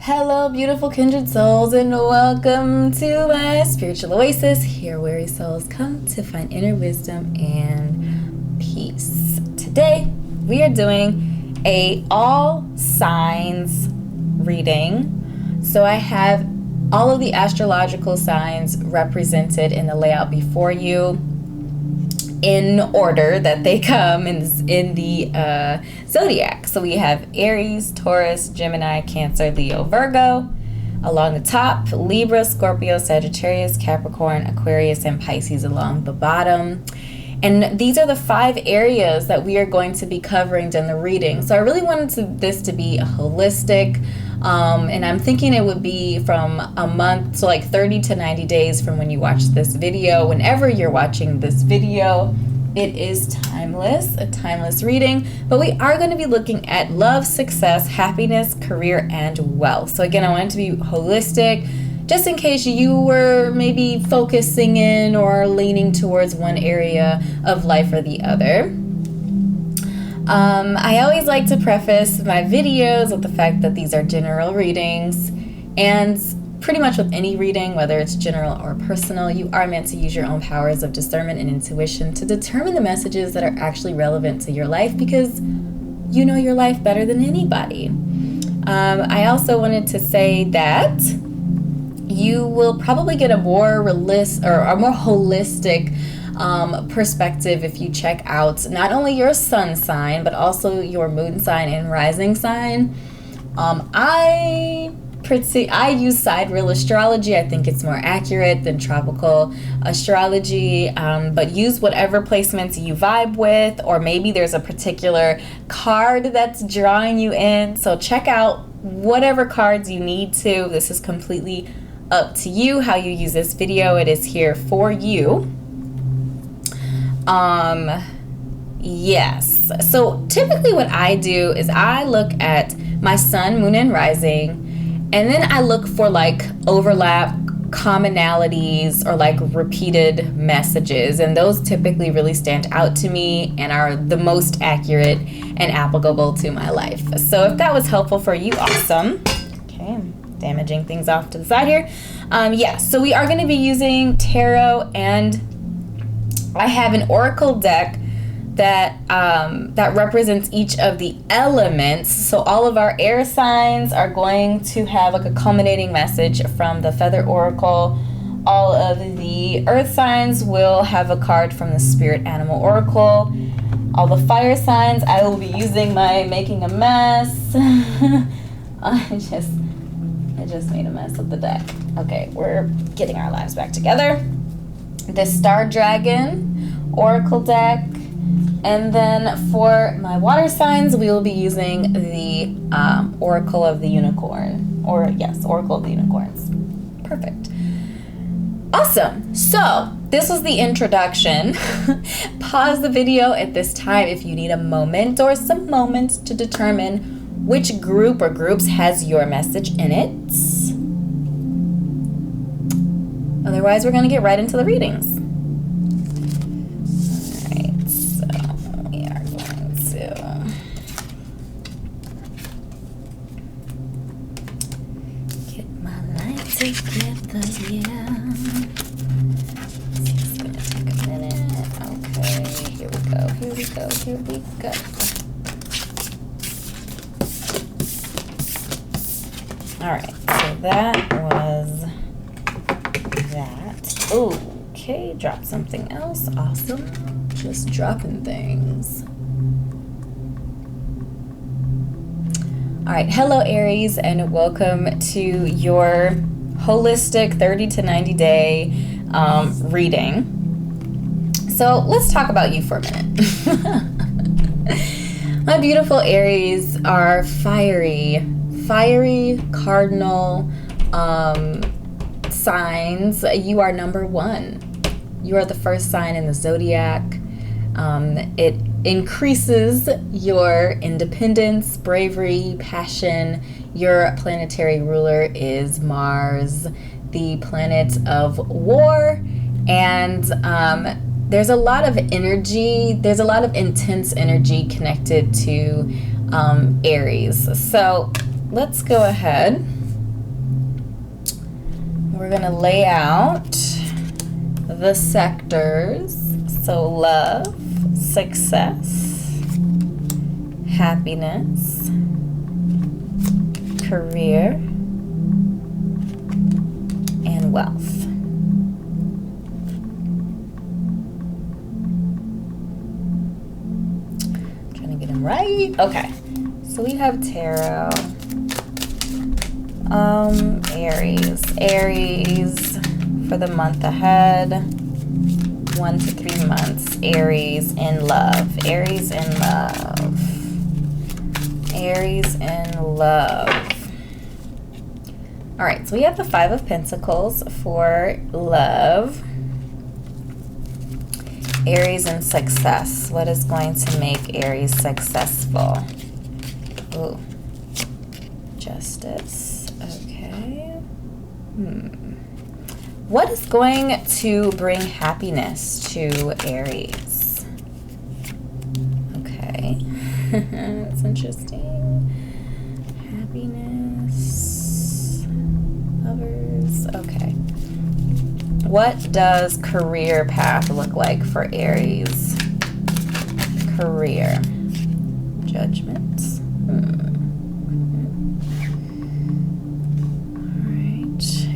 Hello, beautiful kindred souls, and welcome to my spiritual oasis, here weary souls come to find inner wisdom and peace. Today, we are doing a all signs reading. So I have all of the astrological signs represented in the layout before you, in order that they come in the zodiac. So we have Aries, Taurus, Gemini, Cancer, Leo, Virgo. Along the top, Libra, Scorpio, Sagittarius, Capricorn, Aquarius, and Pisces along the bottom. And these are the 5 areas that we are going to be covering during the reading. So I really wanted this to be a holistic, and I'm thinking it would be from a month, so like 30 to 90 days from when you watch this video. Whenever you're watching this video, it is timeless, a timeless reading. But we are going to be looking at love, success, happiness, career, and wealth. So again, I want it to be holistic, just in case you were maybe focusing in or leaning towards one area of life or the other. I always like to preface my videos with the fact that these are general readings, and pretty much with any reading, whether it's general or personal, you are meant to use your own powers of discernment and intuition to determine the messages that are actually relevant to your life, because you know your life better than anybody. I also wanted to say that you will probably get a more holistic perspective if you check out not only your sun sign, but also your moon sign and rising sign. I use sidereal astrology. I think it's more accurate than tropical astrology, but use whatever placements you vibe with, or maybe there's a particular card that's drawing you in. So check out whatever cards you need to. This is completely up to you how you use this video. It is here for you. Yes. So typically what I do is I look at my sun, moon, and rising, and then I look for like overlap, commonalities, or like repeated messages. And those typically really stand out to me and are the most accurate and applicable to my life. So if that was helpful for you, awesome. Okay, I'm damaging things off to the side here. So we are going to be using tarot, and I have an oracle deck that represents each of the elements. So all of our air signs are going to have like a culminating message from the feather oracle. All of the earth signs will have a card from the spirit animal oracle. All the fire signs, I will be using my making a mess. I just made a mess of the deck. Okay, we're getting our lives back together. The StarDragon oracle deck. And then for my water signs, we will be using the Oracle of the Unicorn. Oracle of the Unicorns. Perfect. Awesome. So this was the introduction. Pause the video at this time if you need a moment or some moments to determine which group or groups has your message in it. Otherwise, we're going to get right into the readings. Together, yeah. It's just gonna take a minute. Okay, here we go. Alright, so that was that. Okay, drop something else. Awesome. Just dropping things. Alright, hello Aries, and welcome to your holistic 30 to 90 day reading. So let's talk about you for a minute. My beautiful Aries are fiery cardinal signs. You are number 1. You are the first sign in the zodiac. It increases your independence, bravery, passion. Your planetary ruler is Mars, the planet of war, and there's a lot of energy, there's a lot of intense energy connected to Aries. So let's go ahead. We're gonna lay out the sectors. So love, success, happiness, career, and wealth. Trying to get them right. Okay, so we have tarot. Aries for the month ahead, 1 to 3 months. Aries in love. Aries in love. Aries in love. All right, so we have the 5 of Pentacles for love. Aries and success. What is going to make Aries successful? Ooh. Justice. Okay. What is going to bring happiness to Aries? Okay. That's interesting. Happiness. Lovers. Okay. What does career path look like for Aries? Career. Judgment.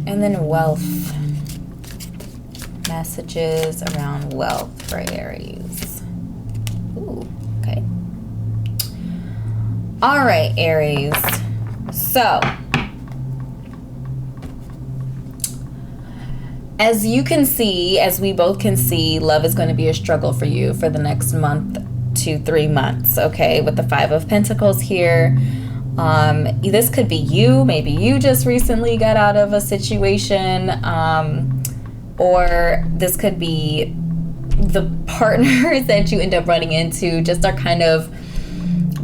And then wealth. Messages around wealth for Aries. Ooh, okay. All right, Aries. So, as you can see, as we both can see, love is going to be a struggle for you for the next month to 3 months, okay? With the 5 of Pentacles here. This could be you. Maybe you just recently got out of a situation, or this could be the partners that you end up running into just are kind of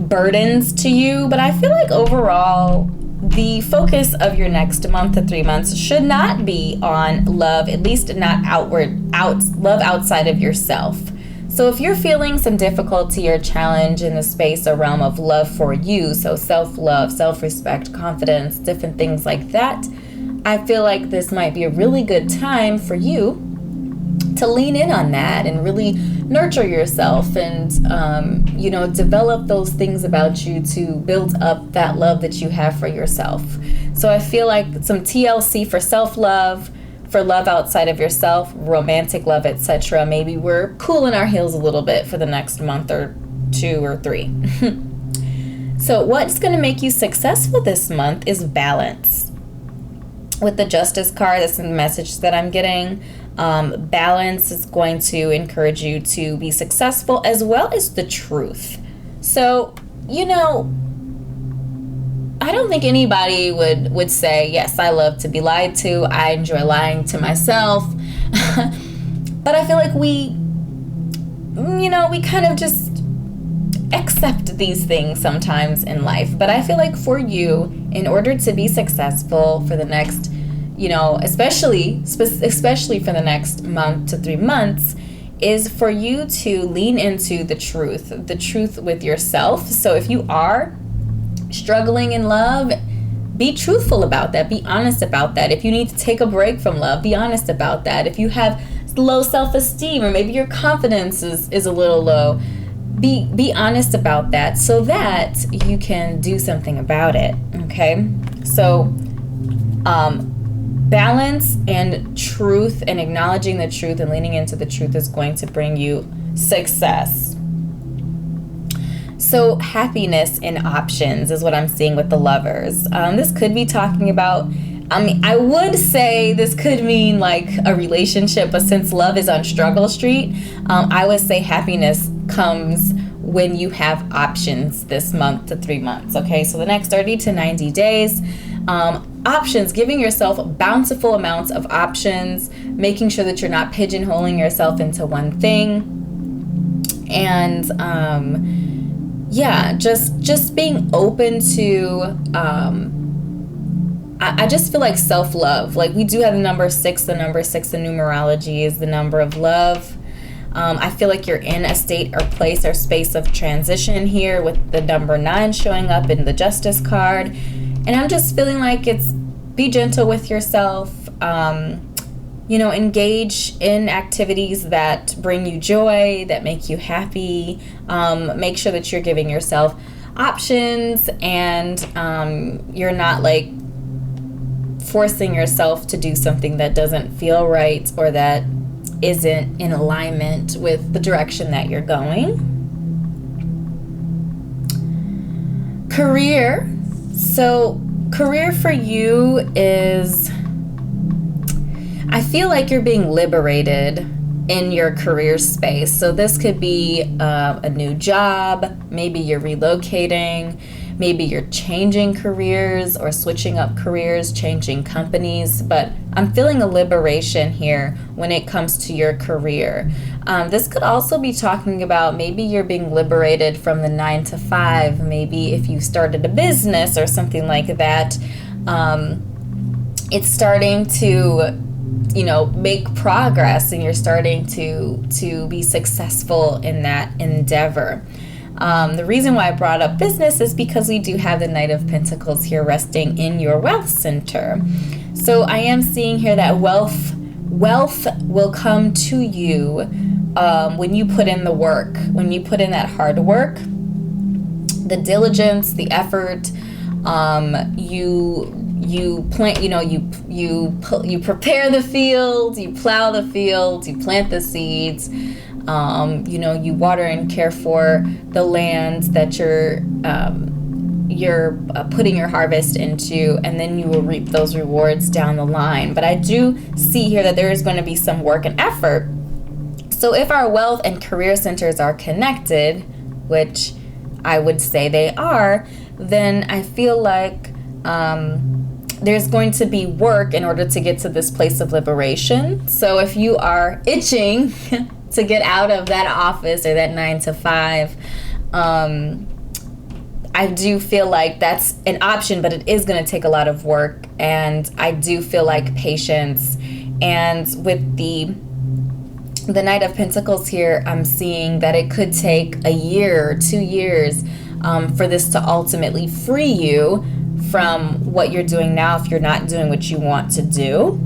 burdens to you. But I feel like overall, the focus of your next month to 3 months should not be on love, at least not love outside of yourself. So if you're feeling some difficulty or challenge in the space or realm of love for you, so self-love, self-respect, confidence, different things like that, I feel like this might be a really good time for you to lean in on that and really nurture yourself and, develop those things about you to build up that love that you have for yourself. So I feel like some TLC for self-love, for love outside of yourself, romantic love, etc. Maybe we're cooling our heels a little bit for the next month or 2 or 3. So what's going to make you successful this month is balance. With the Justice card, that's the message that I'm getting. Balance is going to encourage you to be successful, as well as the truth. So, I don't think anybody would say, yes, I love to be lied to. I enjoy lying to myself. But I feel like we kind of just accept these things sometimes in life. But I feel like for you, in order to be successful for the next, especially for the next month to 3 months, is for you to lean into the truth with yourself. So if you are struggling in love, be truthful about that. Be honest about that. If you need to take a break from love, be honest about that. If you have low self-esteem, or maybe your confidence is a little low, be honest about that so that you can do something about it. Okay? So balance and truth, and acknowledging the truth and leaning into the truth is going to bring you success. So happiness and options is what I'm seeing with the lovers. This could be talking about, I would say this could mean like a relationship, but since love is on struggle street, I would say happiness comes when you have options this month to 3 months. Okay, so the next 30 to 90 days, options, giving yourself bountiful amounts of options, making sure that you're not pigeonholing yourself into one thing. And just being open to, I just feel like self-love. Like we do have the number 6. The number 6 in numerology is the number of love. I feel like you're in a state or place or space of transition here with the number 9 showing up in the Justice card. And I'm just feeling like it's be gentle with yourself. Engage in activities that bring you joy, that make you happy. Make sure that you're giving yourself options, and you're not like forcing yourself to do something that doesn't feel right or that isn't in alignment with the direction that you're going. Career. So career for you is, I feel like you're being liberated in your career space. So this could be a new job, maybe you're relocating, maybe you're changing careers or switching up careers, changing companies, but I'm feeling a liberation here when it comes to your career. This could also be talking about maybe you're being liberated from the 9 to 5, maybe if you started a business or something like that. It's starting to make progress, and you're starting to be successful in that endeavor. The reason why I brought up business is because we do have the Knight of Pentacles here resting in your wealth center. So I am seeing here that wealth will come to you when you put in the work, when you put in that hard work, the diligence, the effort. You plant, you prepare the fields, you plow the fields, you plant the seeds, you water and care for the land that you're putting your harvest into, and then you will reap those rewards down the line. But I do see here that there is going to be some work and effort. So if our wealth and career centers are connected, which I would say they are, then I feel like there's going to be work in order to get to this place of liberation. So if you are itching to get out of that office or that 9 to 5, I do feel like that's an option, but it is going to take a lot of work. And I do feel like patience. And with the Knight of Pentacles here, I'm seeing that it could take a year or 2 years for this to ultimately free you from what you're doing now if you're not doing what you want to do.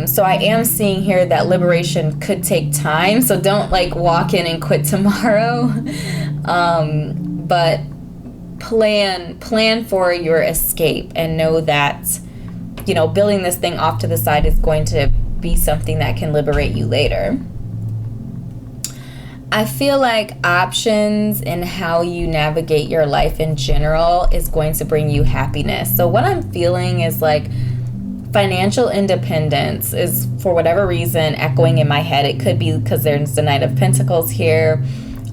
So I am seeing here that liberation could take time. So don't like walk in and quit tomorrow. But plan for your escape, and know that, building this thing off to the side is going to be something that can liberate you later. I feel like options in how you navigate your life in general is going to bring you happiness. So what I'm feeling is like financial independence is, for whatever reason, echoing in my head. It could be because there's the Knight of Pentacles here,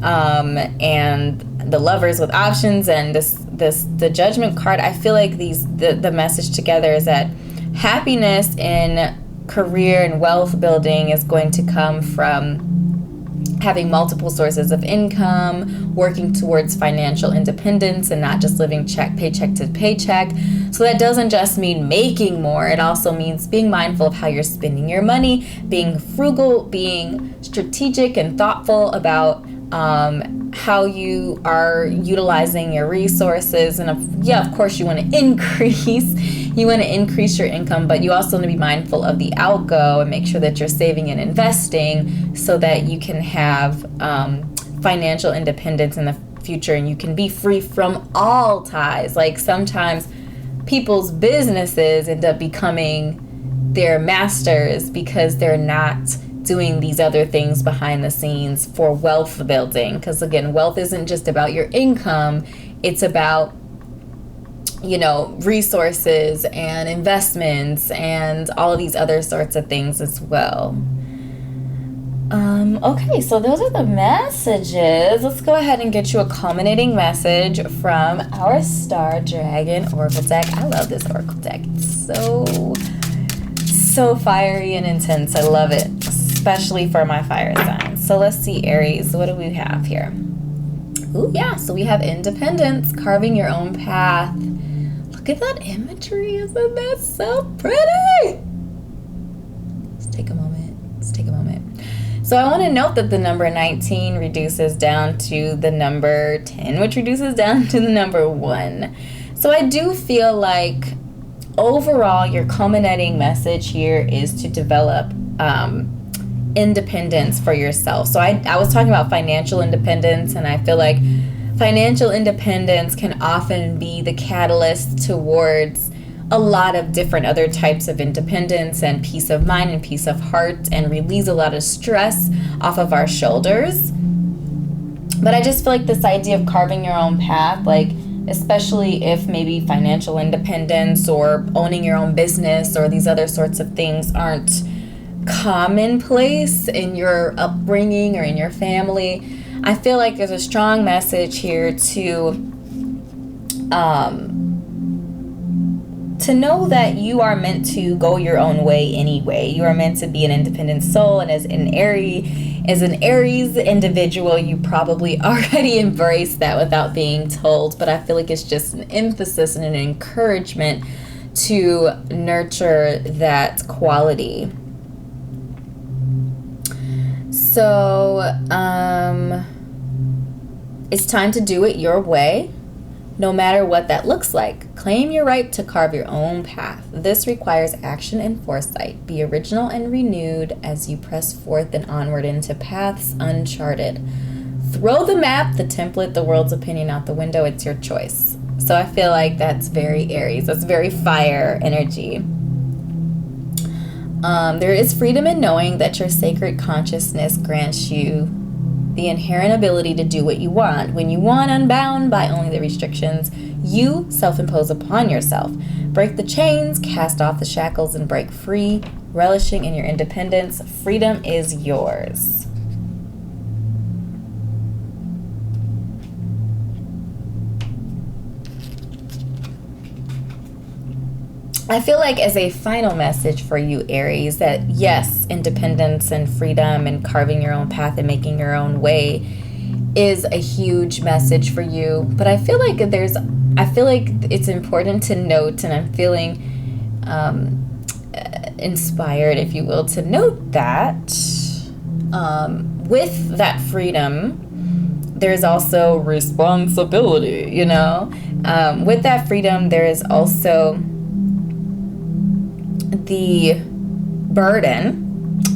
and the Lovers with options, and the Judgment card. I feel like the message together is that happiness in career and wealth building is going to come from having multiple sources of income, working towards financial independence, and not just living paycheck to paycheck. So that doesn't just mean making more. It also means being mindful of how you're spending your money, being frugal, being strategic and thoughtful about how you are utilizing your resources. And of course you want to increase your income, but you also want to be mindful of the outgo and make sure that you're saving and investing so that you can have financial independence in the future, and you can be free from all ties. Like sometimes people's businesses end up becoming their masters because they're not doing these other things behind the scenes for wealth building. Because again, wealth isn't just about your income, it's about resources and investments and all of these other sorts of things as well. Okay, so those are the messages. Let's go ahead and get you a culminating message from our Star Dragon Oracle deck. I love this Oracle deck. It's so fiery and intense. I love it, especially for my fire signs. So let's see, Aries, what do we have here? Ooh, yeah, so we have independence, carving your own path. Look at that imagery. Isn't that so pretty? Let's take a moment. So I want to note that the number 19 reduces down to the number 10, which reduces down to the number 1. So I do feel like overall your culminating message here is to develop independence for yourself. So I was talking about financial independence, and I feel like financial independence can often be the catalyst towards a lot of different other types of independence and peace of mind and peace of heart, and relieves a lot of stress off of our shoulders. But I just feel like this idea of carving your own path, like especially if maybe financial independence or owning your own business or these other sorts of things aren't commonplace in your upbringing or in your family, I feel like there's a strong message here to know that you are meant to go your own way anyway. You are meant to be an independent soul, and as an Aries individual, you probably already embrace that without being told. But I feel like it's just an emphasis and an encouragement to nurture that quality. So, it's time to do it your way, no matter what that looks like. Claim your right to carve your own path. This requires action and foresight. Be original and renewed as you press forth and onward into paths uncharted. Throw the map, the template, the world's opinion out the window. It's your choice. So I feel like that's very Aries. That's very fire energy. There is freedom in knowing that your sacred consciousness grants you the inherent ability to do what you want, when you want, unbound by only the restrictions you self-impose upon yourself. Break the chains, cast off the shackles, and break free, relishing in your independence. Freedom is yours. I feel like as a final message for you, Aries, that yes, independence and freedom and carving your own path and making your own way is a huge message for you. But I feel like it's important to note, and I'm feeling inspired, if you will, to note that with that freedom, there's also responsibility, you know? With that freedom, there is also the burden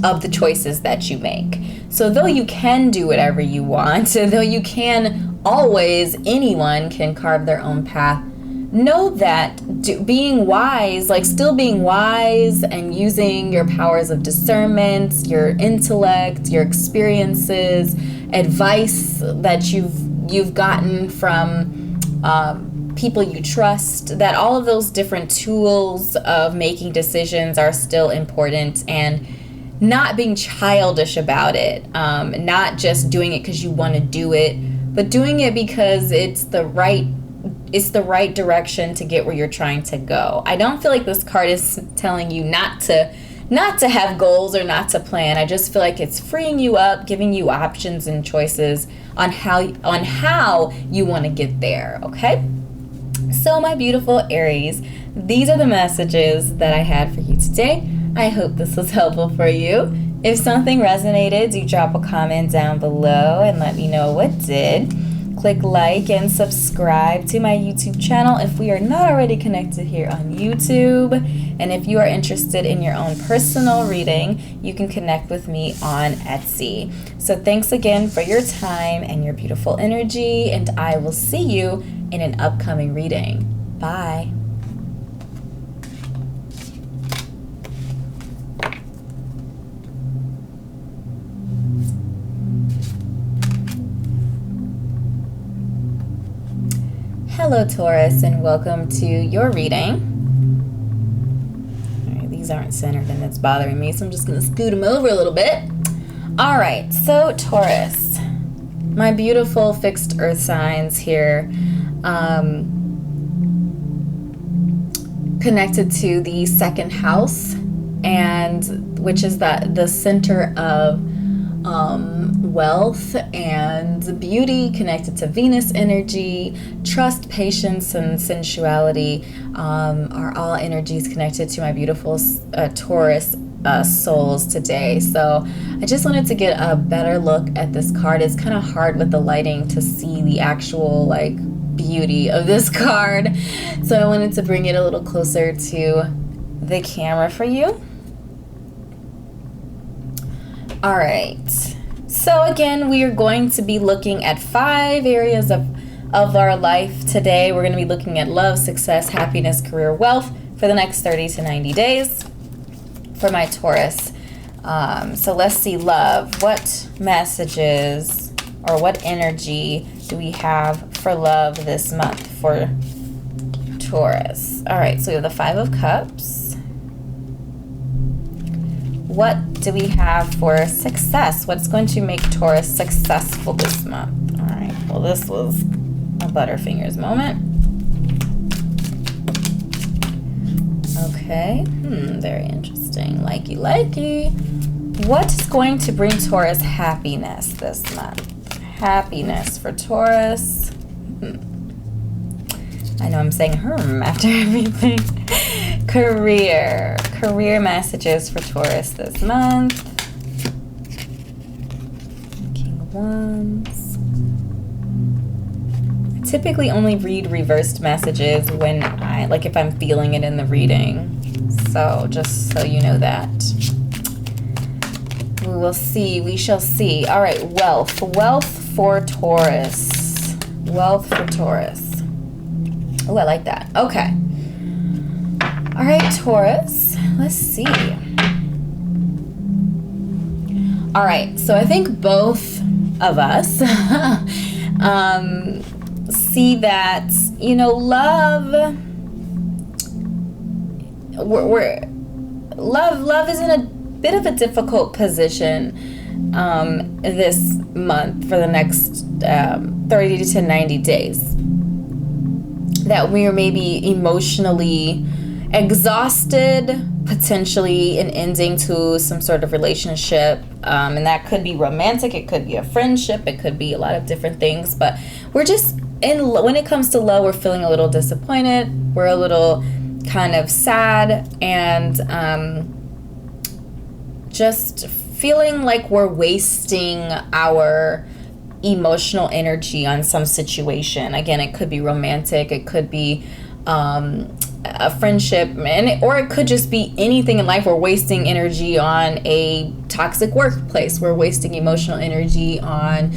of the choices that you make. So though you can do whatever you want, though you can always, anyone can carve their own path, know that being wise, like still being wise and using your powers of discernment, your intellect, your experiences, advice that you've gotten from people you trust, that all of those different tools of making decisions are still important, and not being childish about it, not just doing it because you want to do it, but doing it because it's the right direction to get where you're trying to go. I don't feel like this card is telling you not to have goals or not to plan. I just feel like it's freeing you up, giving you options and choices on how you want to get there, okay? So my beautiful Aries, these are the messages that I had for you today. I hope this was helpful for you. If something resonated, do drop a comment down below and let me know what did. Click like and subscribe to my YouTube channel if we are not already connected here on YouTube. And if you are interested in your own personal reading, you can connect with me on Etsy. So thanks again for your time and your beautiful energy, and I will see you in an upcoming reading. Bye. Hello, Taurus, and welcome to your reading. All right, these aren't centered, and it's bothering me, so I'm just going to scoot them over a little bit. All right, so Taurus, my beautiful fixed earth signs here, connected to the second house, and which is the center of wealth and beauty, connected to Venus energy. Trust, patience, and sensuality are all energies connected to my beautiful Taurus souls today. So I just wanted to get a better look at this card. It's kind of hard with the lighting to see the actual like beauty of this card. So I wanted to bring it a little closer to the camera for you. All right. So again, we are going to be looking at 5 areas of our life today. We're going to be looking at love, success, happiness, career, wealth for the next 30 to 90 days for my Taurus. So let's see, love. What messages or what energy do we have for love this month for Taurus? All right, so we have the 5 of Cups. What do we have for success? What's going to make Taurus successful this month? All right, well, this was a Butterfingers moment. Okay, very interesting. Likey. What is going to bring Taurus happiness this month? Happiness for Taurus. I know I'm saying after everything. Career messages for Taurus this month. King of Wands. I typically only read reversed messages when if I'm feeling it in the reading. So just so you know that. We will see. We shall see. All right, wealth. Wealth for Taurus. Wealth for Taurus. Oh, I like that. Okay. All right, Taurus. Let's see. All right, so I think both of us see that, love. Love is in a bit of a difficult position this month for the next 30 to 90 days. That we are maybe emotionally exhausted, potentially an ending to some sort of relationship, and that could be romantic, it could be a friendship, it could be a lot of different things, but we're just when it comes to love, we're feeling a little disappointed, we're a little kind of sad, and just feeling like we're wasting our emotional energy on some situation. Again, it could be romantic, it could be a friendship, or it could just be anything in life. We're wasting energy on a toxic workplace. We're wasting emotional energy on,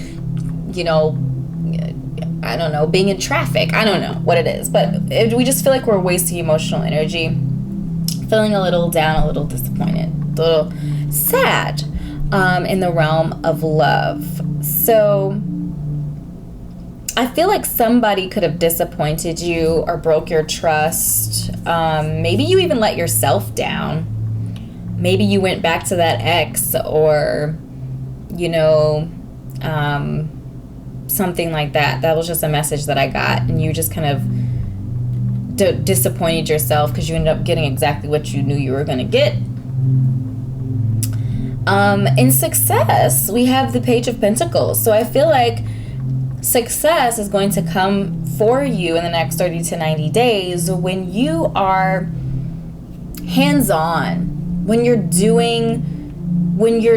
I don't know, being in traffic. I don't know what it is, but we just feel like we're wasting emotional energy, feeling a little down, a little disappointed, a little sad in the realm of love. So I feel like somebody could have disappointed you or broke your trust. Maybe you even let yourself down. Maybe you went back to that ex, or, something like that. That was just a message that I got, and you just kind of disappointed yourself because you ended up getting exactly what you knew you were going to get. In success, we have the Page of Pentacles. So I feel like success is going to come for you in the next 30 to 90 days when you are hands-on, when you're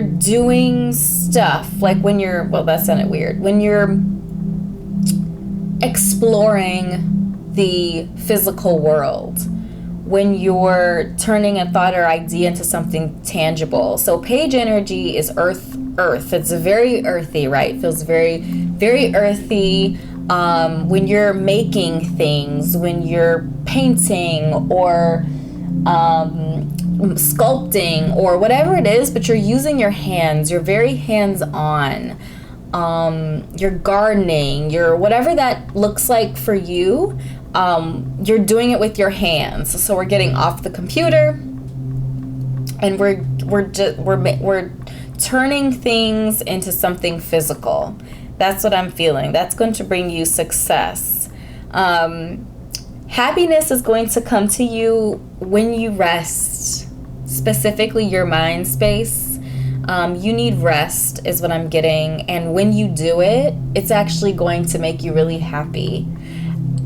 doing stuff, like that sounded weird, when you're exploring the physical world, when you're turning a thought or idea into something tangible. So page energy is earth. It's very earthy, right? It feels very, very earthy. When you're making things, when you're painting or sculpting or whatever it is, but you're using your hands, you're very hands-on. You're gardening, you're whatever that looks like for you. You're doing it with your hands. So we're getting off the computer, and we're turning things into something physical. That's what I'm feeling. That's going to bring you success. Happiness is going to come to you when you rest, specifically your mind space. You need rest is what I'm getting. And when you do it, it's actually going to make you really happy.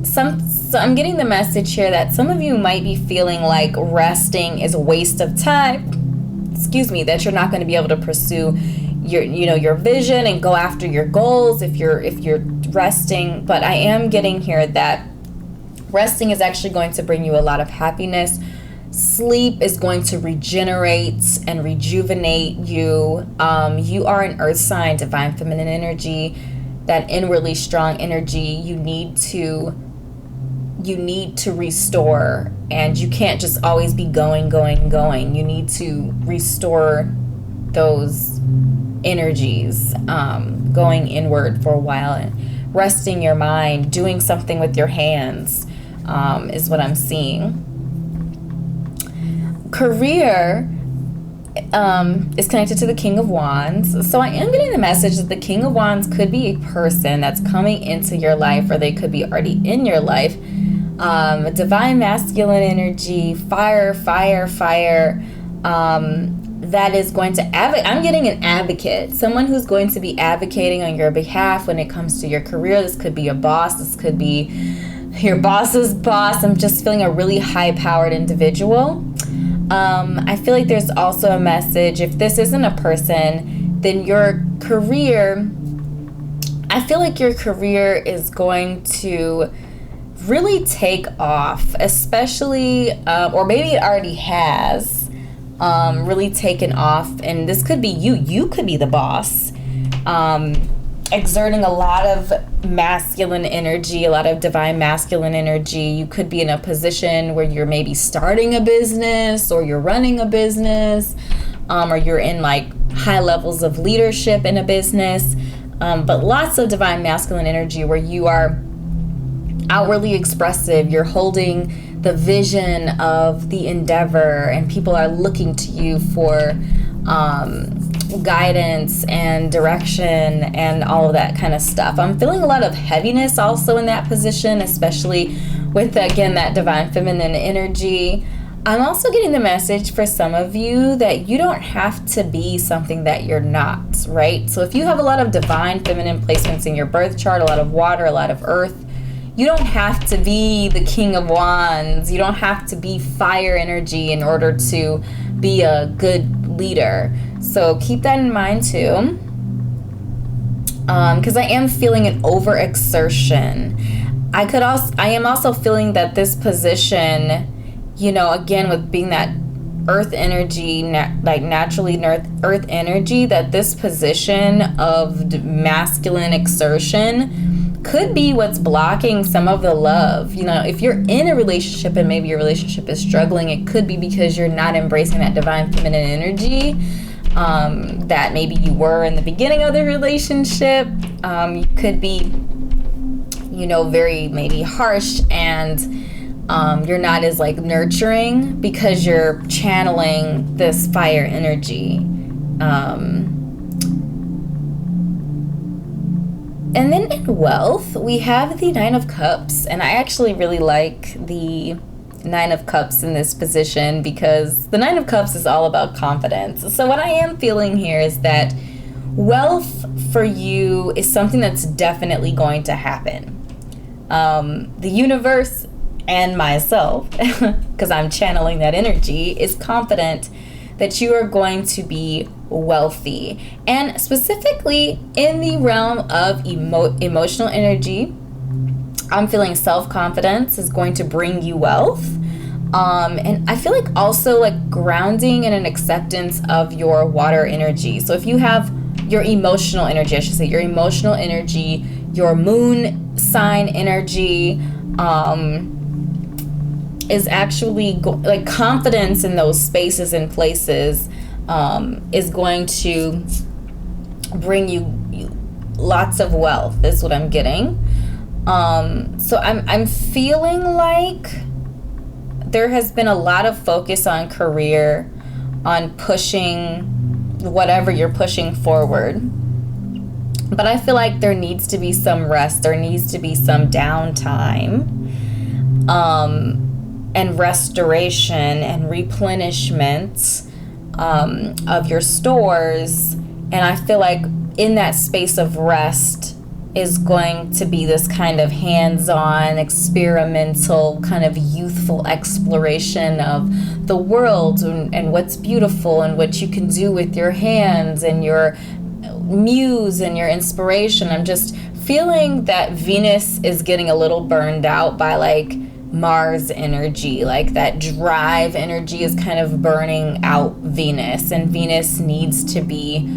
So I'm getting the message here that some of you might be feeling like resting is a waste of time. that you're not going to be able to pursue your vision and go after your goals if you're resting. But I am getting here that resting is actually going to bring you a lot of happiness. Sleep is going to regenerate and rejuvenate you. You are an earth sign, divine feminine energy, that inwardly strong energy. You need to restore, and you can't just always be going. You need to restore those energies, going inward for a while and resting your mind, doing something with your hands, is what I'm seeing. Career is connected to the King of Wands. So I am getting the message that the King of Wands could be a person that's coming into your life, or they could be already in your life. Divine masculine energy, fire. That is going to advocate. I'm getting an advocate, someone who's going to be advocating on your behalf when it comes to your career. This could be a boss. This could be your boss's boss. I'm just feeling a really high-powered individual. I feel like there's also a message, if this isn't a person, then your career, I feel like your career is going to really take off, especially, or maybe it already has, really taken off. And this could be you could be the boss, exerting a lot of masculine energy, a lot of divine masculine energy. You could be in a position where you're maybe starting a business, or you're running a business, or you're in like high levels of leadership in a business, but lots of divine masculine energy where you are outwardly expressive. You're holding the vision of the endeavor, and people are looking to you for guidance and direction and all of that kind of stuff. I'm feeling a lot of heaviness also in that position, especially with, again, that divine feminine energy. I'm also getting the message for some of you that you don't have to be something that you're not, right? So if you have a lot of divine feminine placements in your birth chart, a lot of water, a lot of earth, you don't have to be the King of Wands. You don't have to be fire energy in order to be a good leader. So keep that in mind too. Because I am feeling an overexertion. I am also feeling that this position, again, with being that earth energy, naturally earth energy, that this position of masculine exertion could be what's blocking some of the love. If you're in a relationship and maybe your relationship is struggling, it could be because you're not embracing that divine feminine energy that maybe you were in the beginning of the relationship. You could be, very maybe harsh, and you're not as like nurturing because you're channeling this fire energy. And then in wealth, we have the Nine of Cups. And I actually really like the Nine of Cups in this position because the Nine of Cups is all about confidence. So what I am feeling here is that wealth for you is something that's definitely going to happen. The universe and myself, because I'm channeling that energy, is confident that you are going to be wealthy. And specifically in the realm of emotional energy, I'm feeling self-confidence is going to bring you wealth. And I feel like also like grounding and an acceptance of your water energy. So if you have your emotional energy, I should say your emotional energy, your moon sign energy, is actually like confidence in those spaces and places is going to bring you lots of wealth, is what I'm getting. So I'm feeling like there has been a lot of focus on career, on pushing whatever you're pushing forward. But I feel like there needs to be some rest. There needs to be some downtime. And restoration and replenishment of your stores. And I feel like in that space of rest, is going to be this kind of hands-on, experimental, kind of youthful exploration of the world and what's beautiful and what you can do with your hands and your muse and your inspiration. I'm just feeling that Venus is getting a little burned out by like Mars energy, like that drive energy is kind of burning out Venus, and Venus needs to be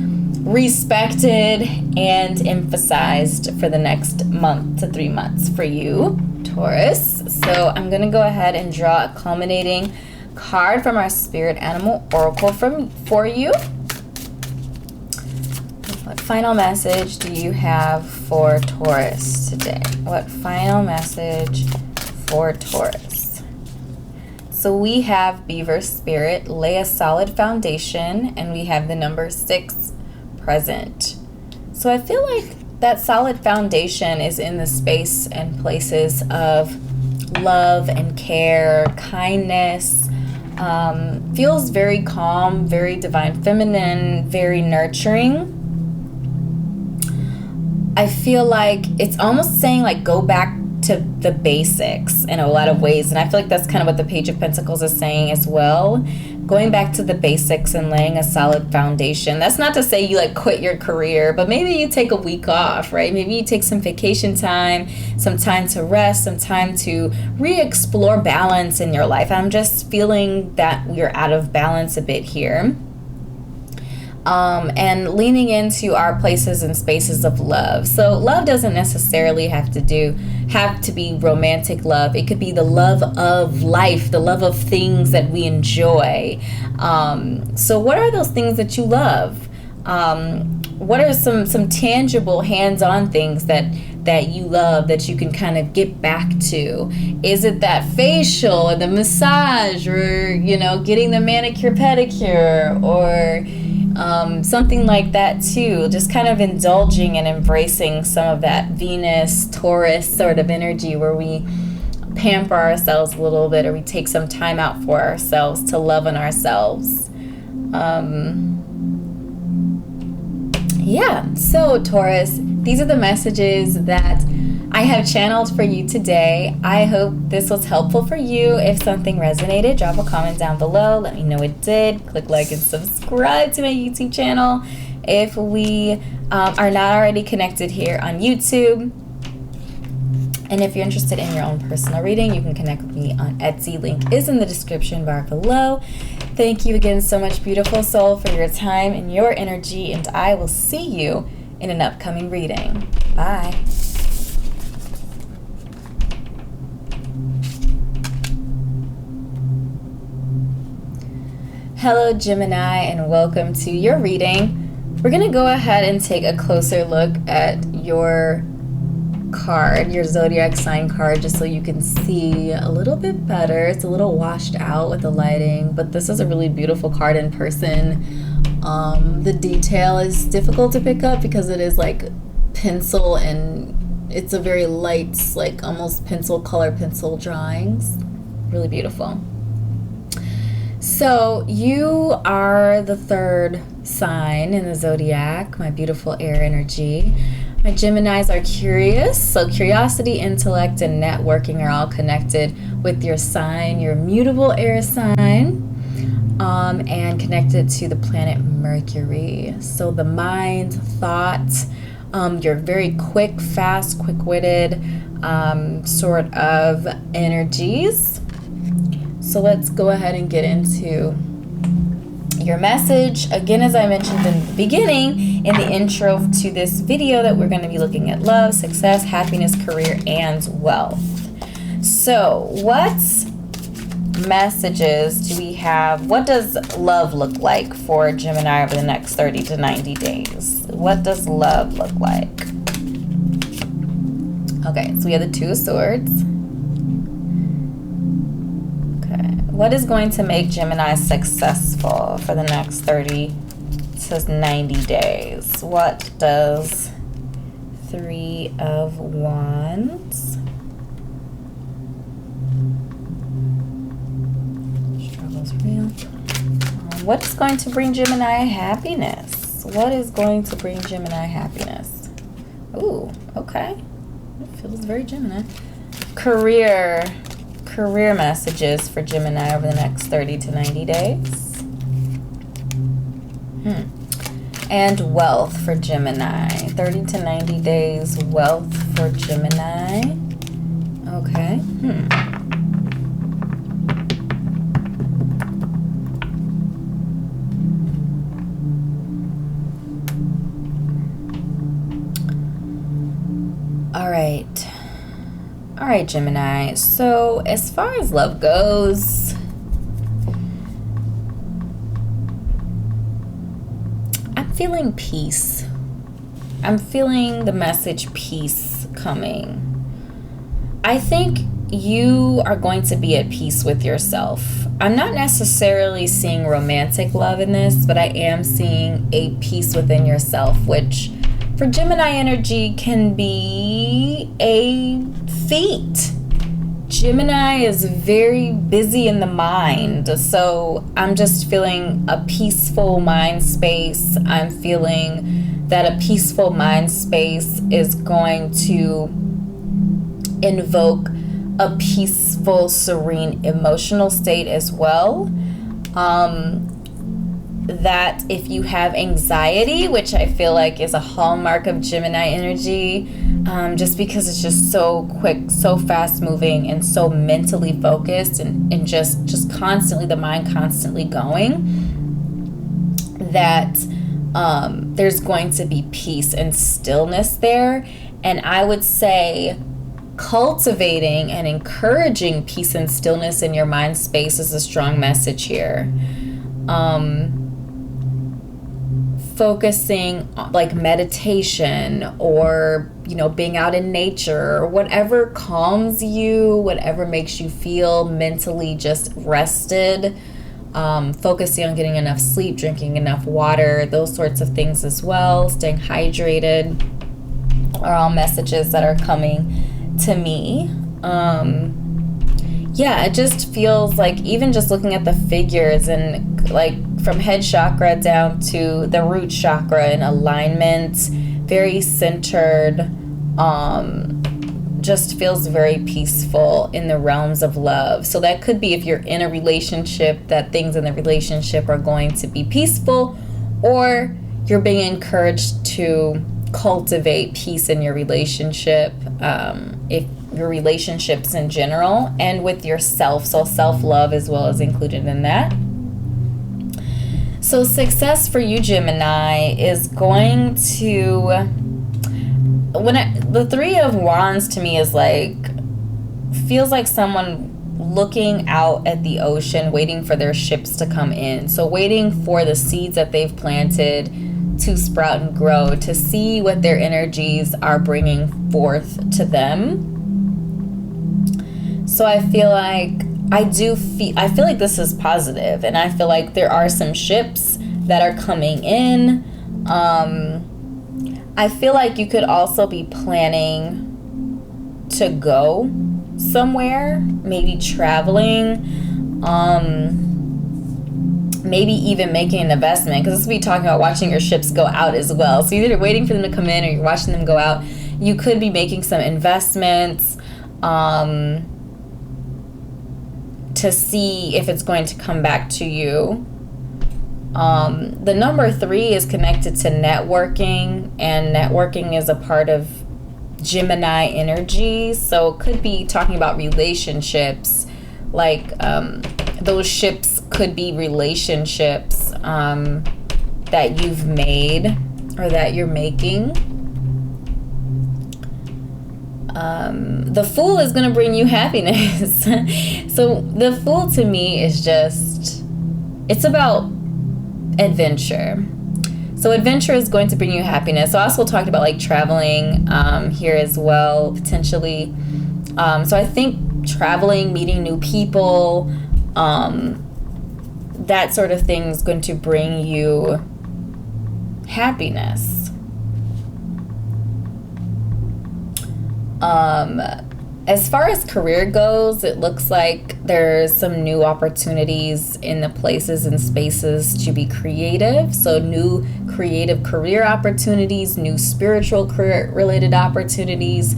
respected and emphasized for the next month to 3 months for you, Taurus. So I'm going to go ahead and draw a culminating card from our Spirit Animal Oracle for you. What final message do you have for Taurus today? What final message for Taurus? So we have Beaver Spirit, lay a solid foundation, and we have the number 6 present. So I feel like that solid foundation is in the space and places of love and care, kindness. Feels very calm, very divine feminine, very nurturing. I feel like it's almost saying like go back to the basics in a lot of ways, and I feel like that's kind of what the Page of Pentacles is saying as well. Going back to the basics and laying a solid foundation. That's not to say you like quit your career, but maybe you take a week off, right? Maybe you take some vacation time, some time to rest, some time to re-explore balance in your life. I'm just feeling that you're out of balance a bit here. And leaning into our places and spaces of love. So love doesn't necessarily have to be romantic love. It could be the love of life, the love of things that we enjoy. So what are those things that you love? What are some tangible hands-on things that you love that you can kind of get back to? Is it that facial or the massage, or, you know, getting the manicure pedicure, or something like that too? Just kind of indulging and embracing some of that Venus, Taurus sort of energy where we pamper ourselves a little bit, or we take some time out for ourselves to love on ourselves. Yeah, so Taurus, these are the messages that I have channeled for you today. I hope this was helpful for you. If something resonated, drop a comment down below. Let me know it did. Click like and subscribe to my YouTube channel if we are not already connected here on YouTube. And if you're interested in your own personal reading, you can connect with me on Etsy. Link is in the description bar below. Thank you again so much, beautiful soul, for your time and your energy, and I will see you in an upcoming reading. Bye. Hello, Gemini, and welcome to your reading. We're going to go ahead and take a closer look at your card, your zodiac sign card, just so you can see a little bit better. It's a little washed out with the lighting, but this is a really beautiful card in person. The detail is difficult to pick up because it is like pencil, and it's a very light, like almost pencil drawings. Really beautiful. So you are the 3rd sign in the zodiac, my beautiful air energy. My Geminis are curious, so curiosity, intellect, and networking are all connected with your sign, your mutable air sign, and connected to the planet Mercury. So the mind, thought, you're very quick, fast, quick-witted sort of energies. So let's go ahead and get into your message. Again, as I mentioned in the beginning, in the intro to this video, that we're going to be looking at love, success, happiness, career, and wealth. So what messages do we have? What does love look like for Gemini over the next 30 to 90 days? What does love look like? Okay, so we have the 2 of Swords. What is going to make Gemini successful for the next 30 to 90 days? What does 3 of Wands? Struggles real. What is going to bring Gemini happiness? What is going to bring Gemini happiness? Ooh, Okay. It feels very Gemini. Career messages for Gemini over the next 30 to 90 days. And wealth for Gemini. 30 to 90 days, wealth for Gemini. Okay. All right, Gemini. So as far as love goes, I'm feeling peace. I'm feeling the message peace coming. I think you are going to be at peace with yourself. I'm not necessarily seeing romantic love in this, but I am seeing a peace within yourself, which for Gemini energy can be a feat. Gemini is very busy in the mind, so I'm just feeling a peaceful mind space. I'm feeling that a peaceful mind space is going to invoke a peaceful, serene emotional state as well. That if you have anxiety, which I feel like is a hallmark of Gemini energy, just because it's just so quick, so fast moving, and so mentally focused, and just constantly, the mind constantly going, that there's going to be peace and stillness there. And I would say cultivating and encouraging peace and stillness in your mind space is a strong message here. Focusing like meditation, or being out in nature, or whatever calms you, whatever makes you feel mentally just rested, focusing on getting enough sleep, drinking enough water, those sorts of things as well, staying hydrated, are all messages that are coming to me. It just feels like, even just looking at the figures, and like from head chakra down to the root chakra in alignment, very centered, just feels very peaceful in the realms of love. So that could be, if you're in a relationship, that things in the relationship are going to be peaceful, or you're being encouraged to cultivate peace in your relationship, if your relationships in general, and with yourself. So self-love as well is included in that. So success for you, Gemini, is going to, the Three of Wands to me is like, feels like someone looking out at the ocean, waiting for their ships to come in. So waiting for the seeds that they've planted to sprout and grow, to see what their energies are bringing forth to them. So I feel like I feel like this is positive, and I feel like there are some ships that are coming in. I feel like you could also be planning to go somewhere, maybe traveling, maybe even making an investment, because this will be talking about watching your ships go out as well. So either you're waiting for them to come in, or you're watching them go out. You could be making some investments, to see if it's going to come back to you. The number 3 is connected to networking, and networking is a part of Gemini energy. So it could be talking about relationships, like those ships could be relationships that you've made or that you're making. The Fool is going to bring you happiness. So the Fool to me is just, it's about adventure. So adventure is going to bring you happiness. So I also talked about like traveling here as well, potentially. So I think traveling, meeting new people, that sort of thing is going to bring you happiness. As far as career goes, it looks like there's some new opportunities in the places and spaces to be creative. So new creative career opportunities, new spiritual career related opportunities,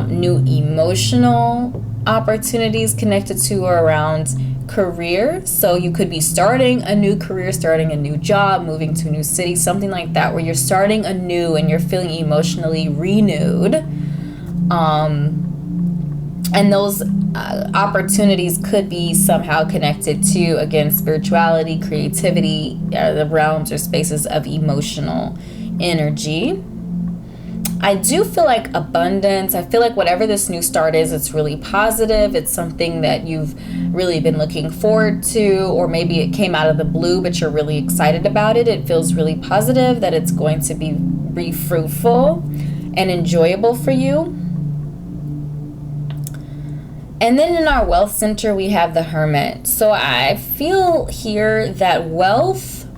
new emotional opportunities connected to or around career. So you could be starting a new career, starting a new job, moving to a new city, something like that, where you're starting anew and you're feeling emotionally renewed. And those opportunities could be somehow connected to, again, spirituality, creativity, the realms or spaces of emotional energy. I do feel like abundance. I feel like whatever this new start is, it's really positive. It's something that you've really been looking forward to, or maybe it came out of the blue, but you're really excited about it. It feels really positive that it's going to be fruitful and enjoyable for you. And then in our wealth center, we have the Hermit. So I feel here that wellness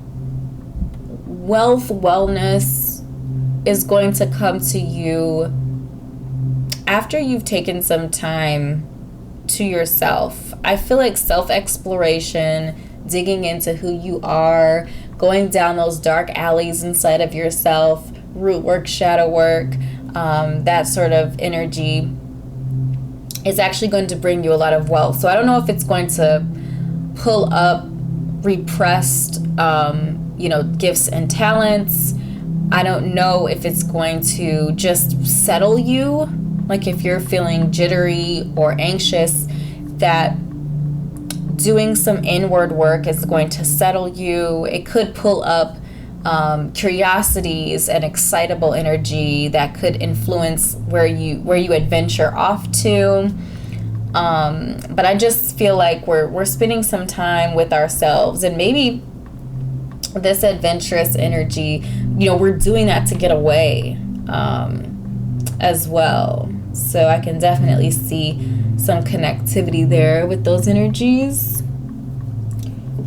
is going to come to you after you've taken some time to yourself. I feel like self-exploration, digging into who you are, going down those dark alleys inside of yourself, root work, shadow work, that sort of energy is actually going to bring you a lot of wealth. So I don't know if it's going to pull up repressed, gifts and talents. I don't know if it's going to just settle you. Like if you're feeling jittery or anxious, that doing some inward work is going to settle you. It could pull up curiosities and excitable energy that could influence where you adventure off to. But I just feel like we're spending some time with ourselves, and maybe this adventurous energy, we're doing that to get away as well. So I can definitely see some connectivity there with those energies.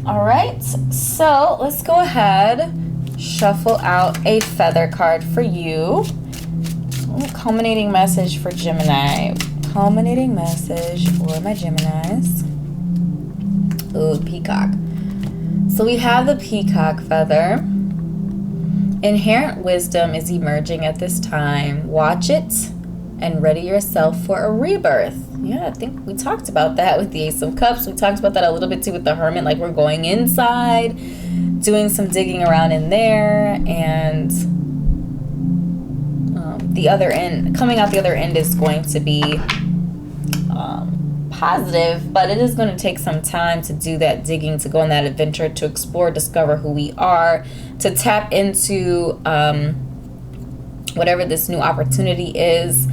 All right, so let's go ahead, shuffle out a feather card for you. Ooh, culminating message for Gemini. Culminating message for my Geminis. Ooh, peacock. So we have the peacock feather. Inherent wisdom is emerging at this time. Watch it and ready yourself for a rebirth. Yeah, I think we talked about that with the Ace of Cups. We talked about that a little bit too with the Hermit. Like we're going inside, doing some digging around in there, and the other end, coming out the other end, is going to be positive, but it is going to take some time to do that digging, to go on that adventure, to explore, discover who we are, to tap into whatever this new opportunity is.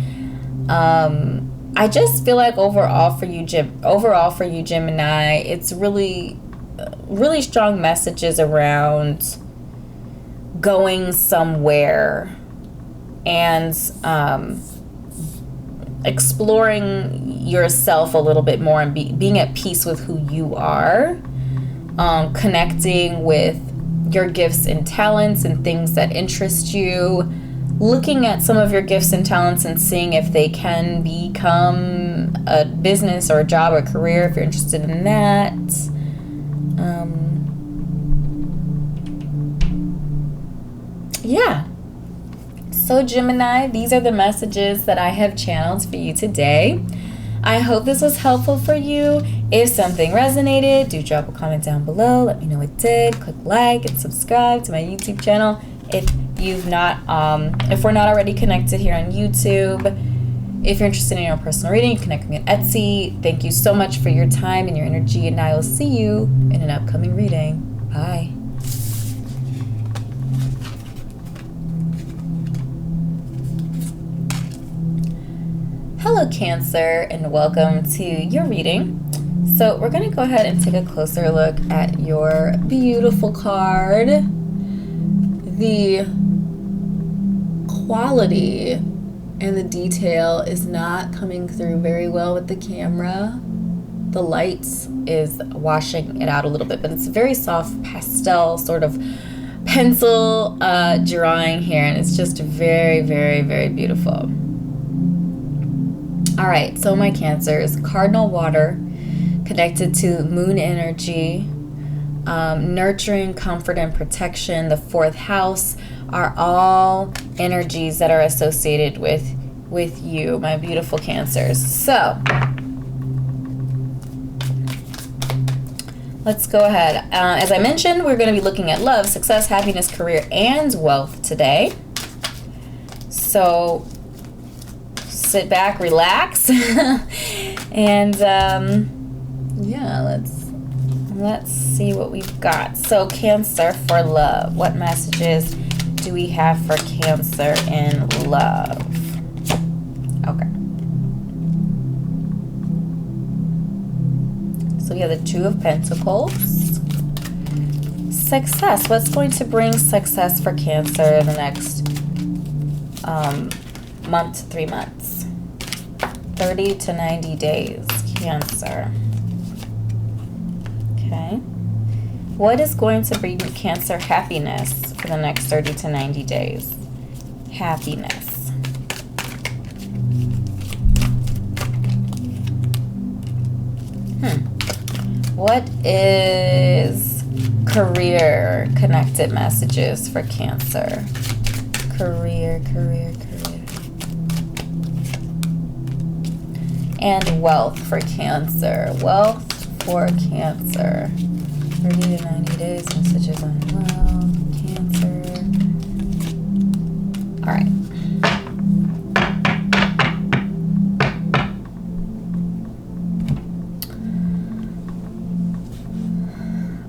I just feel like overall for you Gemini, it's really strong messages around going somewhere and exploring yourself a little bit more, and being at peace with who you are, connecting with your gifts and talents and things that interest you, looking at some of your gifts and talents and seeing if they can become a business or a job or career if you're interested in that. Yeah. So Gemini, these are the messages that I have channeled for you today. I hope this was helpful for you. If something resonated, do drop a comment down below. Let me know it did. Click like and subscribe to my YouTube channel. If you've not, if we're not already connected here on YouTube, if you're interested in your personal reading, you can connect with me on Etsy. Thank you so much for your time and your energy, and I will see you in an upcoming reading. Bye. Hello Cancer, and welcome to your reading. So we're going to go ahead and take a closer look at your beautiful card. The quality and the detail is not coming through very well with the camera. The light is washing it out a little bit, but it's a very soft pastel sort of pencil drawing here, and it's just very, very, very beautiful. All right, so my Cancers, cardinal water connected to moon energy, nurturing, comfort, and protection. The fourth house are all energies that are associated with you, my beautiful Cancers. So let's go ahead. As I mentioned, we're going to be looking at love, success, happiness, career, and wealth today. So sit back, relax, and yeah, let's see what we've got. So Cancer, for love, what messages do we have for Cancer in love? Okay. So we have the Two of Pentacles. Success. What's going to bring success for Cancer in the next month to 3 months? 30 to 90 days, Cancer. Okay. What is going to bring Cancer happiness for the next 30 to 90 days? Happiness. What is career connected messages for Cancer? Career. And wealth for Cancer. Wealth for Cancer. 30 to 90 days, messages on wealth, Cancer. All right.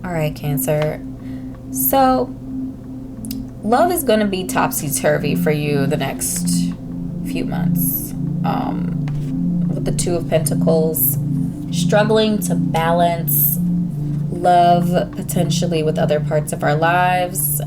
All right, Cancer. So, love is going to be topsy-turvy for you the next few months. With the Two of Pentacles, struggling to balance love potentially with other parts of our lives.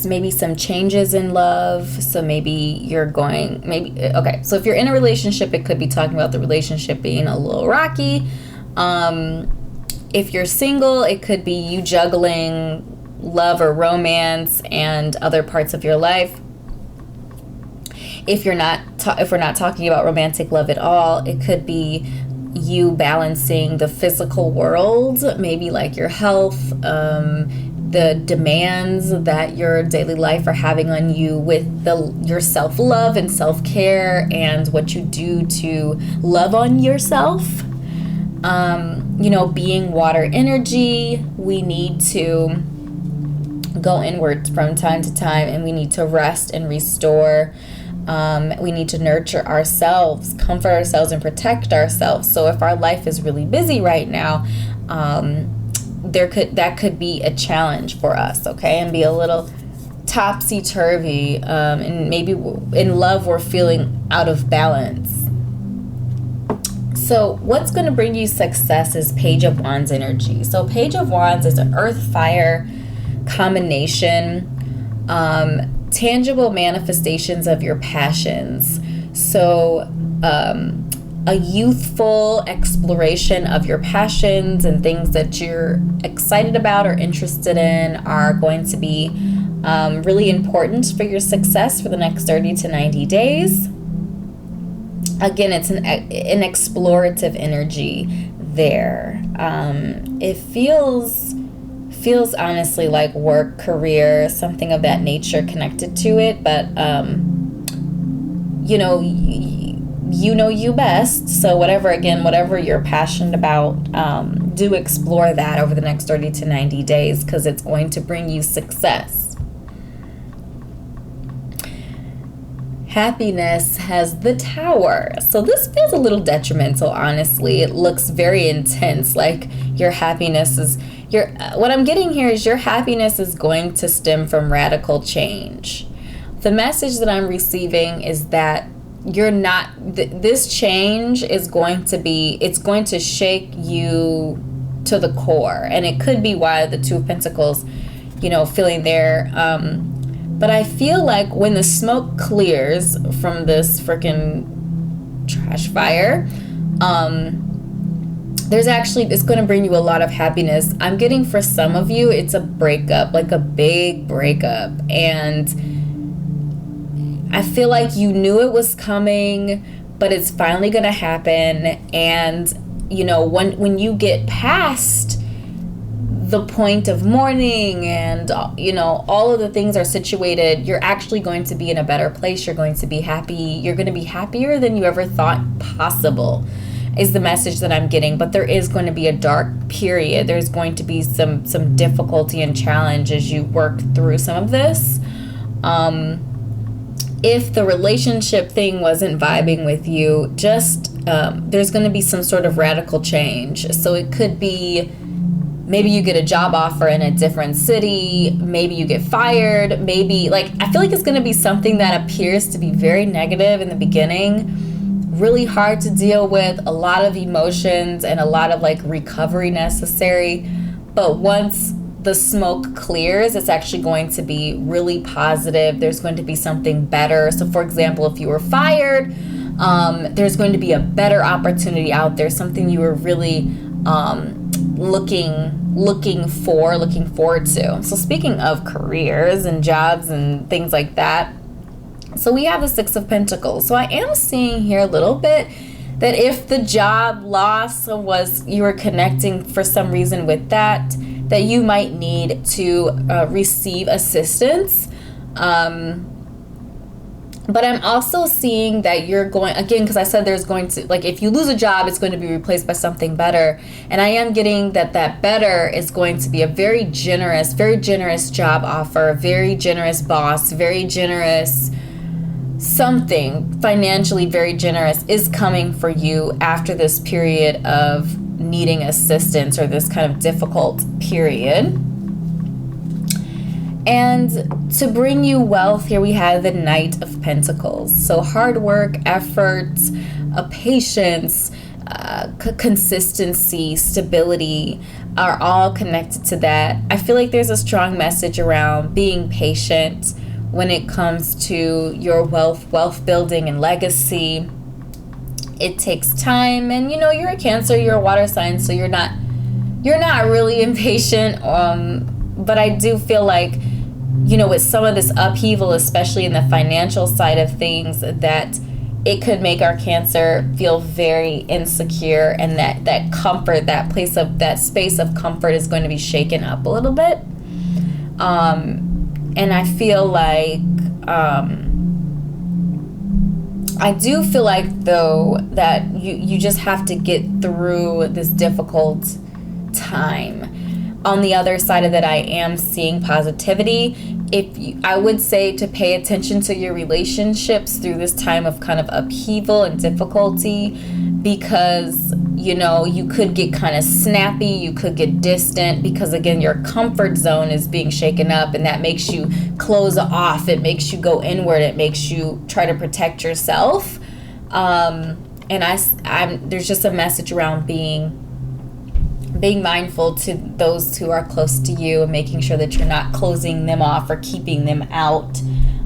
Maybe some changes in love. So maybe okay, so if you're in a relationship, it could be talking about the relationship being a little rocky. If you're single, it could be you juggling love or romance and other parts of your life. If we're not talking about romantic love at all, it could be you balancing the physical world, maybe like your health, the demands that your daily life are having on you with your self-love and self-care and what you do to love on yourself. Being water energy, we need to go inward from time to time, and we need to rest and restore. We need to nurture ourselves, comfort ourselves, and protect ourselves. So if our life is really busy right now, that could be a challenge for us, okay, and be a little topsy-turvy, and maybe in love we're feeling out of balance. So what's going to bring you success is Page of Wands energy. So Page of Wands is an earth-fire combination, tangible manifestations of your passions. So a youthful exploration of your passions and things that you're excited about or interested in are going to be really important for your success for the next 30 to 90 days. Again, it's an explorative energy there. It feels honestly like work, career, something of that nature connected to it, but you know you best. So whatever you're passionate about, do explore that over the next 30 to 90 days, because it's going to bring you success. Happiness has the Tower. So this feels a little detrimental, honestly. It looks very intense, like your happiness is what I'm getting here is your happiness is going to stem from radical change. The message that I'm receiving is that you're not, this change is going to shake you to the core. And it could be why the Two of Pentacles, feeling there. But I feel like when the smoke clears from this freaking trash fire, it's going to bring you a lot of happiness. I'm getting, for some of you, it's a breakup, like a big breakup. And I feel like you knew it was coming, but it's finally going to happen. And, you know, when you get past the point of mourning and, you know, all of the things are situated, you're actually going to be in a better place. You're going to be happy. You're going to be happier than you ever thought possible, is the message that I'm getting. But there is going to be a dark period. There's going to be some difficulty and challenge as you work through some of this. If the relationship thing wasn't vibing with you, just there's going to be some sort of radical change. So it could be, maybe you get a job offer in a different city, maybe you get fired, maybe, like, I feel like it's going to be something that appears to be very negative in the beginning, really hard to deal with, a lot of emotions and a lot of like recovery necessary. But once the smoke clears, it's actually going to be really positive. There's going to be something better. So for example, if you were fired, there's going to be a better opportunity out there, something you were really looking forward to. So speaking of careers and jobs and things like that, so we have the Six of Pentacles. So I am seeing here a little bit that if the job loss was, you were connecting for some reason with that you might need to receive assistance. But I'm also seeing that you're going, again, because I said there's going to, like, if you lose a job, it's going to be replaced by something better. And I am getting that better is going to be a very generous job offer, very generous boss, very generous something, financially very generous is coming for you after this period of needing assistance, or this kind of difficult period. And to bring you wealth, here we have the Knight of Pentacles. So hard work, effort, patience, consistency, stability are all connected to that. I feel like there's a strong message around being patient when it comes to your wealth building and legacy. It takes time, and you know, you're a Cancer, you're a water sign, so you're not really impatient. But I do feel like, you know, with some of this upheaval, especially in the financial side of things, that it could make our Cancer feel very insecure, and that comfort, that space of comfort is going to be shaken up a little bit. And I feel like, I do feel like, though, that you just have to get through this difficult time. On the other side of that, I am seeing positivity. I would say to pay attention to your relationships through this time of kind of upheaval and difficulty, because, you know, you could get kind of snappy, you could get distant, because again, your comfort zone is being shaken up, and that makes you close off, it makes you go inward, it makes you try to protect yourself. And there's just a message around being mindful to those who are close to you, and making sure that you're not closing them off or keeping them out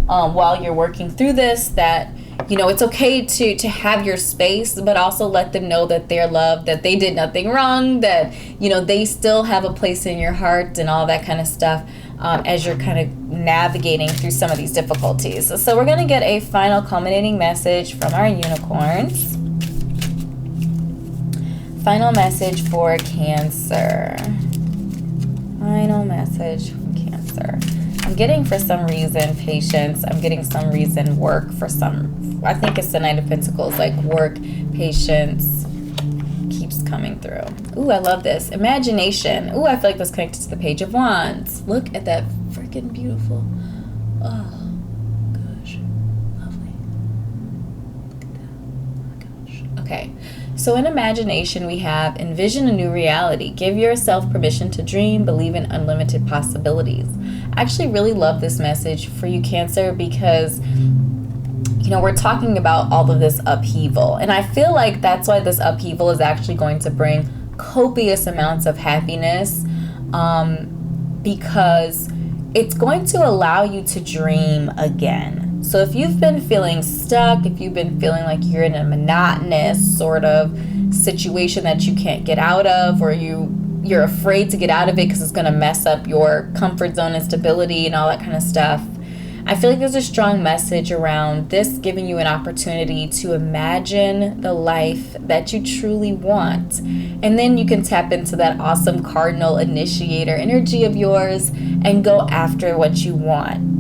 while you're working through this. That, you know, it's okay to have your space, but also let them know that they're loved, that they did nothing wrong, that, you know, they still have a place in your heart, and all that kind of stuff, as you're kind of navigating through some of these difficulties. So we're going to get a final culminating message from our unicorns. Final message for Cancer. Final message from Cancer. I'm getting, for some reason, patience. I'm getting some reason work for some. I think it's the Knight of Pentacles, like work, patience keeps coming through. Ooh, I love this. Imagination. Ooh, I feel like that's connected to the Page of Wands. Look at that freaking beautiful. Oh, gosh. Lovely. Look at that. Oh, my gosh. Okay. So in imagination, we have envision a new reality. Give yourself permission to dream, believe in unlimited possibilities. I actually really love this message for you, Cancer, because, you know, we're talking about all of this upheaval. And I feel like that's why this upheaval is actually going to bring copious amounts of happiness, because it's going to allow you to dream again. So if you've been feeling stuck, if you've been feeling like you're in a monotonous sort of situation that you can't get out of, or you're afraid to get out of it because it's going to mess up your comfort zone and stability and all that kind of stuff, I feel like there's a strong message around this giving you an opportunity to imagine the life that you truly want. And then you can tap into that awesome cardinal initiator energy of yours and go after what you want.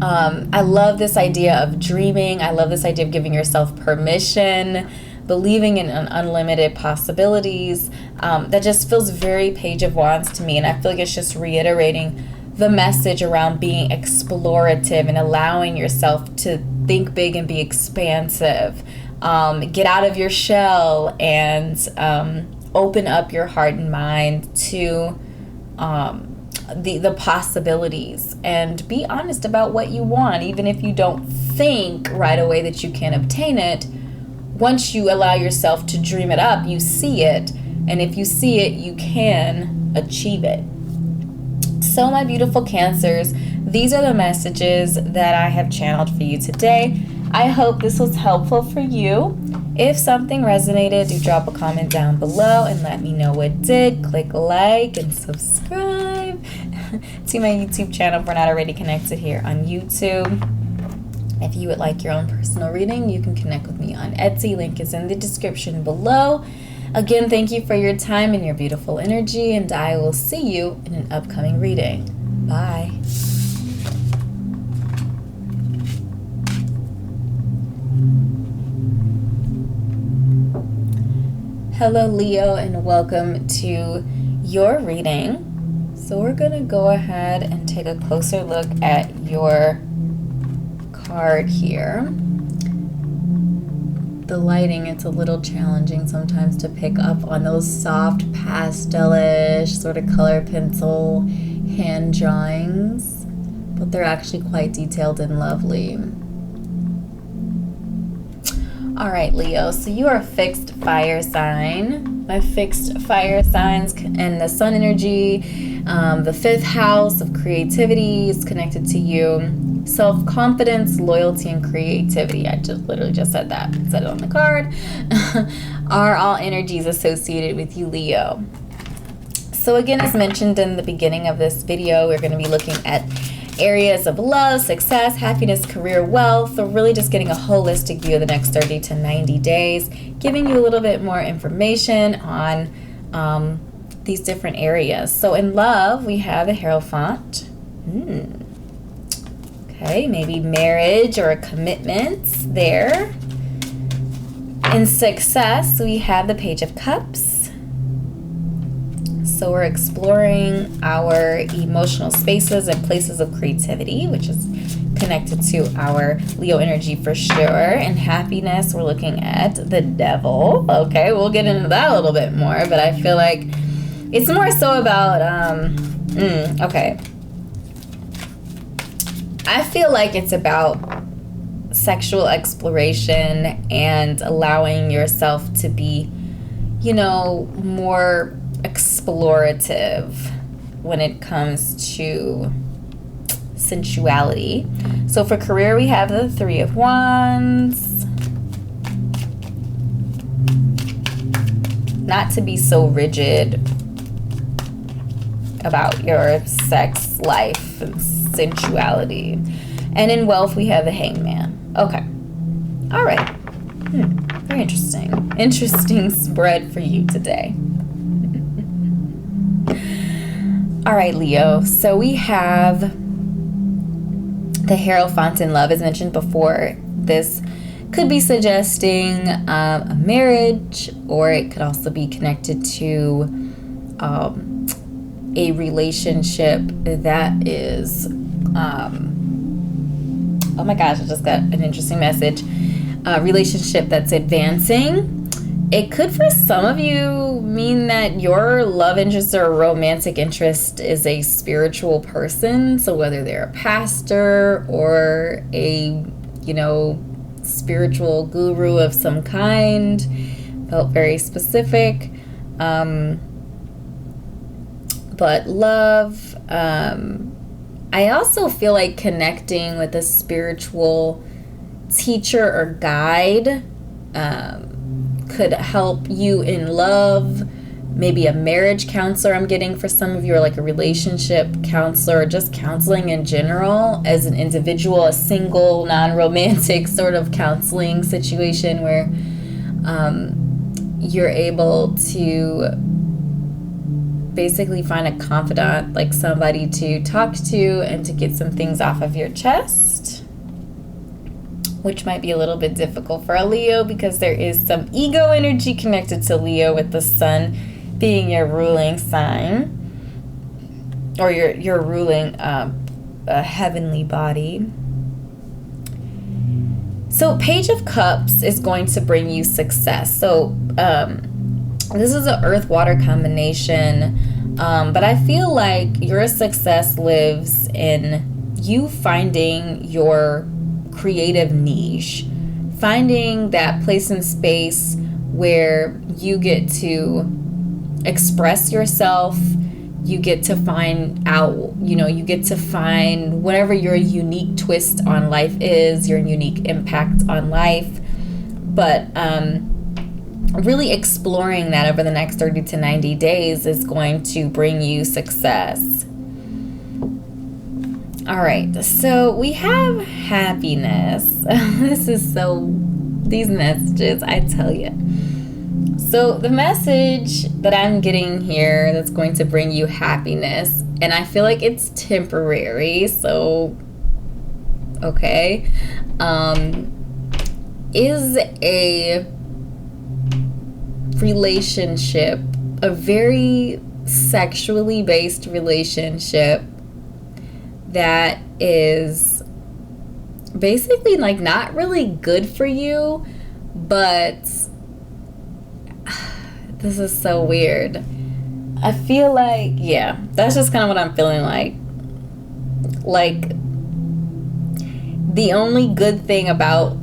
I love this idea of dreaming. I love this idea of giving yourself permission, believing in unlimited possibilities. That just feels very Page of Wands to me. And I feel like it's just reiterating the message around being explorative and allowing yourself to think big and be expansive. Get out of your shell and open up your heart and mind to the possibilities, and be honest about what you want, even if you don't think right away that you can obtain it. Once you allow yourself to dream it up, you see it, and if you see it, you can achieve it. So my beautiful Cancers, these are the messages that I have channeled for you today. I hope this was helpful for you. If something resonated, do drop a comment down below and let me know what did. Click like and subscribe to my YouTube channel if we're not already connected here on YouTube. If you would like your own personal reading, you can connect with me on Etsy. Link is in the description below. Again, thank you for your time and your beautiful energy, and I will see you in an upcoming reading. Bye. Hello, Leo, and welcome to your reading. So we're going to go ahead and take a closer look at your card here. The lighting, it's a little challenging sometimes to pick up on those soft pastelish sort of color pencil hand drawings, but they're actually quite detailed and lovely. All right, Leo, so you are a fixed fire sign. My fixed fire signs and the sun energy, the fifth house of creativity is connected to you. Self-confidence, loyalty, and creativity. I just literally just said that. Said it on the card. Are all energies associated with you, Leo. So again, as mentioned in the beginning of this video, we're going to be looking at areas of love, success, happiness, career, wealth. So really just getting a holistic view of the next 30 to 90 days, giving you a little bit more information on these different areas. So in love, we have the Hierophant. Okay, maybe marriage or a commitment there. In success, we have the Page of Cups. So we're exploring our emotional spaces and places of creativity, which is connected to our Leo energy for sure. And happiness, we're looking at the Devil. Okay, we'll get into that a little bit more, but I feel like it's more so about, okay. I feel like it's about sexual exploration and allowing yourself to be, you know, more explorative when it comes to sensuality. So for career, we have the Three of Wands. Not to be so rigid about your sex life and sensuality. And in wealth, we have the Hangman. Okay. All right. Very interesting. Interesting spread for you today. All right, Leo. So we have the Hierophant in love. As mentioned before, this could be suggesting a marriage, or it could also be connected to a relationship that is, oh my gosh, I just got an interesting message. A relationship that's advancing. It could, for some of you, mean that your love interest or romantic interest is a spiritual person. So whether they're a pastor or a, you know, spiritual guru of some kind, felt very specific. But love, I also feel like connecting with a spiritual teacher or guide could help you in love maybe a marriage counselor I'm getting for some of you, or like a relationship counselor, or just counseling in general as an individual, a single, non-romantic sort of counseling situation where you're able to basically find a confidant, like somebody to talk to and to get some things off of your chest, which might be a little bit difficult for a Leo because there is some ego energy connected to Leo, with the sun being your ruling sign, or your ruling a heavenly body. So Page of Cups is going to bring you success. So this is an earth-water combination, but I feel like your success lives in you finding your creative niche, finding that place and space where you get to express yourself. You get to find out, you get to find whatever your unique twist on life is, your unique impact on life. But really exploring that over the next 30 to 90 days is going to bring you success. All right, so we have happiness. These messages, I tell you. So the message that I'm getting here that's going to bring you happiness, and I feel like it's temporary, so okay, is a relationship, a very sexually based relationship that is basically like not really good for you, but this is so weird. I feel like, yeah, that's just kind of what I'm feeling like. Like, the only good thing about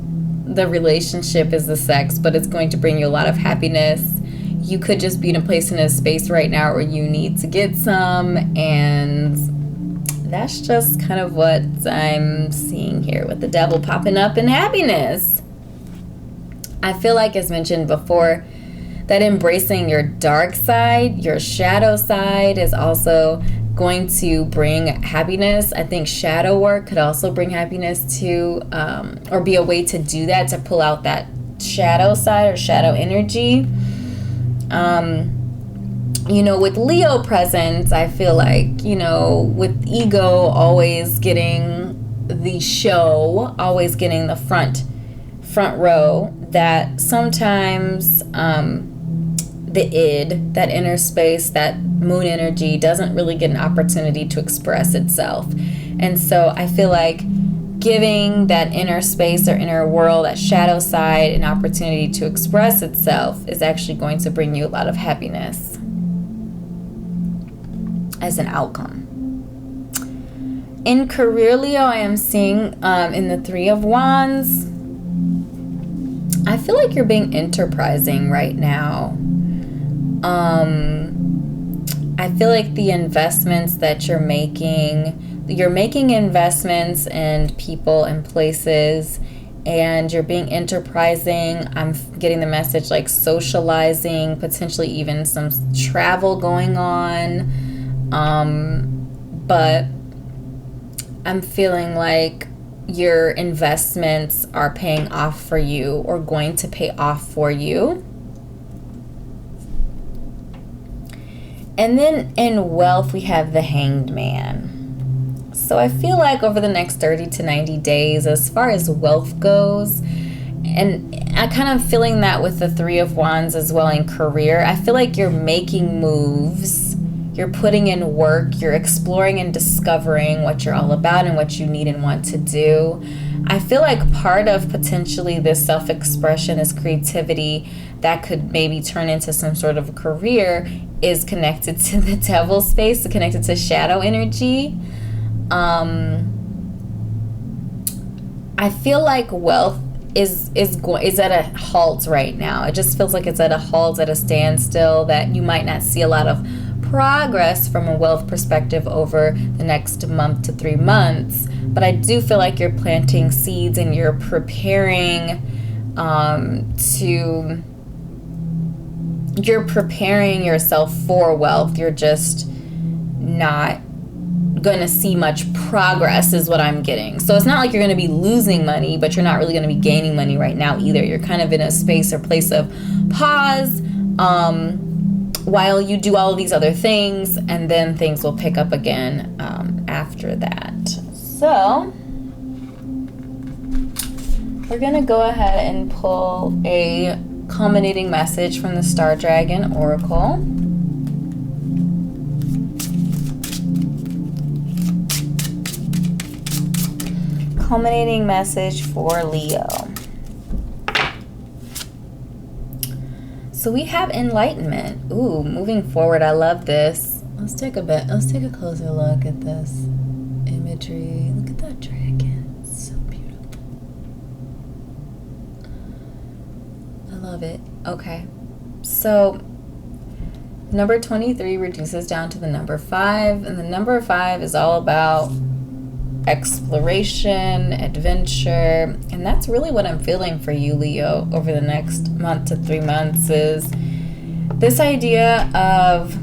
the relationship is the sex, but it's going to bring you a lot of happiness. You could just be in a place, in a space right now where you need to get some, and that's just kind of what I'm seeing here with the devil popping up in happiness. I feel like, as mentioned before, that embracing your dark side, your shadow side, is also going to bring happiness. I think shadow work could also bring happiness too, or be a way to do that, to pull out that shadow side or shadow energy. With Leo present, I feel like, with ego always getting the show, always getting the front row, that sometimes the id, that inner space, that moon energy doesn't really get an opportunity to express itself. And so I feel like giving that inner space or inner world, that shadow side, an opportunity to express itself is actually going to bring you a lot of happiness as an outcome. In career, Leo, I am seeing in the Three of Wands, I feel like you're being enterprising right now. I feel like the investments that you're making investments in people and places, and you're being enterprising. I'm getting the message like socializing, potentially even some travel going on. But I'm feeling like your investments are paying off for you, or going to pay off for you. And then in wealth, we have the Hanged Man. So I feel like over the next 30 to 90 days, as far as wealth goes, and I kind of feeling that with the Three of Wands as well in career, I feel like you're making moves, you're putting in work, you're exploring and discovering what you're all about and what you need and want to do. I feel like part of potentially this self-expression, this creativity that could maybe turn into some sort of a career, is connected to the devil space, connected to shadow energy. I feel like wealth is at a halt right now. It just feels like it's at a halt, at a standstill, that you might not see a lot of progress from a wealth perspective over the next month to 3 months. But I do feel like you're planting seeds and you're preparing to you're preparing yourself for wealth. You're just not going to see much progress is what I'm getting. So it's not like you're going to be losing money, but you're not really going to be gaining money right now either. You're kind of in a space or place of pause while you do all of these other things, and then things will pick up again after that. So we're going to go ahead and pull a culminating message from the Star Dragon Oracle. Culminating message for Leo. So we have enlightenment. Ooh, moving forward, I love this. Let's take a closer look at this imagery. Look at that dragon. It's so beautiful. I love it. Okay. So number 23 reduces down to the number 5, and the number 5 is all about exploration, adventure, and that's really what I'm feeling for you, Leo, over the next month to 3 months, is this idea of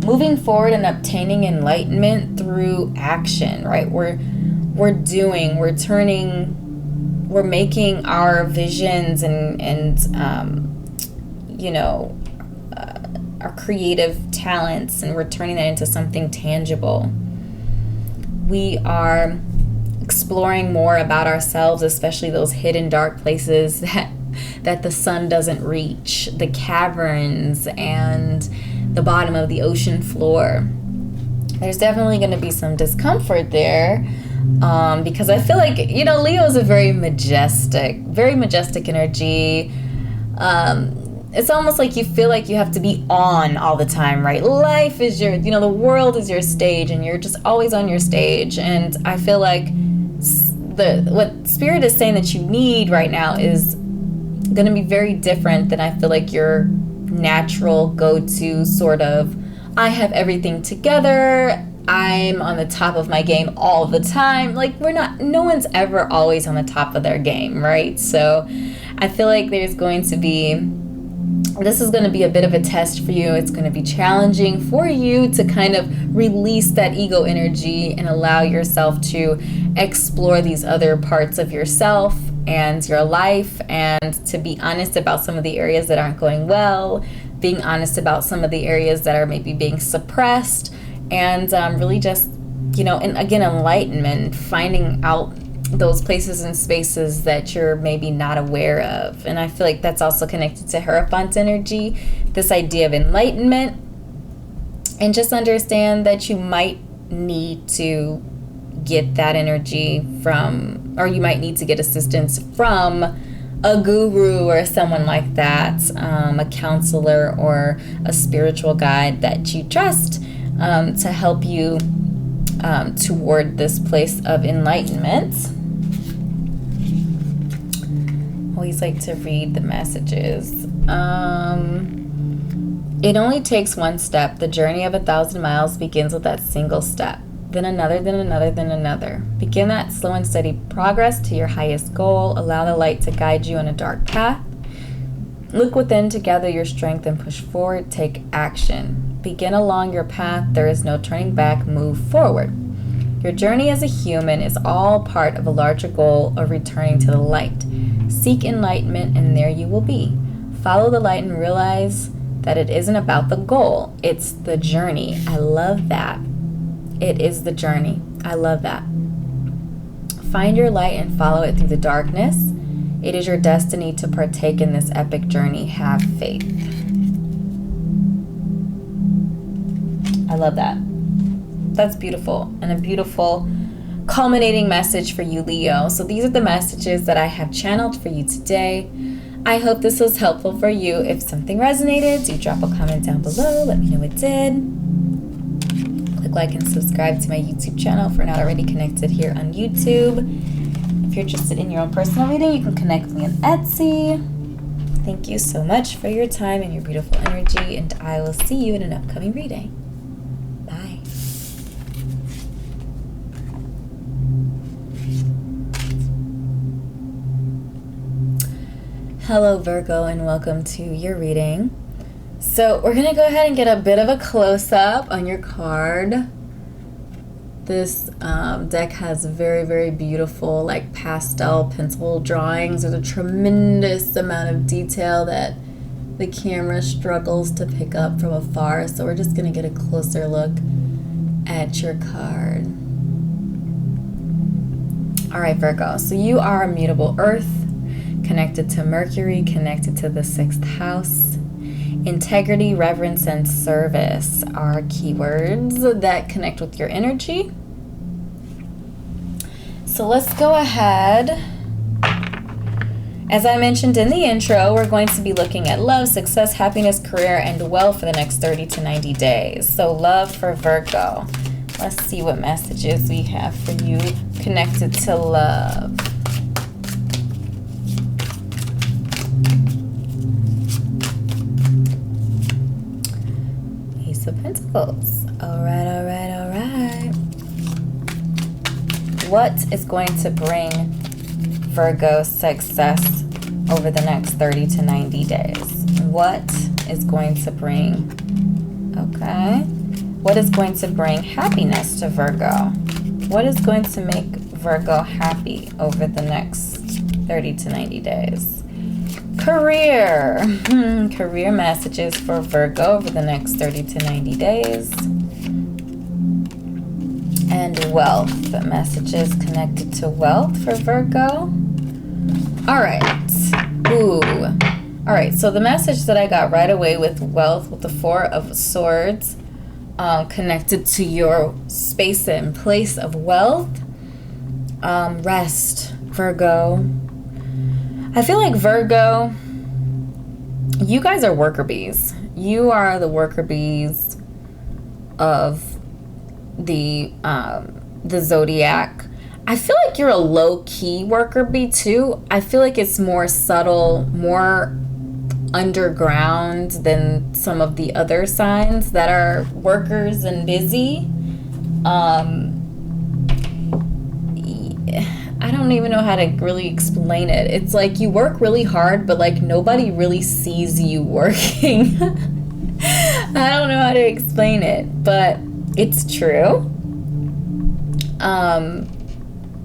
moving forward and obtaining enlightenment through action, right? We're making our visions and our creative talents, and we're turning that into something tangible. We are exploring more about ourselves, especially those hidden dark places that the sun doesn't reach, the caverns and the bottom of the ocean floor. There's definitely going to be some discomfort there because I feel like, Leo is a very majestic energy. It's almost like you feel like you have to be on all the time, right? Life is the world is your stage, and you're just always on your stage. And I feel like what Spirit is saying that you need right now is going to be very different than I feel like your natural go-to sort of, I have everything together, I'm on the top of my game all the time. Like, no one's ever always on the top of their game, right? So I feel like this is going to be a bit of a test for you. It's going to be challenging for you to kind of release that ego energy and allow yourself to explore these other parts of yourself and your life, and to be honest about some of the areas that aren't going well, being honest about some of the areas that are maybe being suppressed, and really just, and again, enlightenment, finding out those places and spaces that you're maybe not aware of. And I feel like that's also connected to Hierophant energy, this idea of enlightenment, and just understand that you might need to get that energy from, or you might need to get assistance from a guru or someone like that, a counselor or a spiritual guide that you trust, to help you toward this place of enlightenment. Always like to read the messages. It only takes one step. The journey of 1,000 miles begins with that single step. Then another, then another, then another. Begin that slow and steady progress to your highest goal. Allow the light to guide you on a dark path. Look within to gather your strength and push forward. Take action. Begin along your path. There is no turning back. Move forward. Your journey as a human is all part of a larger goal of returning to the light. Seek enlightenment, and there you will be. Follow the light and realize that it isn't about the goal. It's the journey. I love that. It is the journey. I love that. Find your light and follow it through the darkness. It is your destiny to partake in this epic journey. Have faith. I love that. That's beautiful, and a beautiful culminating message for you, Leo. So these are the messages that I have channeled for you today. I hope this was helpful for you. If something resonated, do drop a comment down below. Let me know it did. Click like and subscribe to my YouTube channel if we're not already connected here on YouTube. If you're interested in your own personal reading, you can connect with me on Etsy. Thank you so much for your time and your beautiful energy, and I will see you in an upcoming reading. Bye. Hello Virgo, and welcome to your reading. So we're going to go ahead and get a bit of a close-up on your card. This deck has very, very beautiful like pastel pencil drawings. There's a tremendous amount of detail that the camera struggles to pick up from afar. So we're just going to get a closer look at your card. All right, Virgo. So you are a mutable earth, connected to Mercury, connected to the 6th house. Integrity, reverence, and service are keywords that connect with your energy. So let's go ahead. As I mentioned in the intro, we're going to be looking at love, success, happiness, career, and wealth for the next 30 to 90 days. So love for Virgo. Let's see what messages we have for you connected to love. Ace of Pentacles. All right, all right, all right. What is going to bring Virgo success over the next 30 to 90 days? What is going to bring, okay? What is going to bring happiness to Virgo? What is going to make Virgo happy over the next 30 to 90 days? Career. Career messages for Virgo over the next 30 to 90 days. And wealth. Messages connected to wealth for Virgo. All right. Ooh. All right. So the message that I got right away with wealth, with the 4 of Swords, connected to your space and place of wealth. Rest, Virgo. I feel like Virgo, you guys are worker bees. You are the worker bees of the zodiac. I feel like you're a low-key worker bee too. I feel like it's more subtle, more underground than some of the other signs that are workers and busy. I don't even know how to really explain it. It's like you work really hard, but like nobody really sees you working. I don't know how to explain it, but it's true.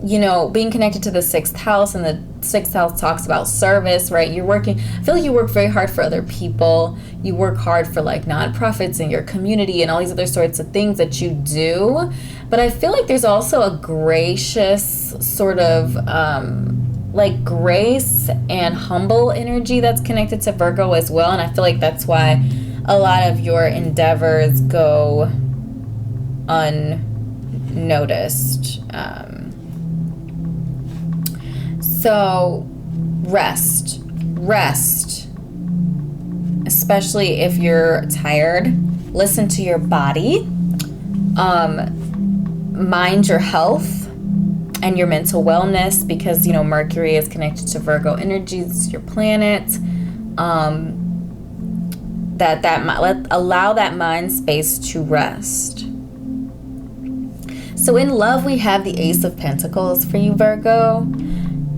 You know, being connected to the 6th house, and the 6th house talks about service, right? You're working, I feel like you work very hard for other people. You work hard for like nonprofits in your community and all these other sorts of things that you do. But I feel like there's also a gracious sort of like grace and humble energy that's connected to Virgo as well. And I feel like that's why a lot of your endeavors go unnoticed. So rest, especially if you're tired. Listen to your body. Mind your health and your mental wellness, because, you know, Mercury is connected to Virgo energies, your planet. Allow that mind space to rest. So in love, we have the Ace of Pentacles for you, Virgo.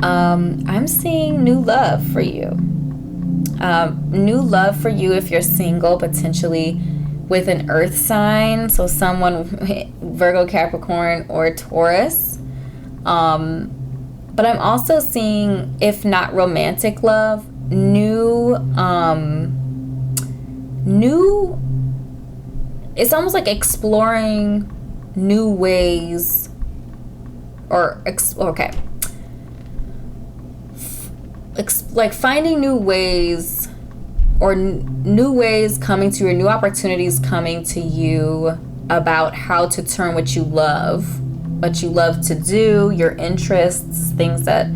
I'm seeing new love for you. New love for you if you're single, potentially with an earth sign. So someone, Virgo, Capricorn, or Taurus. But I'm also seeing, if not romantic love, new, it's almost like exploring new ways, like finding new ways, or new ways coming to you, or new opportunities coming to you about how to turn what you love to do, your interests, things that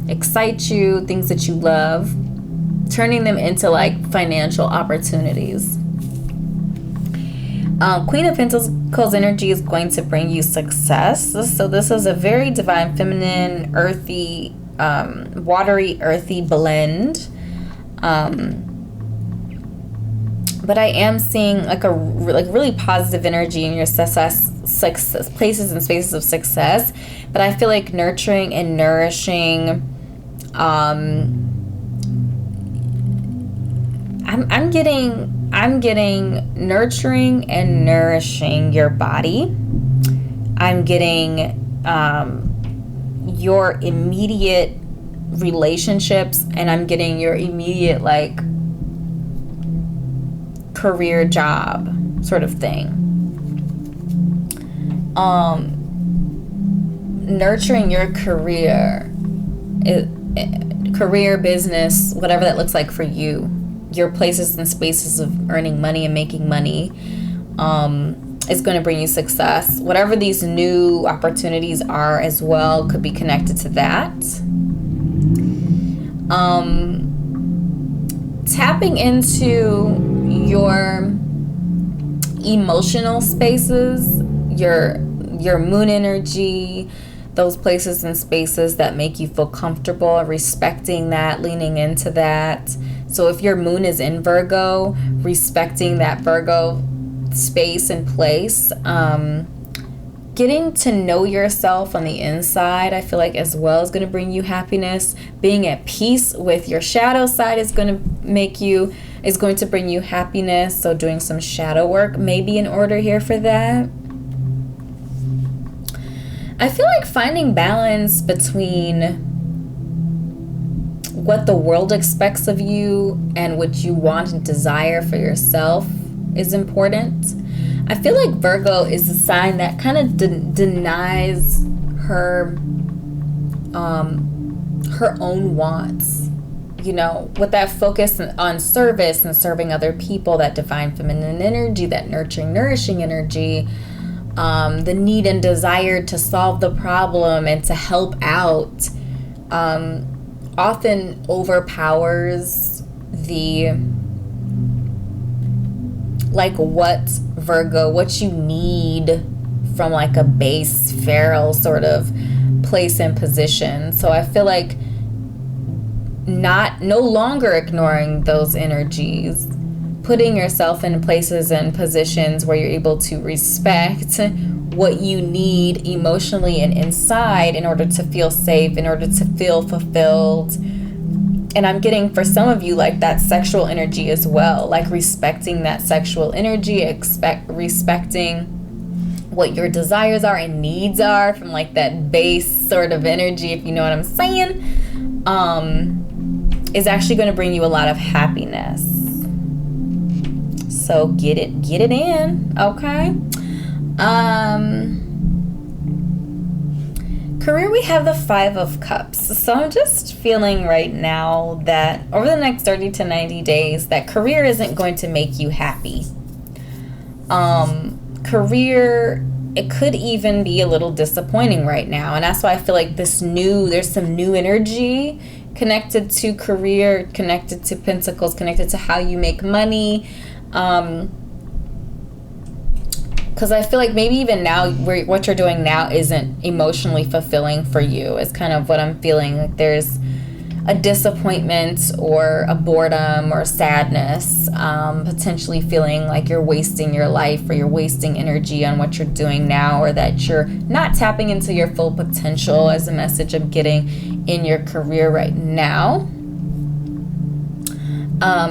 excite you, things that you love, turning them into like financial opportunities. Queen of Pentacles energy is going to bring you success. So this is a very divine, feminine, earthy, watery, earthy blend. But I am seeing like a really positive energy in your success places and spaces of success. But I feel like nurturing and nourishing I'm getting nurturing and nourishing your body. I'm getting your immediate relationships, and I'm getting your immediate like career job sort of thing. Nurturing your career, career, business, whatever that looks like for you, your places and spaces of earning money and making money, is going to bring you success. Whatever these new opportunities are as well could be connected to that. Tapping into your emotional spaces, your moon energy, those places and spaces that make you feel comfortable, respecting that, leaning into that. So if your moon is in Virgo, respecting that Virgo space and place, getting to know yourself on the inside, I feel like as well is going to bring you happiness. Being at peace with your shadow side is going to bring you happiness. So doing some shadow work may be in order here for that. I feel like finding balance between what the world expects of you and what you want and desire for yourself is important. I feel like Virgo is a sign that kind of denies her own wants. You know, with that focus on service and serving other people, that divine feminine energy, that nurturing, nourishing energy, the need and desire to solve the problem and to help out, often overpowers the, like, what you need from like a base feral sort of place and position. So I feel like no longer ignoring those energies, putting yourself in places and positions where you're able to respect what you need emotionally and inside in order to feel safe, in order to feel fulfilled. And I'm getting, for some of you, like that sexual energy as well, like respecting that sexual energy, respecting what your desires are and needs are from like that base sort of energy, if you know what I'm saying, is actually going to bring you a lot of happiness. So get it in, okay? Career, we have the 5 of Cups. So I'm just feeling right now that over the next 30 to 90 days, that career isn't going to make you happy. Career, it could even be a little disappointing right now. And that's why I feel like there's some new energy connected to career, connected to Pentacles, connected to how you make money. Because I feel like maybe even now, what you're doing now isn't emotionally fulfilling for you. It's kind of what I'm feeling. Like there's a disappointment or a boredom or sadness, potentially feeling like you're wasting your life or you're wasting energy on what you're doing now, or that you're not tapping into your full potential, as a message I'm getting in your career right now.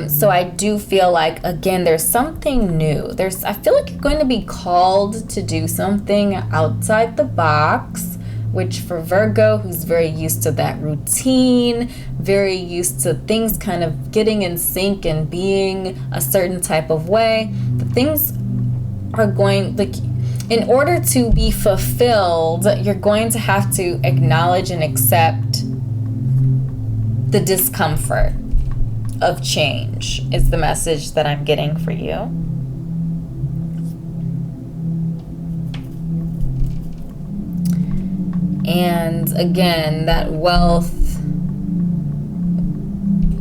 So I do feel like, again, there's something new. I feel like you're going to be called to do something outside the box, which for Virgo, who's very used to that routine, very used to things kind of getting in sync and being a certain type of way, the things are going, like, in order to be fulfilled, you're going to have to acknowledge and accept the discomfort of change, is the message that I'm getting for you. And again, that wealth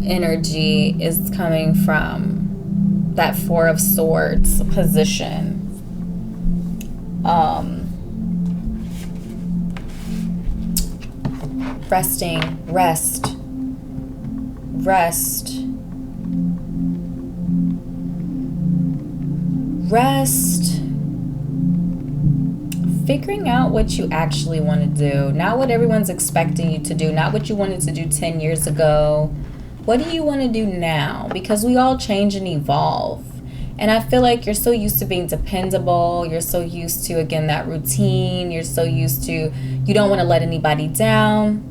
energy is coming from that 4 of Swords position. Rest, figuring out what you actually want to do, not what everyone's expecting you to do, not what you wanted to do 10 years ago, What do you want to do now? Because we all change and evolve. And I feel like you're so used to being dependable. You're so used to, again, that routine. You're so used to, you don't want to let anybody down.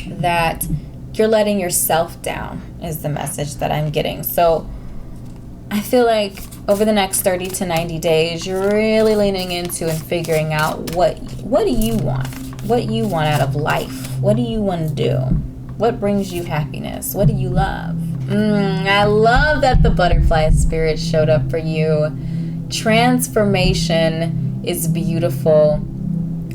That you're letting yourself down is the message that I'm getting. So I feel like over the next 30 to 90 days, you're really leaning into and figuring out what do you want? What you want out of life? What do you want to do? What brings you happiness? What do you love? I love that the butterfly spirit showed up for you. Transformation is beautiful.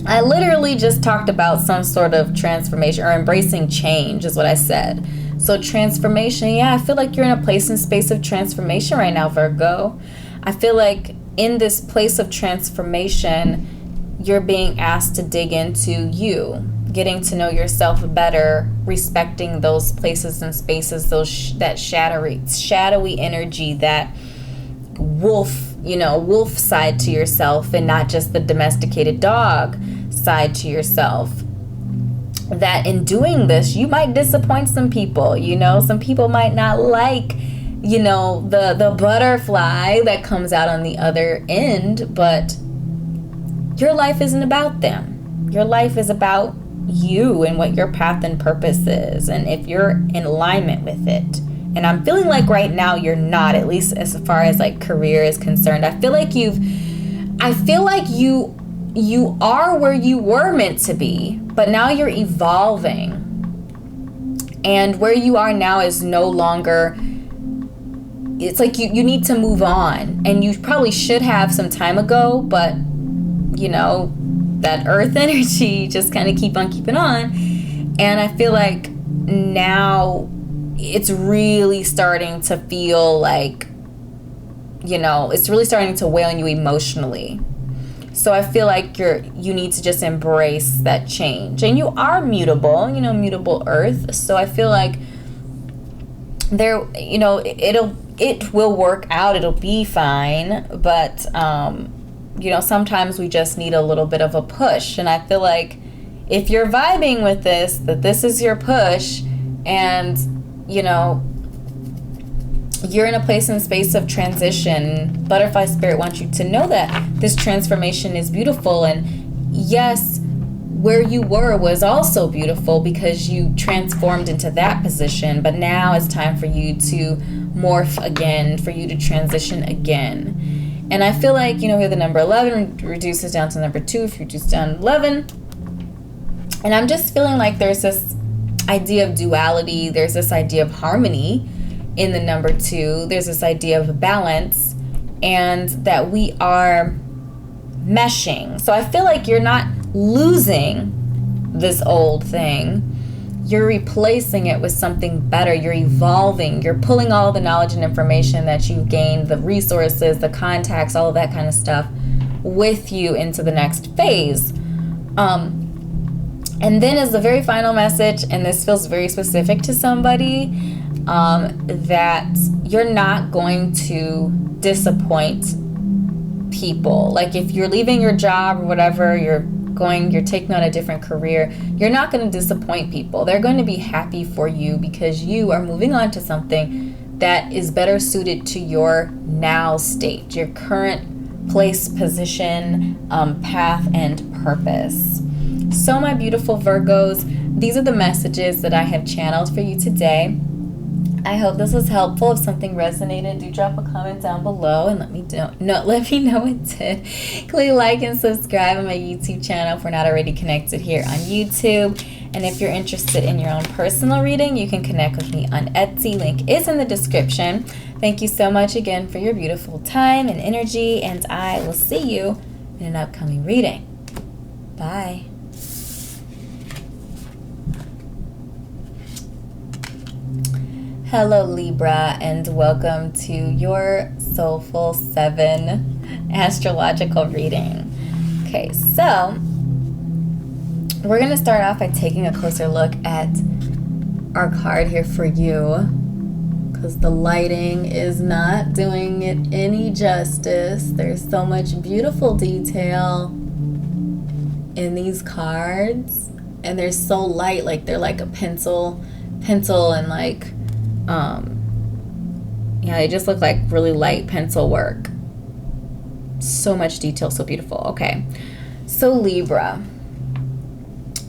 I literally just talked about some sort of transformation or embracing change is what I said. So transformation, yeah, I feel like you're in a place and space of transformation right now, Virgo. I feel like in this place of transformation, you're being asked to dig into you, getting to know yourself better, respecting those places and spaces, that shadowy energy, that wolf side to yourself, and not just the domesticated dog side to yourself. That in doing this, you might disappoint some people. Some people might not like, the butterfly that comes out on the other end, but your life isn't about them. Your life is about you and what your path and purpose is, and if you're in alignment with it. And I'm feeling like right now you're not, at least as far as like career is concerned. I feel like you are where you were meant to be, but now you're evolving. And where you are now is no longer, it's like you need to move on. And you probably should have some time ago, but that earth energy just kind of keep on keeping on. And I feel like now it's really starting to feel like, it's really starting to weigh on you emotionally. So I feel like you need to just embrace that change. And you are mutable, mutable earth. So I feel like there, it will work out. It'll be fine. But, sometimes we just need a little bit of a push. And I feel like if you're vibing with this, that this is your push, and, you're in a place and space of transition, butterfly spirit wants you to know that this transformation is beautiful. And yes, where you were was also beautiful because you transformed into that position, but now it's time for you to morph again, for you to transition again. And I feel like, here the number 11 reduces down to number 2 if you reduce down 11. And I'm just feeling like there's this idea of duality, there's this idea of harmony in the number 2, there's this idea of balance, and that we are meshing. So I feel like you're not losing this old thing, you're replacing it with something better. You're evolving, you're pulling all the knowledge and information that you've gained, the resources, the contacts, all of that kind of stuff with you into the next phase. And then as the very final message, and this feels very specific to somebody, that you're not going to disappoint people. Like if you're leaving your job or whatever, you're taking on a different career, you're not going to disappoint people. They're going to be happy for you because you are moving on to something that is better suited to your now state, your current place, position, path, and purpose. So my beautiful Virgos, these are the messages that I have channeled for you today. I hope this was helpful. If something resonated, do drop a comment down below and let me know it did. Click like and subscribe on my YouTube channel if we're not already connected here on YouTube. And if you're interested in your own personal reading, you can connect with me on Etsy. Link is in the description. Thank you so much again for your beautiful time and energy, and I will see you in an upcoming reading. Bye. Hello Libra, and welcome to your Soulful7 astrological reading. Okay, so we're going to start off by taking a closer look at our card here for you, because the lighting is not doing it any justice. There's so much beautiful detail in these cards, and they're so light, like they're like a pencil pencil and like, yeah, they just look like really light pencil work. So much detail, so beautiful. Okay, so Libra,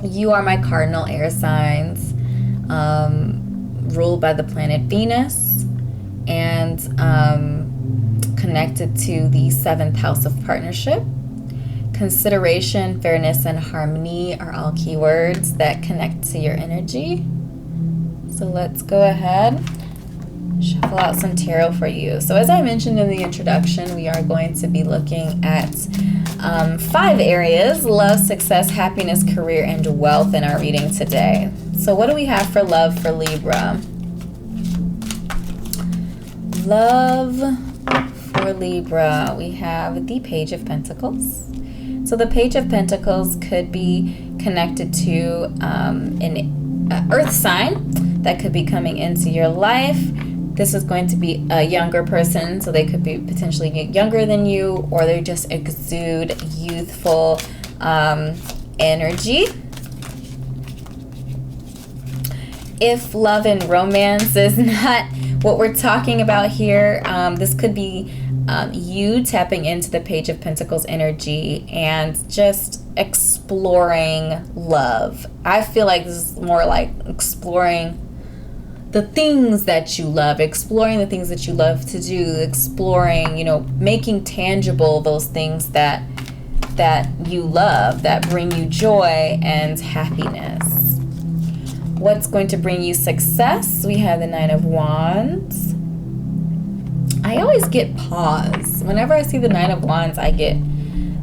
you are my cardinal air signs, ruled by the planet Venus, and connected to the 7th house of partnership. Consideration, fairness, and harmony are all keywords that connect to your energy. So let's go ahead, shuffle out some tarot for you. So as I mentioned in the introduction, we are going to be looking at 5 areas: love, success, happiness, career, and wealth in our reading today. So what do we have for love for Libra? Love for Libra, we have the Page of Pentacles. So the Page of Pentacles could be connected to an earth sign that could be coming into your life. This is going to be a younger person, so they could be potentially younger than you, or they just exude youthful energy. If love and romance is not what we're talking about here, this could be you tapping into the Page of Pentacles energy and just exploring love. I feel like this is more like exploring the things that you love, exploring the things that you love to do, exploring, you know, making tangible those things that you love, that bring you joy and happiness. What's going to bring you success? We have the Nine of Wands. I always get pause. Whenever I see the Nine of Wands, I get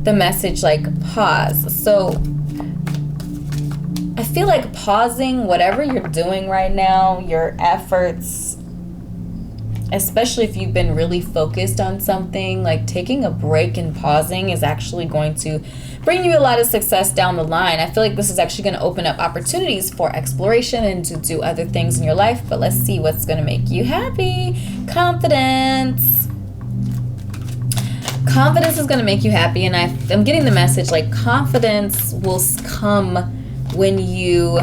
the message like pause. So I feel like pausing whatever you're doing right now, your efforts, especially if you've been really focused on something, like taking a break and pausing is actually going to bring you a lot of success down the line. I feel like this is actually going to open up opportunities for exploration and to do other things in your life. But let's see what's going to make you happy. Confidence. Confidence is going to make you happy. And I'm getting the message like confidence will come when you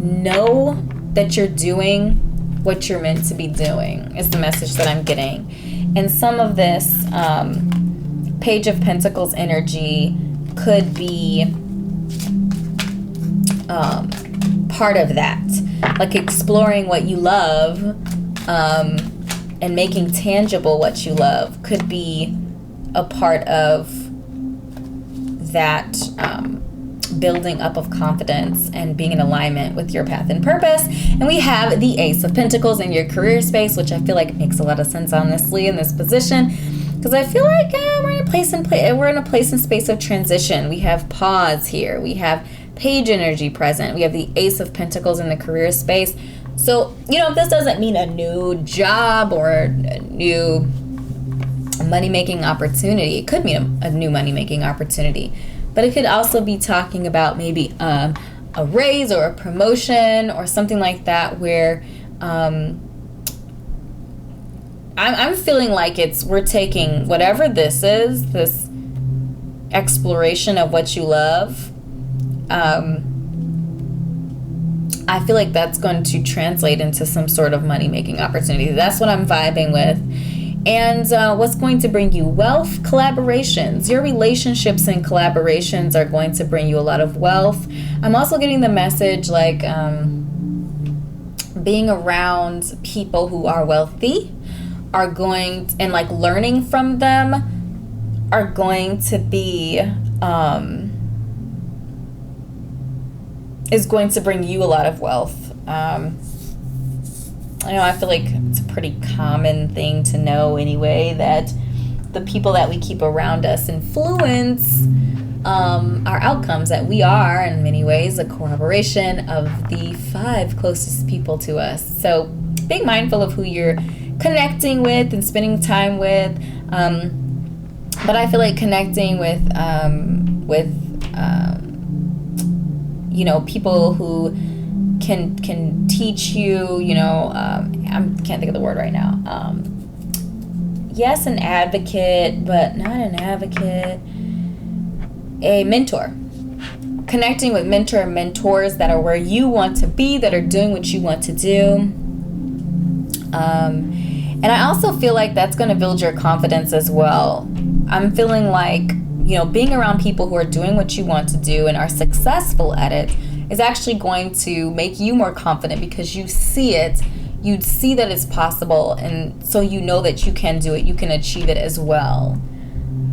know that you're doing what you're meant to be doing, is the message that I'm getting. And some of this Page of Pentacles energy could be part of that, like exploring what you love and making tangible what you love could be a part of that building up of confidence and being in alignment with your path and purpose. And we have the Ace of Pentacles in your career space, which I feel like makes a lot of sense, honestly, in this position, because I feel like we're in a place and space of transition. We have pause here. We have Page energy present. We have the Ace of Pentacles in the career space. So, you know, this doesn't mean a new job or a new money-making opportunity. It could mean a new money-making opportunity. But it could also be talking about maybe a raise or a promotion or something like that, where I'm feeling like we're taking whatever this is, this exploration of what you love. I feel like that's going to translate into some sort of money-making opportunity. That's what I'm vibing with. And what's going to bring you wealth? Collaborations. Your relationships and collaborations are going to bring you a lot of wealth. I'm also getting the message like being around people who are wealthy are going and like learning from them are going to be is going to bring you a lot of wealth. I feel like it's a pretty common thing to know anyway, that the people that we keep around us influence our outcomes, that we are in many ways a corroboration of the 5 closest people to us. So being mindful of who you're connecting with and spending time with. But I feel like connecting with people who can teach you, I can't think of the word right now. Yes, an advocate, but not an advocate. A mentor. connecting with mentor and mentors that are where you want to be, that are doing what you want to do. And I also feel like that's going to build your confidence as well. I'm feeling like, you know, being around people who are doing what you want to do and are successful at it is actually going to make you more confident, because you see it, you see that it's possible, and so you know that you can do it, you can achieve it as well.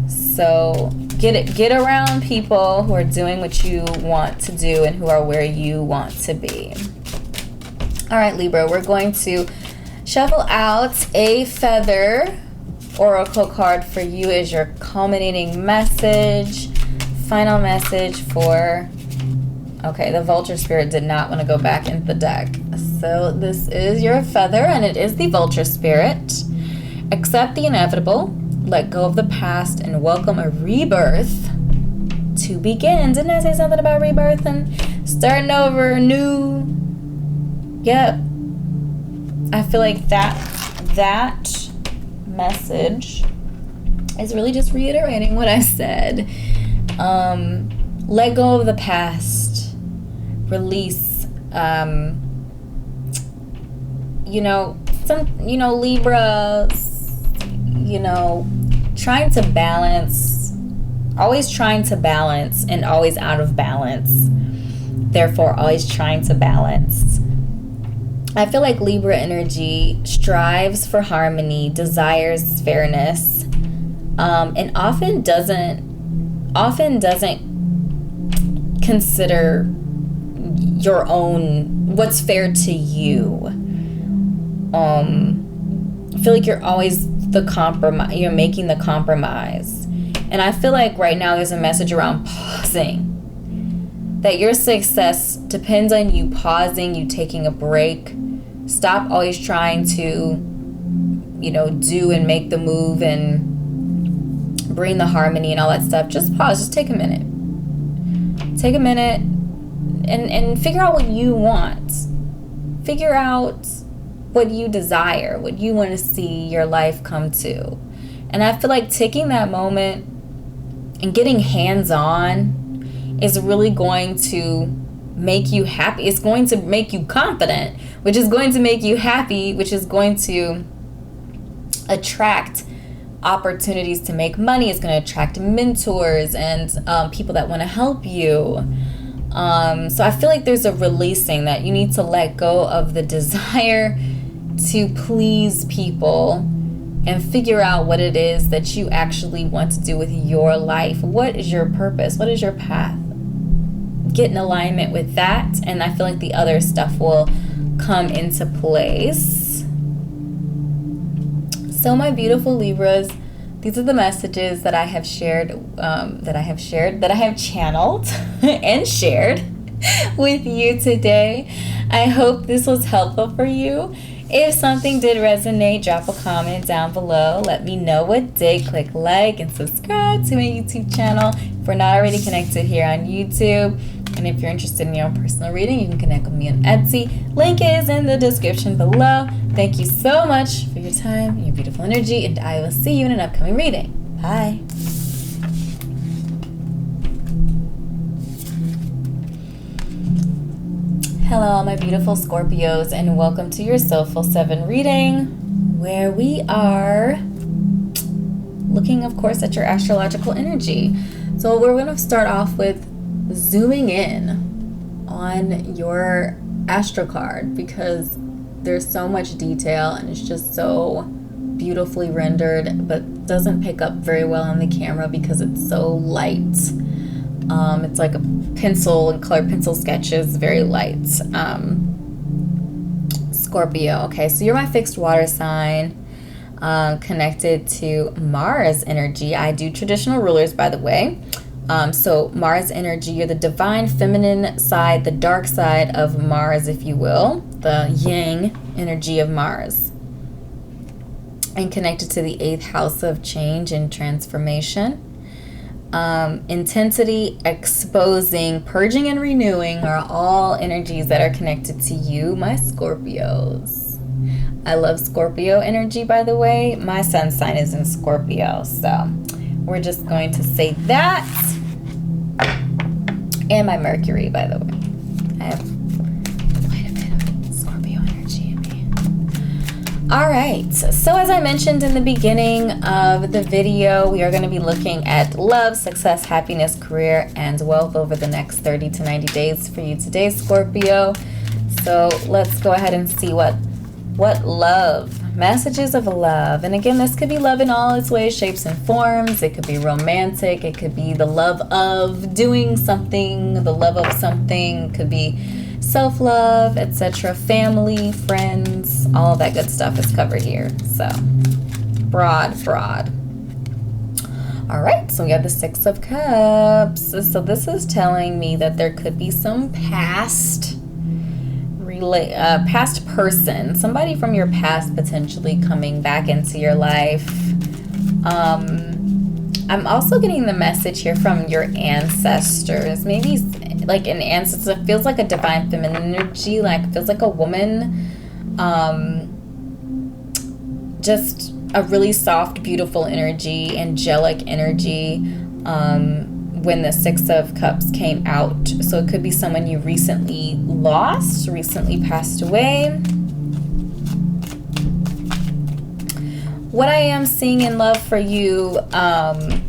So get around people who are doing what you want to do and who are where you want to be. All right, Libra, we're going to shuffle out a feather oracle card for you as your culminating message, final message for, okay, the vulture spirit did not want to go back into the deck. So this is your feather, and it is the vulture spirit. Accept the inevitable, let go of the past, and welcome a rebirth to begin. Didn't I say something about rebirth and starting over new? Yep. I feel like that message is really just reiterating what I said. Let go of the past. Release. Libra, trying to balance, always trying to balance and always out of balance. Therefore, always trying to balance. I feel like Libra energy strives for harmony, desires fairness, and often doesn't consider your own, what's fair to you. I feel like you're always you're making the compromise. And I feel like right now there's a message around pausing. That your success depends on you pausing, you taking a break. Stop always trying to, do and make the move and bring the harmony and all that stuff. Just pause, just take a minute. Take a minute and figure out what you want. Figure out what you desire, what you want to see your life come to. And I feel like taking that moment and getting hands-on is really going to make you happy. It's going to make you confident, which is going to make you happy, which is going to attract opportunities to make money. It's going to attract mentors and people that want to help you. So I feel like there's a releasing that you need to let go of the desire to please people and figure out what it is that you actually want to do with your life. What is your purpose? What is your path? Get in alignment with that, and I feel like the other stuff will come into place. So my beautiful Libras, these are the messages that I have shared, that I have channeled and shared with you today. I hope this was helpful for you. If something did resonate, drop a comment down below. Let me know what did. Click like and subscribe to my YouTube channel if we're not already connected here on YouTube. And if you're interested in your own personal reading, you can connect with me on Etsy. Link is in the description below. Thank you so much for your time and your beautiful energy, and I will see you in an upcoming reading. Bye. Hello, my beautiful Scorpios, and welcome to your Soulful7 reading, where we are looking, of course, at your astrological energy. So we're going to start off with zooming in on your astro card, because there's so much detail and it's just so beautifully rendered, but doesn't pick up very well on the camera because it's so light. It's like a pencil and colored pencil sketches, very light. Scorpio. Okay, so you're my fixed water sign, connected to Mars energy. I do traditional rulers, by the way. So Mars energy, you're the divine feminine side, the dark side of Mars, if you will, the yang energy of Mars, and connected to the 8th house of change and transformation. Intensity, exposing, purging, and renewing are all energies that are connected to you, my Scorpios. I love Scorpio energy, by the way. My sun sign is in Scorpio, so we're just going to say that. And my Mercury, by the way. I have quite a bit of Scorpio energy in me. All right, so as I mentioned in the beginning of the video, we are going to be looking at love, success, happiness, career, and wealth over the next 30 to 90 days for you today, Scorpio. So let's go ahead and see what love, messages of love. And again, this could be love in all its ways, shapes, and forms. It could be romantic. It could be the love of doing something, the love of something. It could be self-love, etc. Family, friends, all of that good stuff is covered here. So broad. All right, so we have the Six of Cups. So this is telling me that there could be some past person, somebody from your past potentially coming back into your life. I'm also getting the message here from your ancestors, maybe like an ancestor. It feels like a divine feminine energy, like feels like a woman, just a really soft, beautiful energy, angelic energy, when the Six of Cups came out. So it could be someone you recently lost, recently passed away. What I am seeing in love for you, I'm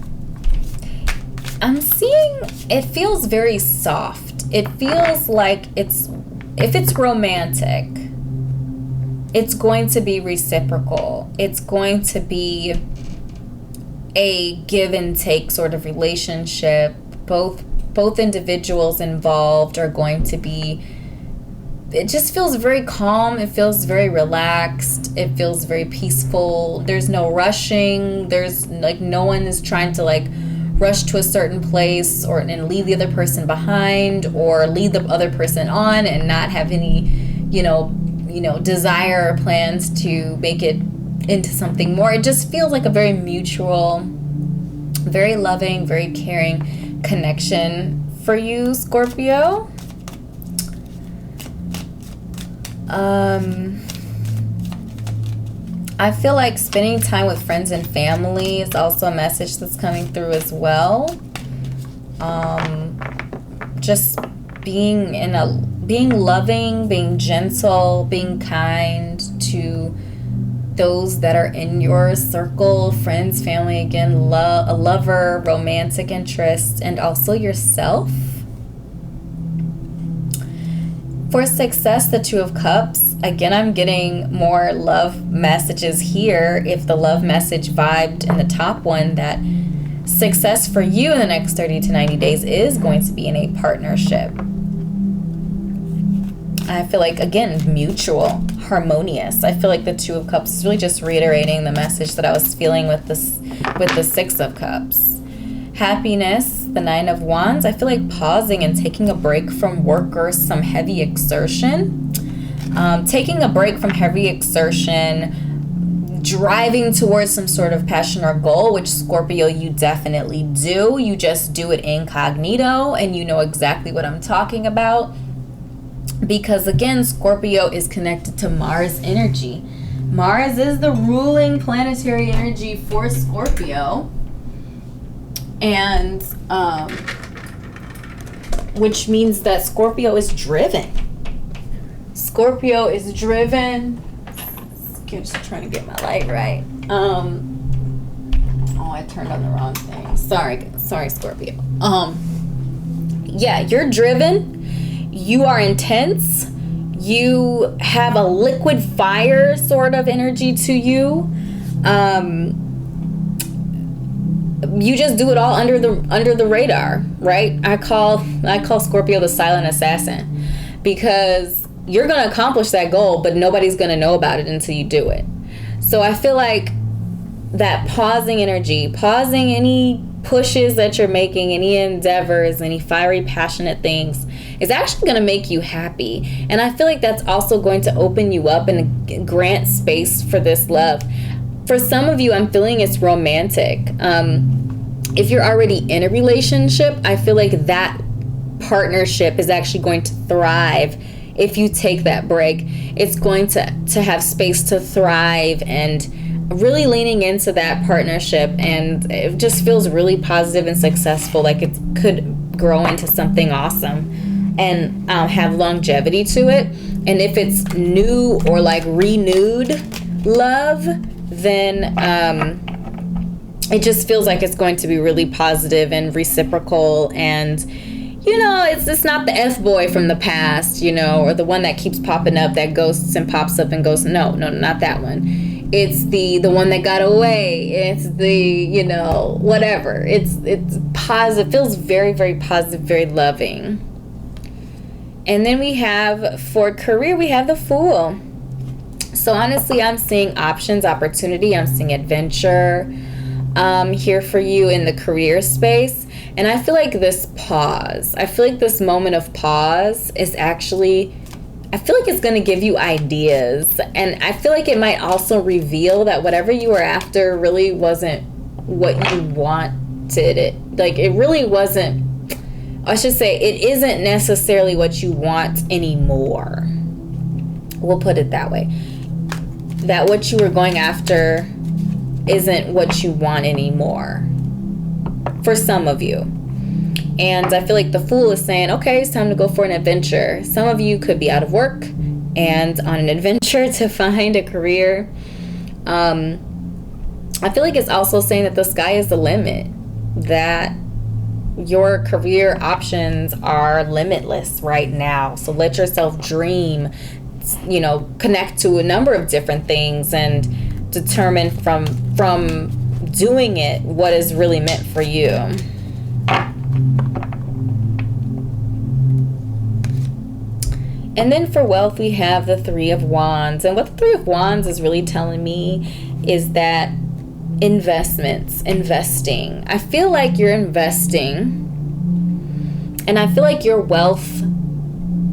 seeing, it feels very soft. It feels like if it's romantic, it's going to be reciprocal. It's going to be a give and take sort of relationship. Both individuals involved are going to be, it just feels very calm. It feels very relaxed. It feels very peaceful. There's no rushing. There's like no one is trying to like rush to a certain place and leave the other person behind, or lead the other person on and not have any, desire or plans to make it into something more. It just feels like a very mutual, very loving, very caring connection for you, Scorpio. I feel like spending time with friends and family is also a message that's coming through as well. Just being loving, being gentle, being kind to those that are in your circle, friends, family, again, a lover, romantic interest, and also yourself. For success, the Two of Cups, again, I'm getting more love messages here. If the love message vibed in the top one, that success for you in the next 30 to 90 days is going to be in a partnership. I feel like, again, mutual, harmonious. I feel like the Two of Cups is really just reiterating the message that I was feeling with the Six of Cups. Happiness, the Nine of Wands. I feel like pausing and taking a break from work or some heavy exertion. Taking a break from heavy exertion, driving towards some sort of passion or goal, which Scorpio, you definitely do. You just do it incognito, and you know exactly what I'm talking about. Because again, Scorpio is connected to Mars energy. Mars is the ruling planetary energy for Scorpio. And which means that Scorpio is driven. Scorpio is driven. Just trying to get my light right. Oh, I turned on the wrong thing. Sorry, Scorpio. Yeah, you're driven. You are intense. You have a liquid fire sort of energy to you. You just do it all under the radar, right? I call Scorpio the silent assassin, because you're going to accomplish that goal, but nobody's going to know about it until you do it. So I feel like that pausing energy, pausing any pushes that you're making, any endeavors, any fiery, passionate things, is actually going to make you happy. And I feel like that's also going to open you up and grant space for this love. For some of you, I'm feeling it's romantic. If you're already in a relationship, I feel like that partnership is actually going to thrive. If you take that break, it's going to have space to thrive, and really leaning into that partnership, and it just feels really positive and successful, like it could grow into something awesome and have longevity to it. And if it's new or like renewed love, then it just feels like it's going to be really positive and reciprocal. And you know, it's just not the F-boy from the past, you know, or the one that keeps popping up, that ghosts and pops up and goes, no, not that one. It's the one that got away. It's the, you know, whatever. It's positive. It feels very, very positive, very loving. And then we have, for career, we have the Fool. So honestly, I'm seeing options, opportunity. I'm seeing adventure here for you in the career space. And I feel like this pause, I feel like this moment of pause is actually, I feel like it's going to give you ideas. And I feel like it might also reveal that whatever you were after really wasn't what you wanted it. Like, it really wasn't, I should say, it isn't necessarily what you want anymore. We'll put it that way. That what you were going after isn't what you want anymore. For some of you. And I feel like the Fool is saying, okay, it's time to go for an adventure. Some of you could be out of work and on an adventure to find a career. I feel like it's also saying that the sky is the limit, that your career options are limitless right now. So let yourself dream, you know, connect to a number of different things and determine from doing it what is really meant for you. And then for wealth, we have the Three of Wands. And what the Three of Wands is really telling me is that investing. I feel like you're investing, and I feel like your wealth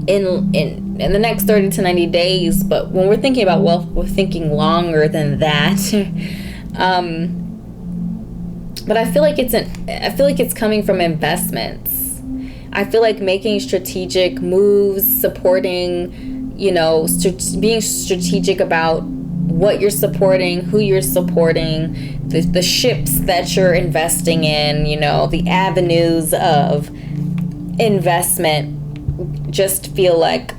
in the next 30 to 90 days, but when we're thinking about wealth, we're thinking longer than that. But I feel like it's coming from investments. I feel like making strategic moves, supporting, you know, being strategic about what you're supporting, who you're supporting, the ships that you're investing in, you know, the avenues of investment. Just feel like,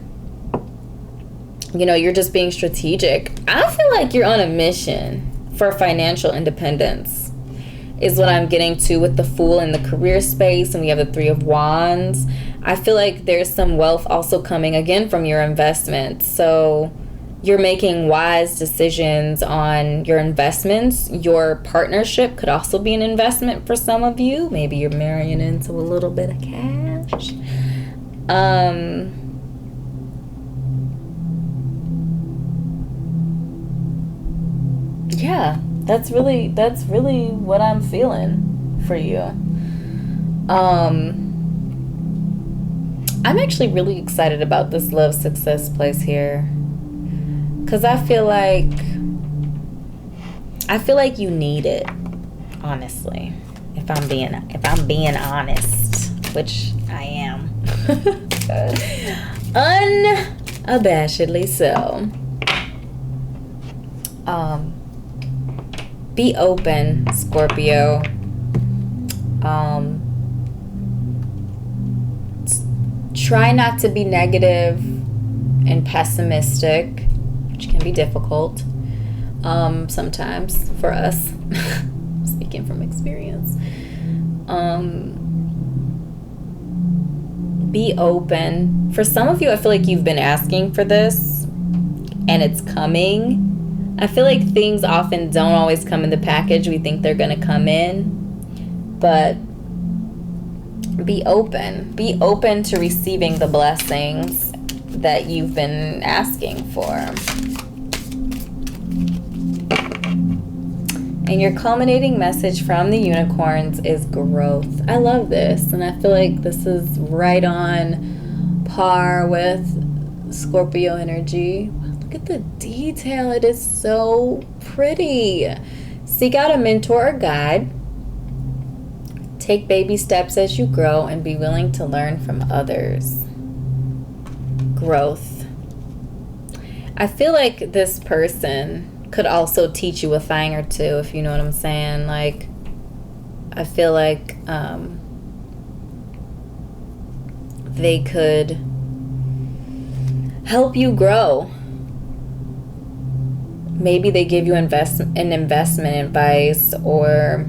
you know, you're just being strategic. I feel like you're on a mission for financial independence, is what I'm getting to with the Fool in the career space. And we have the Three of Wands. I feel like there's some wealth also coming again from your investments. So you're making wise decisions on your investments. Your partnership could also be an investment for some of you. Maybe you're marrying into a little bit of cash. Yeah, that's really what I'm feeling for you. I'm actually really excited about this love success place here, because I feel like you need it, honestly. If I'm being honest, which I am. Unabashedly so. Be open, Scorpio. Try not to be negative and pessimistic, which can be difficult sometimes for us. Speaking from experience. Be open. For some of you, I feel like you've been asking for this and it's coming. I feel like things often don't always come in the package we think they're going to come in. But be open. Be open to receiving the blessings that you've been asking for. And your culminating message from the unicorns is growth. I love this. And I feel like this is right on par with Scorpio energy. Look at the detail. It is so pretty. Seek out a mentor or guide. Take baby steps as you grow and be willing to learn from others. Growth. I feel like this person could also teach you a thing or two, if you know what I'm saying. Like, I feel like they could help you grow. Maybe they give you investment advice, or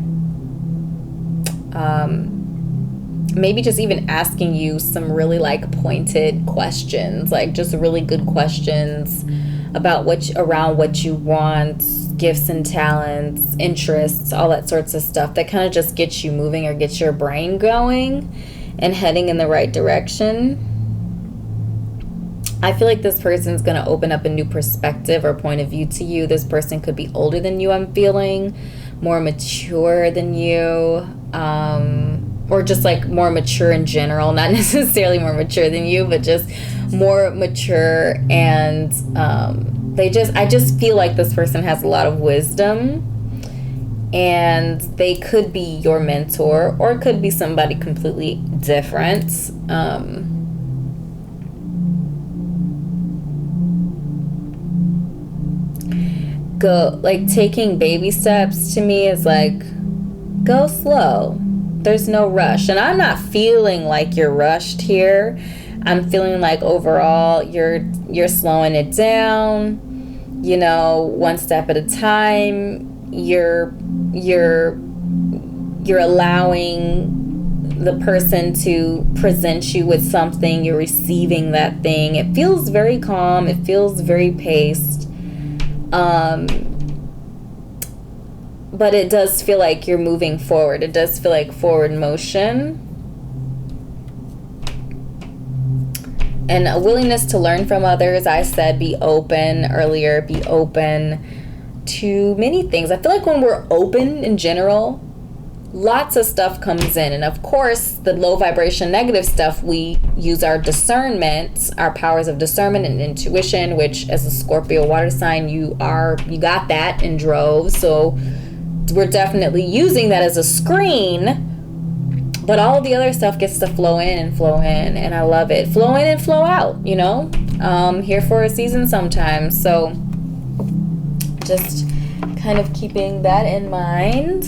maybe just even asking you some really like pointed questions, like just really good questions about around what you want, gifts and talents, interests, all that sorts of stuff that kind of just gets you moving or gets your brain going and heading in the right direction. I feel like this person's going to open up a new perspective or point of view to you. This person could be older than you, I'm feeling, more mature than you, or just like more mature in general, not necessarily more mature than you, but just more mature. And I just feel like this person has a lot of wisdom, and they could be your mentor, or it could be somebody completely different. Taking baby steps to me is like, go slow. There's no rush. And I'm not feeling like you're rushed here. I'm feeling like overall you're slowing it down, you know, one step at a time. You're allowing the person to present you with something. You're receiving that thing. It feels very calm. It feels very paced. But it does feel like you're moving forward. It does feel like forward motion. And a willingness to learn from others. I said be open earlier. Be open to many things. I feel like when we're open in general, lots of stuff comes in. And of course, the low vibration negative stuff, we use our discernment, our powers of discernment and intuition, which as a Scorpio water sign, you got that in droves. So we're definitely using that as a screen. But all the other stuff gets to flow in, and I love it. Flow in and flow out, you know? Here for a season sometimes. So just kind of keeping that in mind.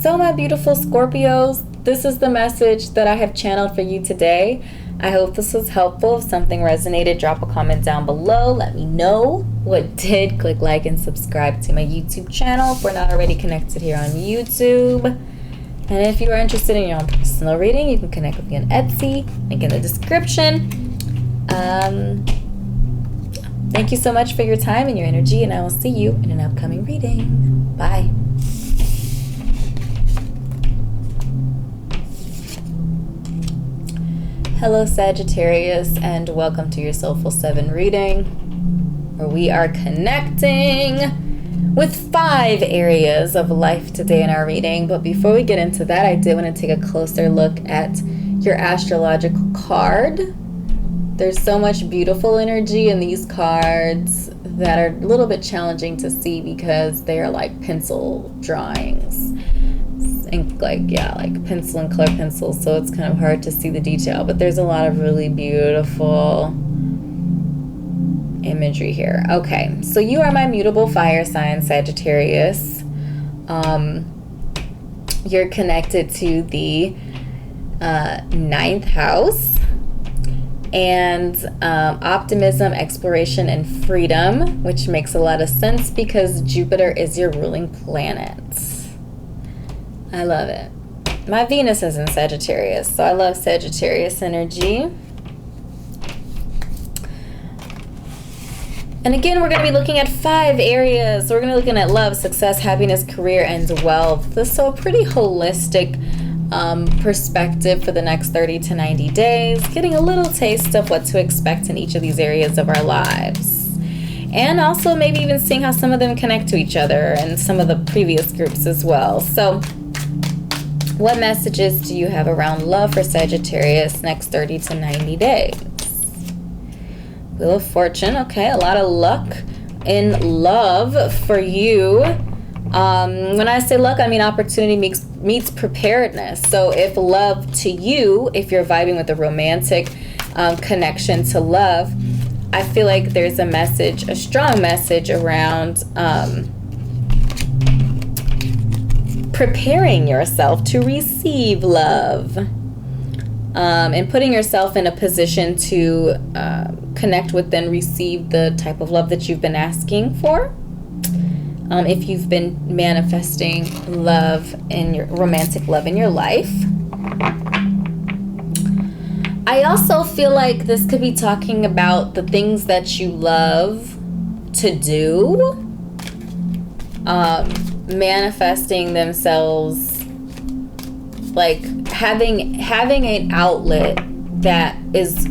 So my beautiful Scorpios, this is the message that I have channeled for you today. I hope this was helpful. If something resonated, drop a comment down below. Let me know what did. Click like and subscribe to my YouTube channel if we're not already connected here on YouTube. And if you are interested in your own personal reading, you can connect with me on Etsy. Link in the description. Thank you so much for your time and your energy, and I will see you in an upcoming reading. Bye. Hello Sagittarius, and welcome to your Soulful7 reading, where we are connecting with 5 areas of life today in our reading. But before we get into that, I did want to take a closer look at your astrological card. There's so much beautiful energy in these cards that are a little bit challenging to see because they are like pencil drawings. Like pencil and color pencils, so it's kind of hard to see the detail, but there's a lot of really beautiful imagery here. Okay, so you are my mutable fire sign, Sagittarius. You're connected to the 9th house, and optimism, exploration, and freedom, which makes a lot of sense because Jupiter is your ruling planet. I love it. My Venus is in Sagittarius, so I love Sagittarius energy. And again, we're going to be looking at 5 areas. So we're going to be looking at love, success, happiness, career, and wealth. So a pretty holistic perspective for the next 30 to 90 days, getting a little taste of what to expect in each of these areas of our lives. And also maybe even seeing how some of them connect to each other and some of the previous groups as well. So what messages do you have around love for Sagittarius next 30 to 90 days? Wheel of Fortune. Okay, a lot of luck in love for you. When I say luck, I mean opportunity meets preparedness. So if love to you, if you're vibing with a romantic connection to love, I feel like there's a message, a strong message around preparing yourself to receive love. and putting yourself in a position to connect with and receive the type of love that you've been asking for. If you've been manifesting love in your romantic love in your life. I also feel like this could be talking about the things that you love to do, manifesting themselves, like having an outlet that is,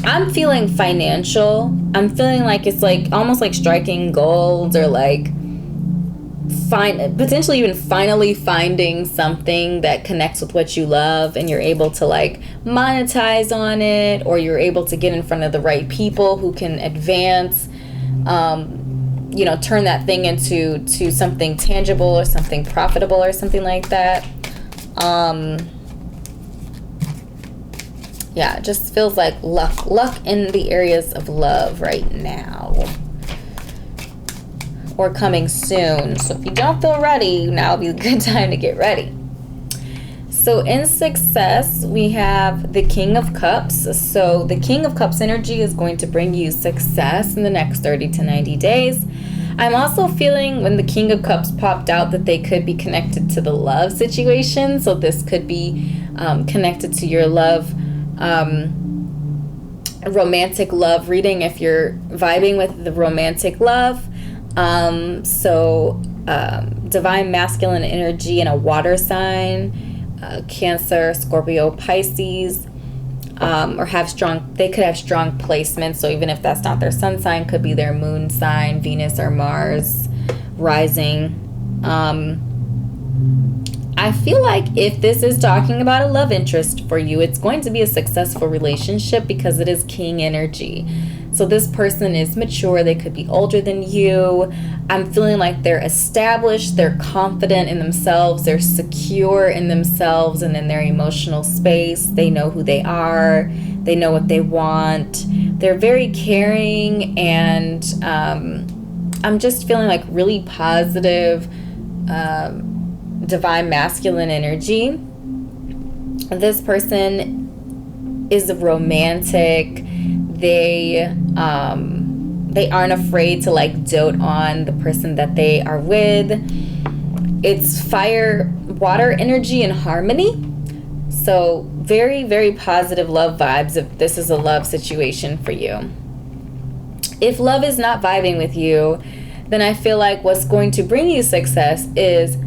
I'm feeling financial. I'm feeling like it's like almost like striking gold, or like potentially even finally finding something that connects with what you love, and you're able to like monetize on it, or you're able to get in front of the right people who can advance, turn that thing into something tangible or something profitable or something like that. Yeah, it just feels like luck in the areas of love right now, or coming soon. So if you don't feel ready, now would be a good time to get ready. So in success, we have the King of Cups. So the King of Cups energy is going to bring you success in the next 30 to 90 days. I'm also feeling, when the King of Cups popped out, that they could be connected to the love situation. So this could be connected to your love, romantic love reading, if you're vibing with the romantic love. Divine masculine energy in a water sign, Cancer, Scorpio, Pisces, or they could have strong placements. So even if that's not their sun sign, could be their moon sign, Venus or Mars rising. I feel like if this is talking about a love interest for you, it's going to be a successful relationship because it is King energy. So this person is mature. They could be older than you. I'm feeling like they're established. They're confident in themselves. They're secure in themselves and in their emotional space. They know who they are. They know what they want. They're very caring, and I'm just feeling like really positive, divine masculine energy. This person is romantic. They aren't afraid to like dote on the person that they are with. It's fire, water energy and harmony. So very, very positive love vibes if this is a love situation for you. If love is not vibing with you, then I feel like what's going to bring you success is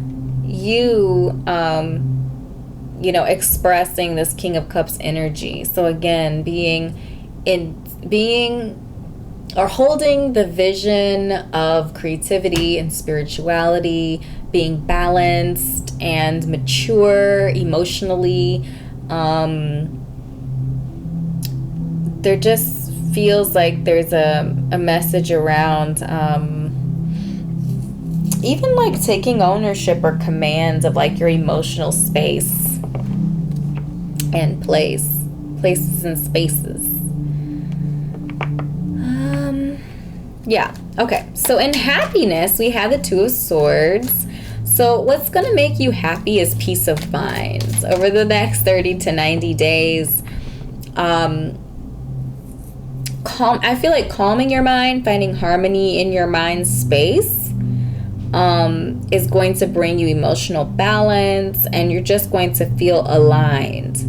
you, expressing this King of Cups energy. So again, holding the vision of creativity and spirituality, being balanced and mature emotionally. There just feels like there's a message around even like taking ownership or command of like your emotional space and places and spaces. Yeah, okay. So in happiness, we have the Two of Swords. So what's going to make you happy is peace of mind. Over the next 30 to 90 days, I feel like calming your mind, finding harmony in your mind space, is going to bring you emotional balance, and you're just going to feel aligned.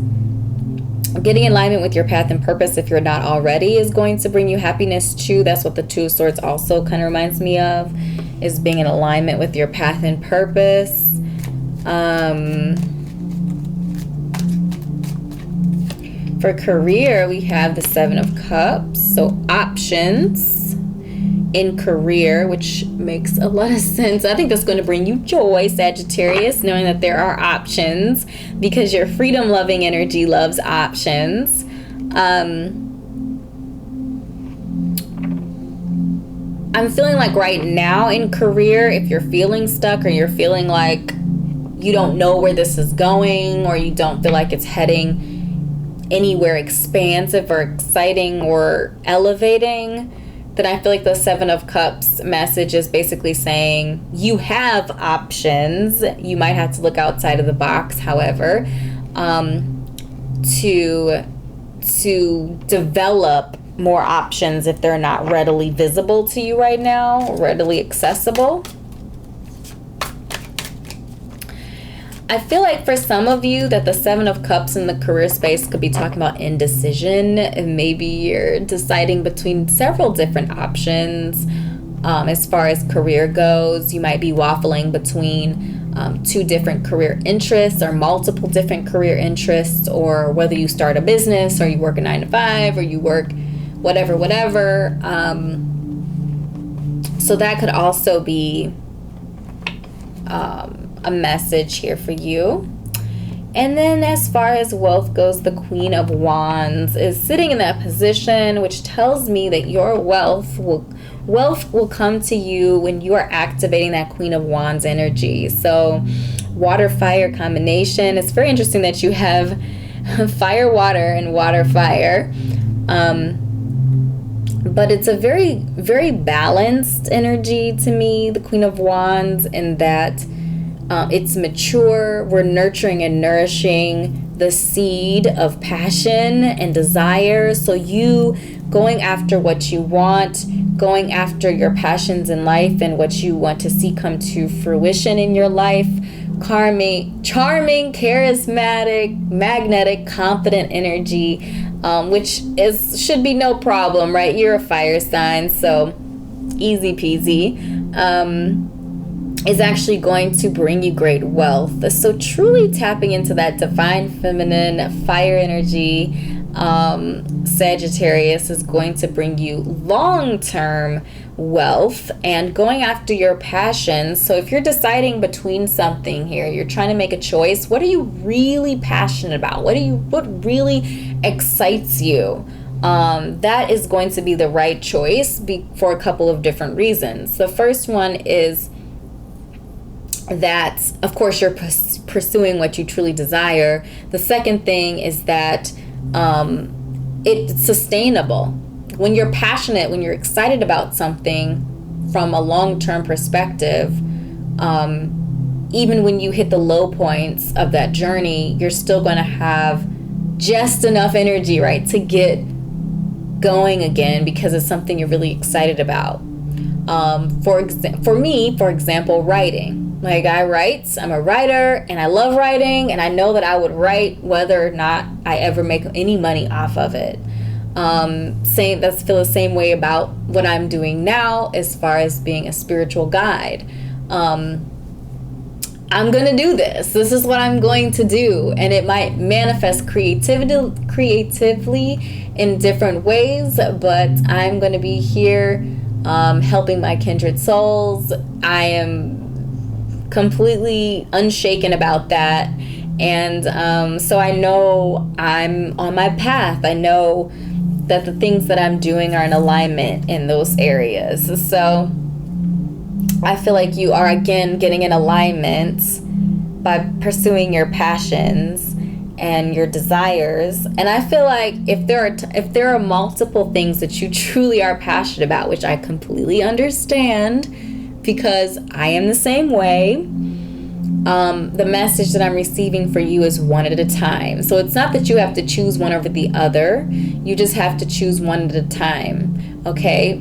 Getting in alignment with your path and purpose, if you're not already, is going to bring you happiness too. That's what the Two of Swords also kind of reminds me of, is being in alignment with your path and purpose. For career, we have the Seven of Cups. So options in career, which makes a lot of sense. I think that's going to bring you joy, Sagittarius, knowing that there are options, because your freedom-loving energy loves options. I'm feeling like right now in career, if you're feeling stuck or you're feeling like you don't know where this is going, or you don't feel like it's heading anywhere expansive or exciting or elevating, then I feel like the Seven of Cups message is basically saying you have options. You might have to look outside of the box, however. to develop more options if they're not readily visible to you right now, readily accessible. I feel like for some of you that the Seven of Cups in the career space could be talking about indecision, and maybe you're deciding between several different options. As far as career goes, you might be waffling between two different career interests or multiple different career interests, or whether you start a business or you work a 9 to 5 or you work whatever. So that could also be a message here for you. And then as far as wealth goes, the Queen of Wands is sitting in that position, which tells me that your wealth will come to you when you are activating that Queen of Wands energy. So water-fire combination. It's very interesting that you have fire-water and water-fire. But it's a very, very balanced energy to me, the Queen of Wands, in that it's mature. We're nurturing and nourishing the seed of passion and desire. So you going after what you want, going after your passions in life and what you want to see come to fruition in your life. Charming, charismatic, magnetic, confident energy, which should be no problem, right? You're a fire sign, so easy peasy. Is actually going to bring you great wealth. So truly tapping into that divine feminine fire energy, Sagittarius, is going to bring you long-term wealth and going after your passions. So if you're deciding between something here, you're trying to make a choice, what are you really passionate about? What really excites you? That is going to be the right choice for a couple of different reasons. The first one is that, of course, you're pursuing what you truly desire. The second thing is that it's sustainable. When you're passionate, when you're excited about something from a long-term perspective, even when you hit the low points of that journey, you're still going to have just enough energy, right, to get going again because it's something you're really excited about. For me, for example, writing. Like, I'm a writer, and I love writing, and I know that I would write whether or not I ever make any money off of it. Feel the same way about what I'm doing now as far as being a spiritual guide. I'm gonna do this. This is what I'm going to do, and it might manifest creatively in different ways, but I'm gonna be here helping my kindred souls. I am completely unshaken about that, and so I know I'm on my path. I know that the things that I'm doing are in alignment in those areas. So I feel like you are again getting in alignment by pursuing your passions and your desires. And I feel like if there are multiple things that you truly are passionate about, which I completely understand, because I am the same way, the message that I'm receiving for you is one at a time. So it's not that you have to choose one over the other. You just have to choose one at a time, okay?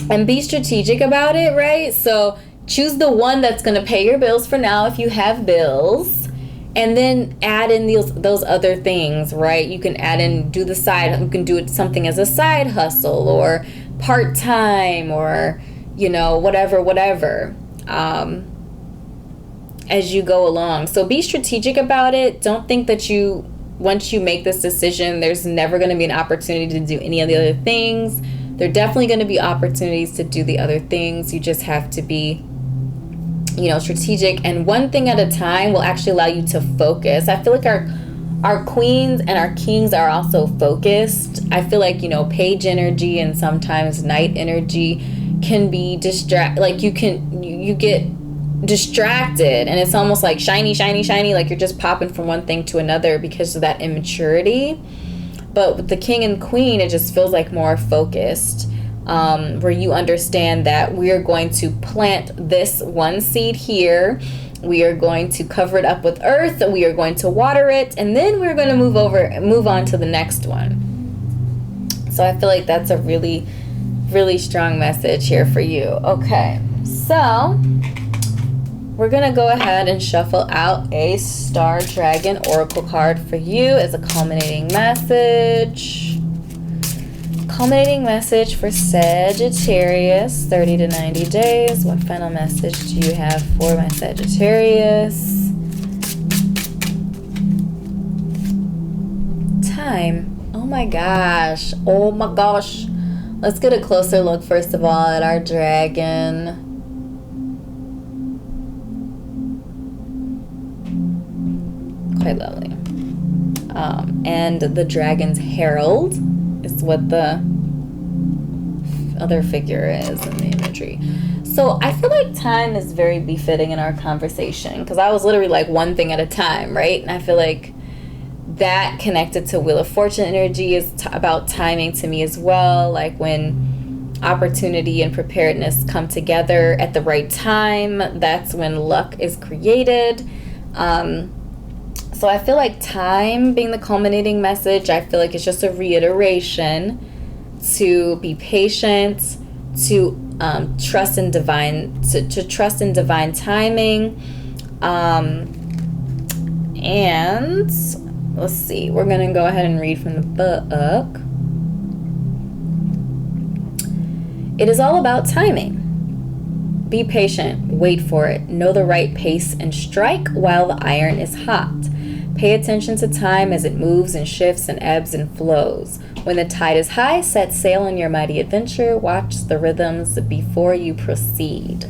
And be strategic about it, right? So choose the one that's going to pay your bills for now if you have bills, and then add in those other things, right? You can add in, you can do it something as a side hustle or part-time or whatever, as you go along. So be strategic about it. Don't think that once you make this decision, there's never going to be an opportunity to do any of the other things. There are definitely going to be opportunities to do the other things. You just have to be, strategic. And one thing at a time will actually allow you to focus. I feel like our queens and our kings are also focused. I feel like, page energy and sometimes night energy can be you get distracted, and it's almost like shiny, like you're just popping from one thing to another because of that immaturity. But with the king and queen, it just feels like more focused, where you understand that we're going to plant this one seed here, We are going to cover it up with earth. We are going to water it. And then we're going to move on to the next one. So I feel like that's a really, really strong message here for you. Okay. So we're going to go ahead and shuffle out a Star Dragon Oracle card for you as a culminating message. Culminating message for Sagittarius, 30 to 90 days. What final message do you have for my Sagittarius? Time. Oh my gosh. Oh my gosh. Let's get a closer look first of all at our dragon. Quite lovely. And the dragon's herald is what the other figure is in the imagery. So I feel like time is very befitting in our conversation, because I was literally like one thing at a time, right? And I feel like that connected to Wheel of Fortune energy is about timing to me as well. Like when opportunity and preparedness come together at the right time, that's when luck is created. So I feel like time being the culminating message, I feel like it's just a reiteration to be patient, to trust in divine, to trust in divine timing. And let's see, we're gonna go ahead and read from the book. It is all about timing. Be patient, wait for it, know the right pace, and strike while the iron is hot. Pay attention to time as it moves and shifts and ebbs and flows. When the tide is high, set sail on your mighty adventure. Watch the rhythms before you proceed.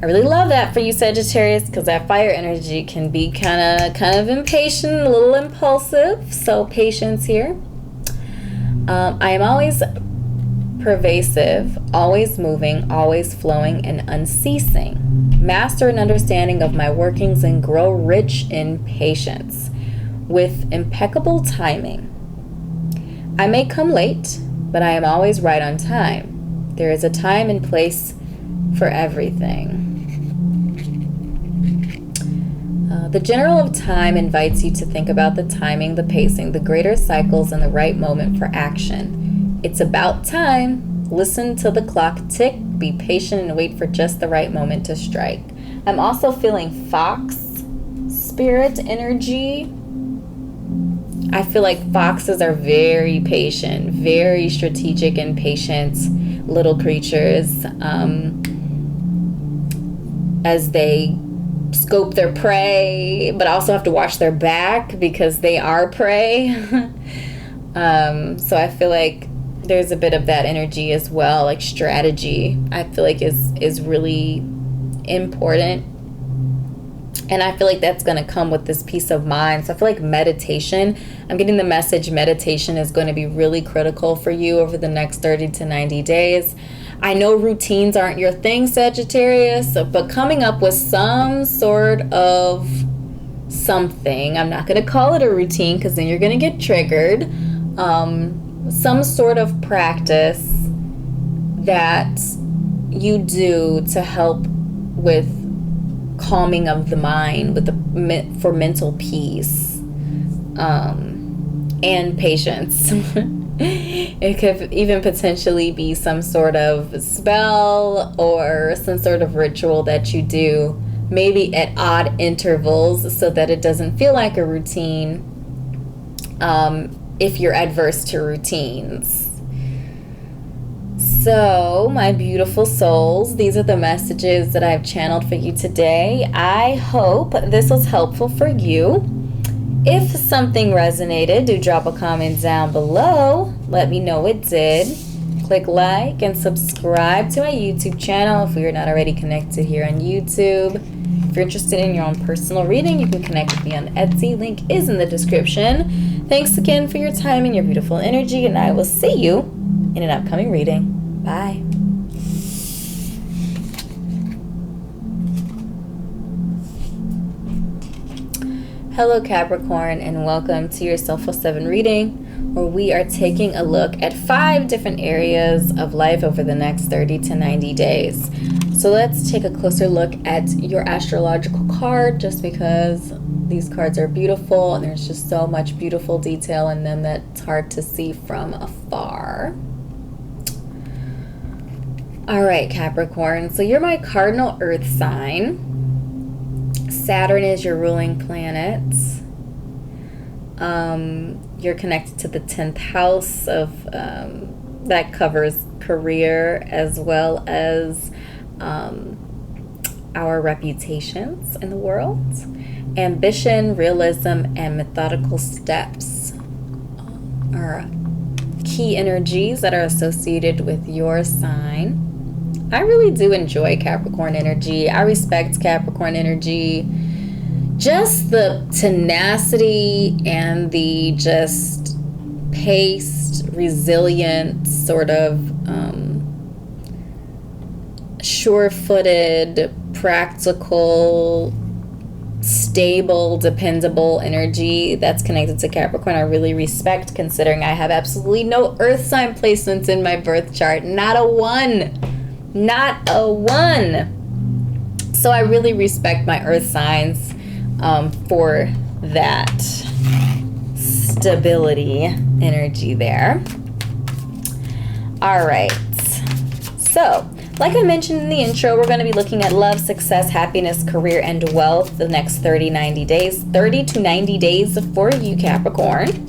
I really love that for you, Sagittarius, because that fire energy can be kind of impatient, a little impulsive. So patience here. I am always pervasive, always moving, always flowing, and unceasing. Master an understanding of my workings and grow rich in patience with impeccable timing. I may come late, but I am always right on time. There is a time and place for everything. The General of Time invites you to think about the timing, the pacing, the greater cycles, and the right moment for action. It's about time. Listen to the clock tick, be patient, and wait for just the right moment to strike. I'm also feeling fox spirit energy. I feel like foxes are very patient, very strategic and patient little creatures as they scope their prey, but also have to watch their back because they are prey. So I feel like there's a bit of that energy as well, like strategy, I feel like is really important. And I feel like that's going to come with this peace of mind. So I feel like meditation, I'm getting the message meditation is going to be really critical for you over the next 30 to 90 days. I know routines aren't your thing, Sagittarius, but coming up with some sort of something, I'm not going to call it a routine because then you're going to get triggered, some sort of practice that you do to help with calming of the mind for mental peace and patience. It could even potentially be some sort of spell or some sort of ritual that you do maybe at odd intervals so that it doesn't feel like a routine if you're adverse to routines. So, my beautiful souls, these are the messages that I've channeled for you today. I hope this was helpful for you. If something resonated, do drop a comment down below. Let me know it did. Click like and subscribe to my YouTube channel if we are not already connected here on YouTube. If you're interested in your own personal reading, you can connect with me on Etsy. Link is in the description. Thanks again for your time and your beautiful energy, and I will see you in an upcoming reading. Bye. Hello Capricorn, and welcome to your Soulful7 reading, where we are taking a look at 5 different areas of life over the next 30 to 90 days. So let's take a closer look at your astrological card, just because these cards are beautiful and there's just so much beautiful detail in them that's hard to see from afar. All right, Capricorn. So you're my cardinal earth sign. Saturn is your ruling planet. You're connected to the 10th house of that covers career as well as our reputations in the world. Ambition, realism, and methodical steps are key energies that are associated with your sign. I really do enjoy Capricorn energy. I respect Capricorn energy. Just the tenacity and the just paced, resilient, sort of sure-footed, practical, stable, dependable energy that's connected to Capricorn I really respect, considering I have absolutely no earth sign placements in my birth chart. Not a one. Not a one. So I really respect my earth signs for that stability energy there. All right. So, like I mentioned in the intro, we're going to be looking at love, success, happiness, career, and wealth the next 30 to 90 days for you, Capricorn.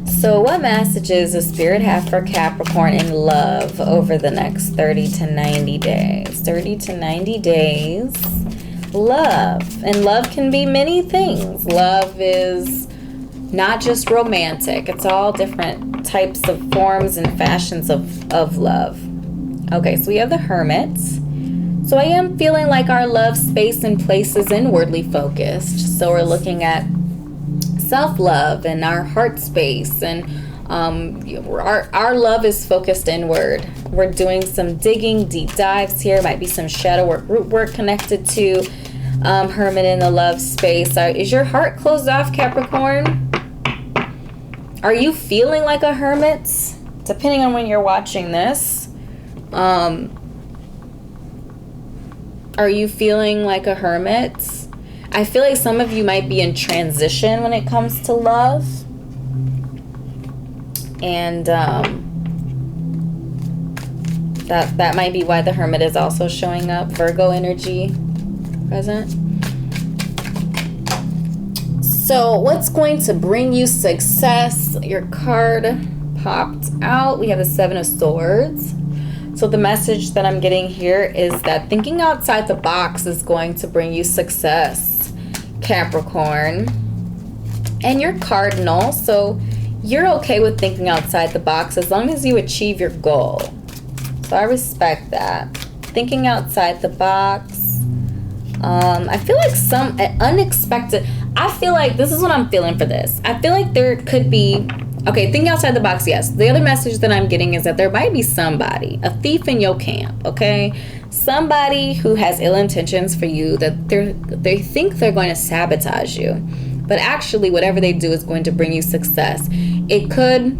So what messages does Spirit have for Capricorn in love over the next 30 to 90 days? 30 to 90 days, love. And love can be many things. Love is not just romantic. It's all different types of forms and fashions of love. Okay, so we have the Hermit. So I am feeling like our love space and place is inwardly focused. So we're looking at self-love and our heart space, and our love is focused inward. We're doing some digging, deep dives here. Might be some shadow work, root work connected to Hermit in the love space. Is your heart closed off, Capricorn? Are you feeling like a hermit? Depending on when you're watching this. Are you feeling like a hermit? I feel like some of you might be in transition when it comes to love. And that might be why the Hermit is also showing up. Virgo energy present. So what's going to bring you success? Your card popped out. We have the Seven of Swords. So the message that I'm getting here is that thinking outside the box is going to bring you success, Capricorn. And you're cardinal, so you're okay with thinking outside the box as long as you achieve your goal. So I respect that. Thinking outside the box. I feel like some unexpected... I feel like this is what I'm feeling for this. I feel like there could be... Okay, thinking outside the box, yes. The other message that I'm getting is that there might be somebody, a thief in your camp, okay? Somebody who has ill intentions for you, that they think they're going to sabotage you. But actually, whatever they do is going to bring you success. It could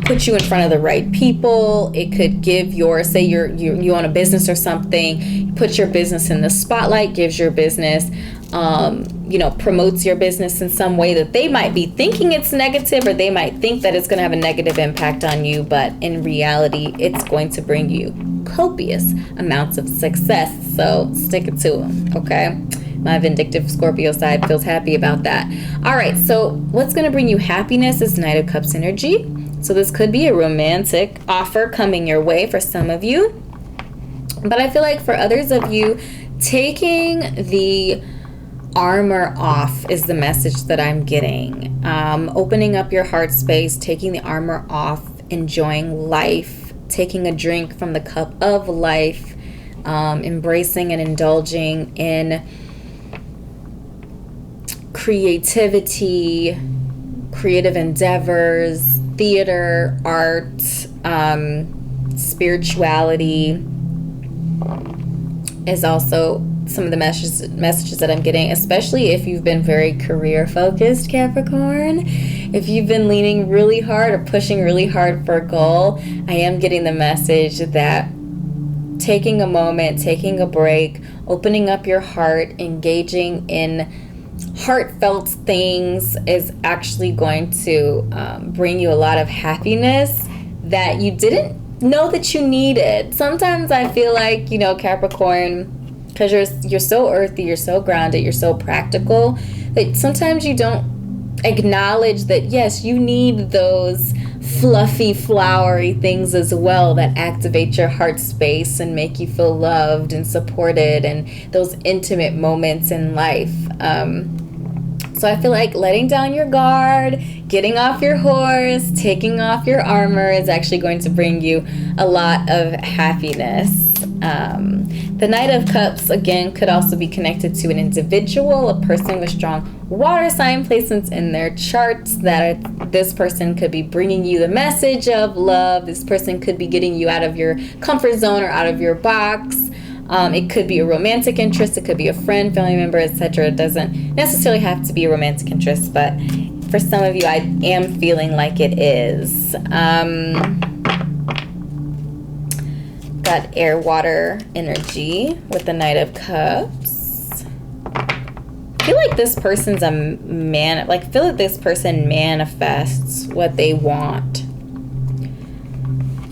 put you in front of the right people. It could give your, say you own a business or something, put your business in the spotlight, gives your business, promotes your business in some way that they might be thinking it's negative, or they might think that it's going to have a negative impact on you, but in reality, it's going to bring you copious amounts of success. So stick it to them, okay? My vindictive Scorpio side feels happy about that. All right, so what's going to bring you happiness is Knight of Cups energy. So this could be a romantic offer coming your way for some of you. But I feel like for others of you, taking the armor off is the message that I'm getting. Opening up your heart space, taking the armor off, enjoying life, taking a drink from the cup of life, embracing and indulging in creativity, creative endeavors, theater, art, spirituality is also some of the messages that I'm getting, especially if you've been very career focused, Capricorn. If you've been leaning really hard or pushing really hard for a goal, I am getting the message that taking a moment, taking a break, opening up your heart, engaging in heartfelt things is actually going to bring you a lot of happiness that you didn't know that you needed. Sometimes I feel like, you know, Capricorn, because you're so earthy, you're so grounded, you're so practical, that sometimes you don't acknowledge that, yes, you need those fluffy, flowery things as well that activate your heart space and make you feel loved and supported, and those intimate moments in life. So I feel like letting down your guard, getting off your horse, taking off your armor is actually going to bring you a lot of happiness. The Knight of Cups, again, could also be connected to an individual, a person with strong water sign placements in their charts, this person could be bringing you the message of love. This person could be getting you out of your comfort zone or out of your box. It could be a romantic interest, it could be a friend, family member, etc. It doesn't necessarily have to be a romantic interest, but for some of you, I am feeling like it is. Got air, water energy with the Knight of Cups. I feel like this person's I feel like this person manifests what they want.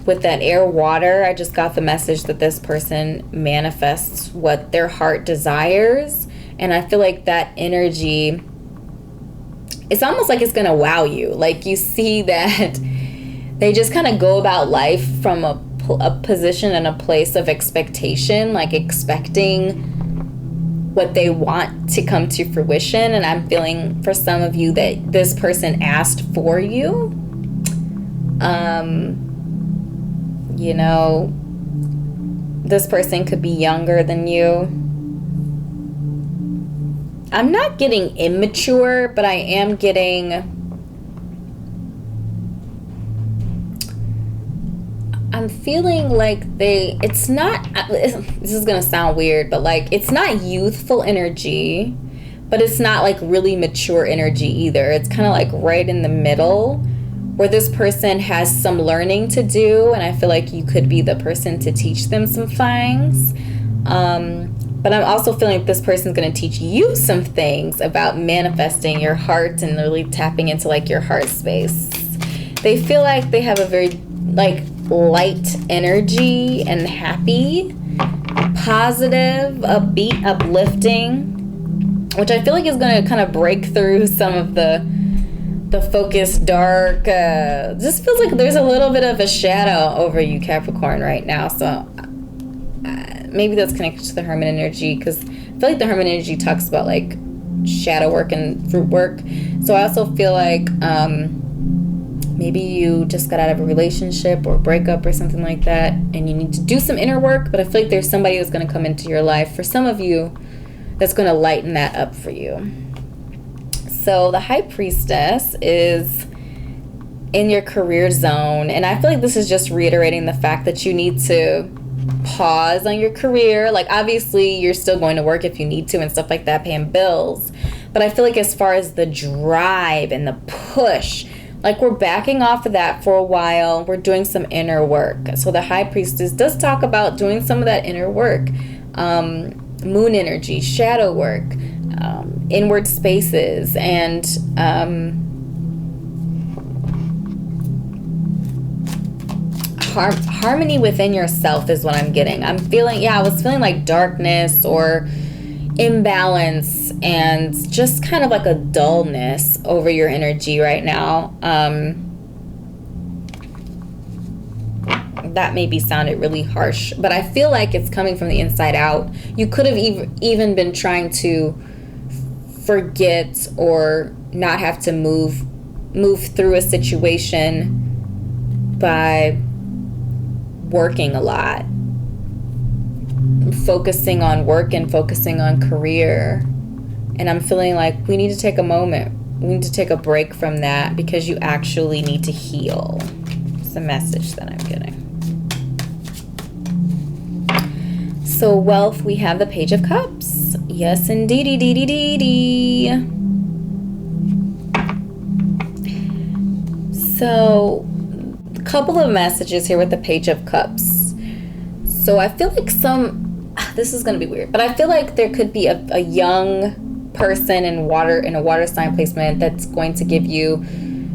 With that air, water, I just got the message that this person manifests what their heart desires. And I feel like that energy, it's almost like it's going to wow you. Like you see that they just kind of go about life from a position and a place of expectation, like expecting what they want to come to fruition. And I'm feeling for some of you that this person asked for you. You know, this person could be younger than you. I'm not getting immature, but I am getting... I'm feeling like it's not... This is going to sound weird, but like, it's not youthful energy, but it's not like really mature energy either. It's kind of like right in the middle, where this person has some learning to do, and I feel like you could be the person to teach them some things. But I'm also feeling like this person's going to teach you some things about manifesting your heart and really tapping into like your heart space. They feel like they have a very like light energy and happy, positive, upbeat, uplifting, which I feel like is going to kind of break through some of the focused dark. Just feels like there's a little bit of a shadow over you, Capricorn, right now. So maybe that's connected to the Hermit energy, because I feel like the Hermit energy talks about like shadow work and fruit work. So I also feel like maybe you just got out of a relationship or breakup or something like that, and you need to do some inner work, but I feel like there's somebody that's going to come into your life, for some of you, that's going to lighten that up for you. So the High Priestess is in your career zone, and I feel like this is just reiterating the fact that you need to pause on your career. Like obviously you're still going to work if you need to and stuff like that, paying bills, but I feel like as far as the drive and the push, like we're backing off of that for a while. We're doing some inner work. So the High Priestess does talk about doing some of that inner work, moon energy, shadow work, inward spaces, and harmony within yourself is what I'm getting. I was feeling like darkness or imbalance and just kind of like a dullness over your energy right now. That maybe sounded really harsh, but I feel like it's coming from the inside out. You could have even been trying to forget or not have to move through a situation by working a lot, focusing on work and focusing on career. And I'm feeling like we need to take a moment. We need to take a break from that because you actually need to heal. It's the message that I'm getting. So wealth, we have the Page of Cups. Yes, indeedy. So a couple of messages here with the Page of Cups. So I feel like this is going to be weird, but I feel like there could be a young person in a water sign placement that's going to give you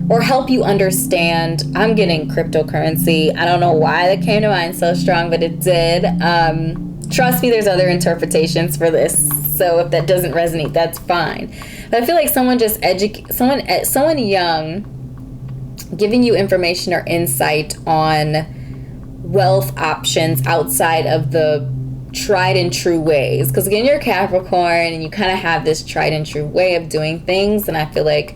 or help you understand. I'm getting cryptocurrency. I don't know why that came to mind so strong, but it did. Trust me, there's other interpretations for this. So if that doesn't resonate, that's fine. But I feel like someone someone young giving you information or insight on wealth options outside of the tried and true ways. Because again, you're Capricorn and you kind of have this tried and true way of doing things. And I feel like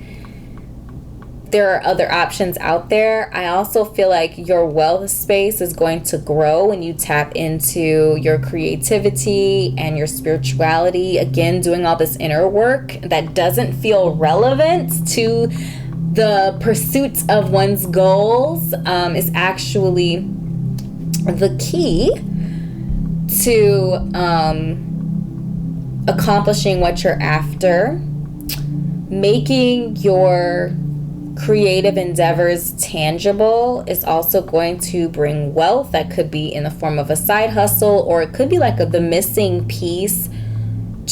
there are other options out there. I also feel like your wealth space is going to grow when you tap into your creativity and your spirituality. Again, doing all this inner work that doesn't feel relevant to the pursuit of one's goals is actually the key to accomplishing what you're after. Making your creative endeavors tangible is also going to bring wealth. That could be in the form of a side hustle, or it could be like the missing piece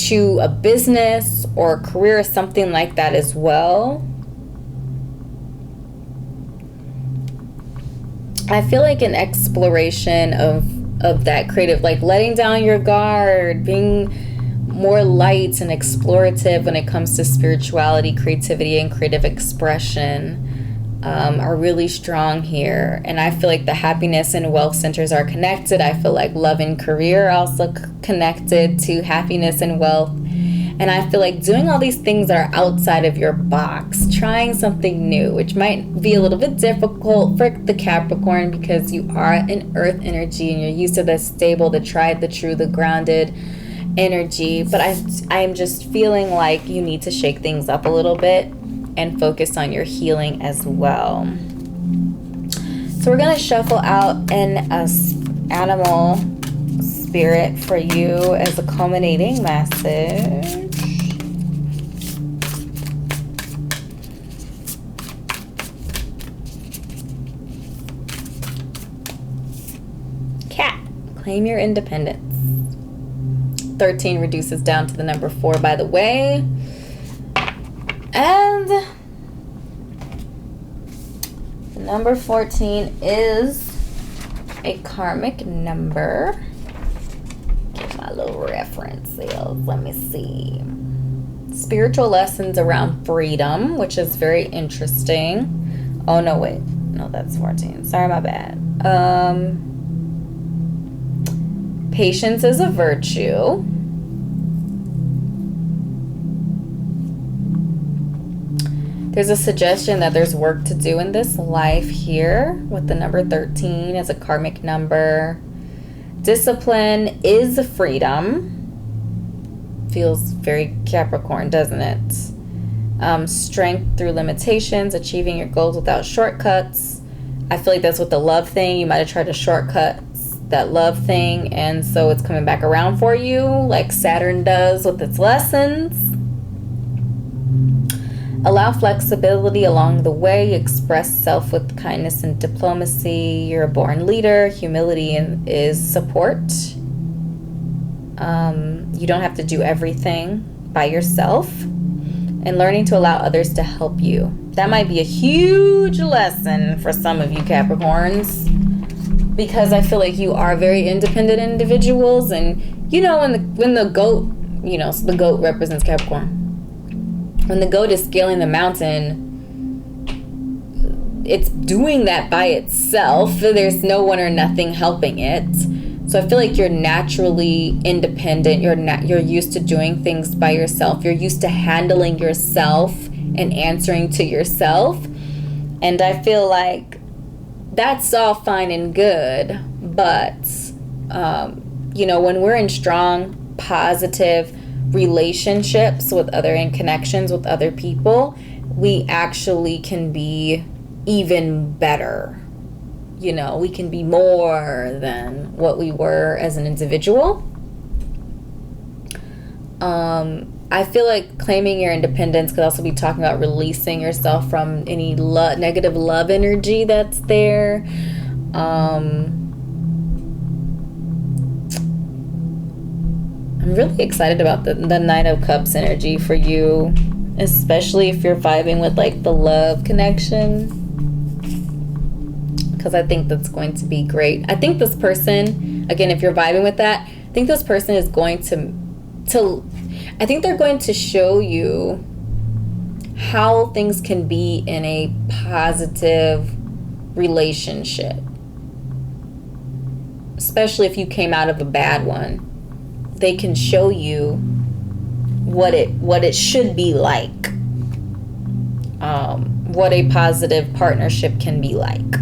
to a business or a career or something like that as well. I feel like an exploration of that creative, like letting down your guard, being more light and explorative when it comes to spirituality, creativity, and creative expression are really strong here. And I feel like the happiness and wealth centers are connected. I feel like love and career are also connected to happiness and wealth. And I feel like doing all these things that are outside of your box, trying something new, which might be a little bit difficult for the Capricorn because you are an earth energy and you're used to the stable, the tried, the true, the grounded energy. But I'm just feeling like you need to shake things up a little bit and focus on your healing as well. So we're going to shuffle out an animal spirit for you as a culminating message. Cat, claim your independence. 13 reduces down to the number 4, by the way. And the number 14 is a karmic number. Get my little references. Let me see. Spiritual lessons around freedom, which is very interesting. Oh, no, wait. No, that's 14. Sorry, my bad. Patience is a virtue. There's a suggestion that there's work to do in this life here with the number 13 as a karmic number. Discipline is freedom. Feels very Capricorn, doesn't it? Strength through limitations, achieving your goals without shortcuts. I feel like that's with the love thing. You might have tried to shortcut that love thing, and so it's coming back around for you like Saturn does with its lessons. Allow flexibility along the way. Express self with kindness and diplomacy. You're a born leader. Humility is support. You don't have to do everything by yourself. And learning to allow others to help you. That might be a huge lesson for some of you Capricorns, because I feel like you are very independent individuals. And you know, when the goat, you know, the goat represents Capricorn. When the goat is scaling the mountain, it's doing that by itself. There's no one or nothing helping it. So I feel like you're naturally independent. You're used to doing things by yourself. You're used to handling yourself and answering to yourself. And I feel like that's all fine and good. But, you know, when we're in strong, positive relationships with other and connections with other people, we actually can be even better. You know, we can be more than what we were as an individual. I feel like claiming your independence could also be talking about releasing yourself from any negative love energy that's there. I'm really excited about the Knight of Cups energy for you, especially if you're vibing with like the love connection, because I think that's going to be great. I think this person, again, if you're vibing with that, I think this person is going to I think they're going to show you how things can be in a positive relationship, especially if you came out of a bad one. They can show you what it should be like, what a positive partnership can be like.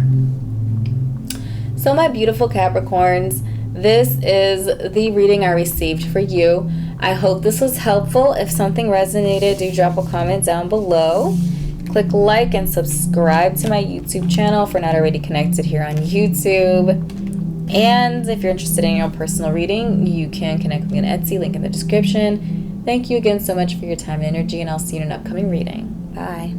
So my beautiful Capricorns, this is the reading I received for you. I hope this was helpful. If something resonated, do drop a comment down below. Click like and subscribe to my YouTube channel if we're not already connected here on YouTube. And if you're interested in your own personal reading, you can connect with me on Etsy, link in the description. Thank you again so much for your time and energy, and I'll see you in an upcoming reading. Bye.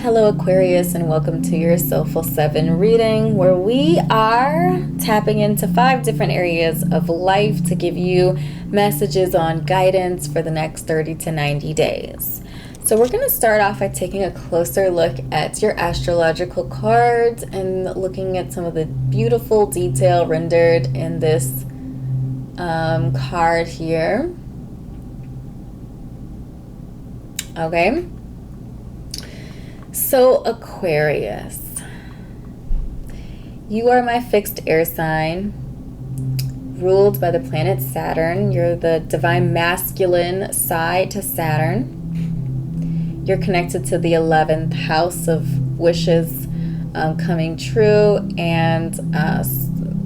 Hello Aquarius, and welcome to your Soulful7 reading, where we are tapping into 5 different areas of life to give you messages on guidance for the next 30 to 90 days. So we're going to start off by taking a closer look at your astrological cards and looking at some of the beautiful detail rendered in this card here. Okay. So Aquarius, you are my fixed air sign, ruled by the planet Saturn. You're the divine masculine side to Saturn. You're connected to the 11th house of wishes coming true, and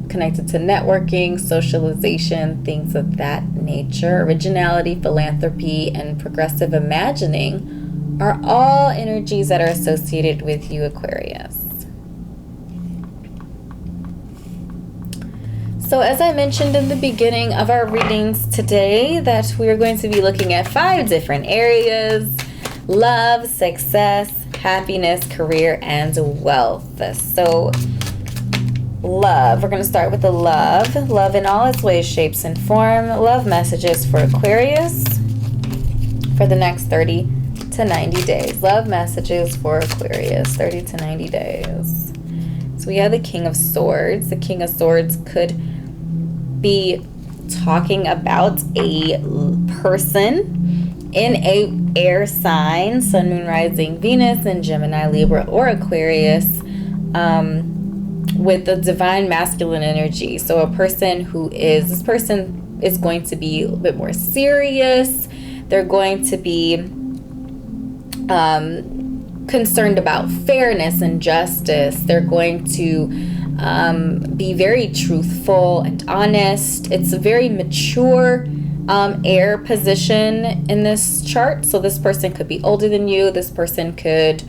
connected to networking, socialization, things of that nature. Originality, philanthropy, and progressive imagining are all energies that are associated with you, Aquarius. So as I mentioned in the beginning of our readings today, that we are going to be looking at 5 different areas: love, success, happiness, career, and wealth. So love, we're going to start with the love. Love in all its ways, shapes, and form. Love messages for Aquarius for the next 30 to 90 days. Love messages for Aquarius, 30 to 90 days. So we have the King of Swords. The King of Swords could be talking about a person in a air sign, Sun, Moon, Rising, Venus, and Gemini, Libra, or Aquarius, with the divine masculine energy. So a person this person is going to be a little bit more serious. They're going to be concerned about fairness and justice. They're going to be very truthful and honest. It's a very mature air position in this chart. So this person could be older than you. This person could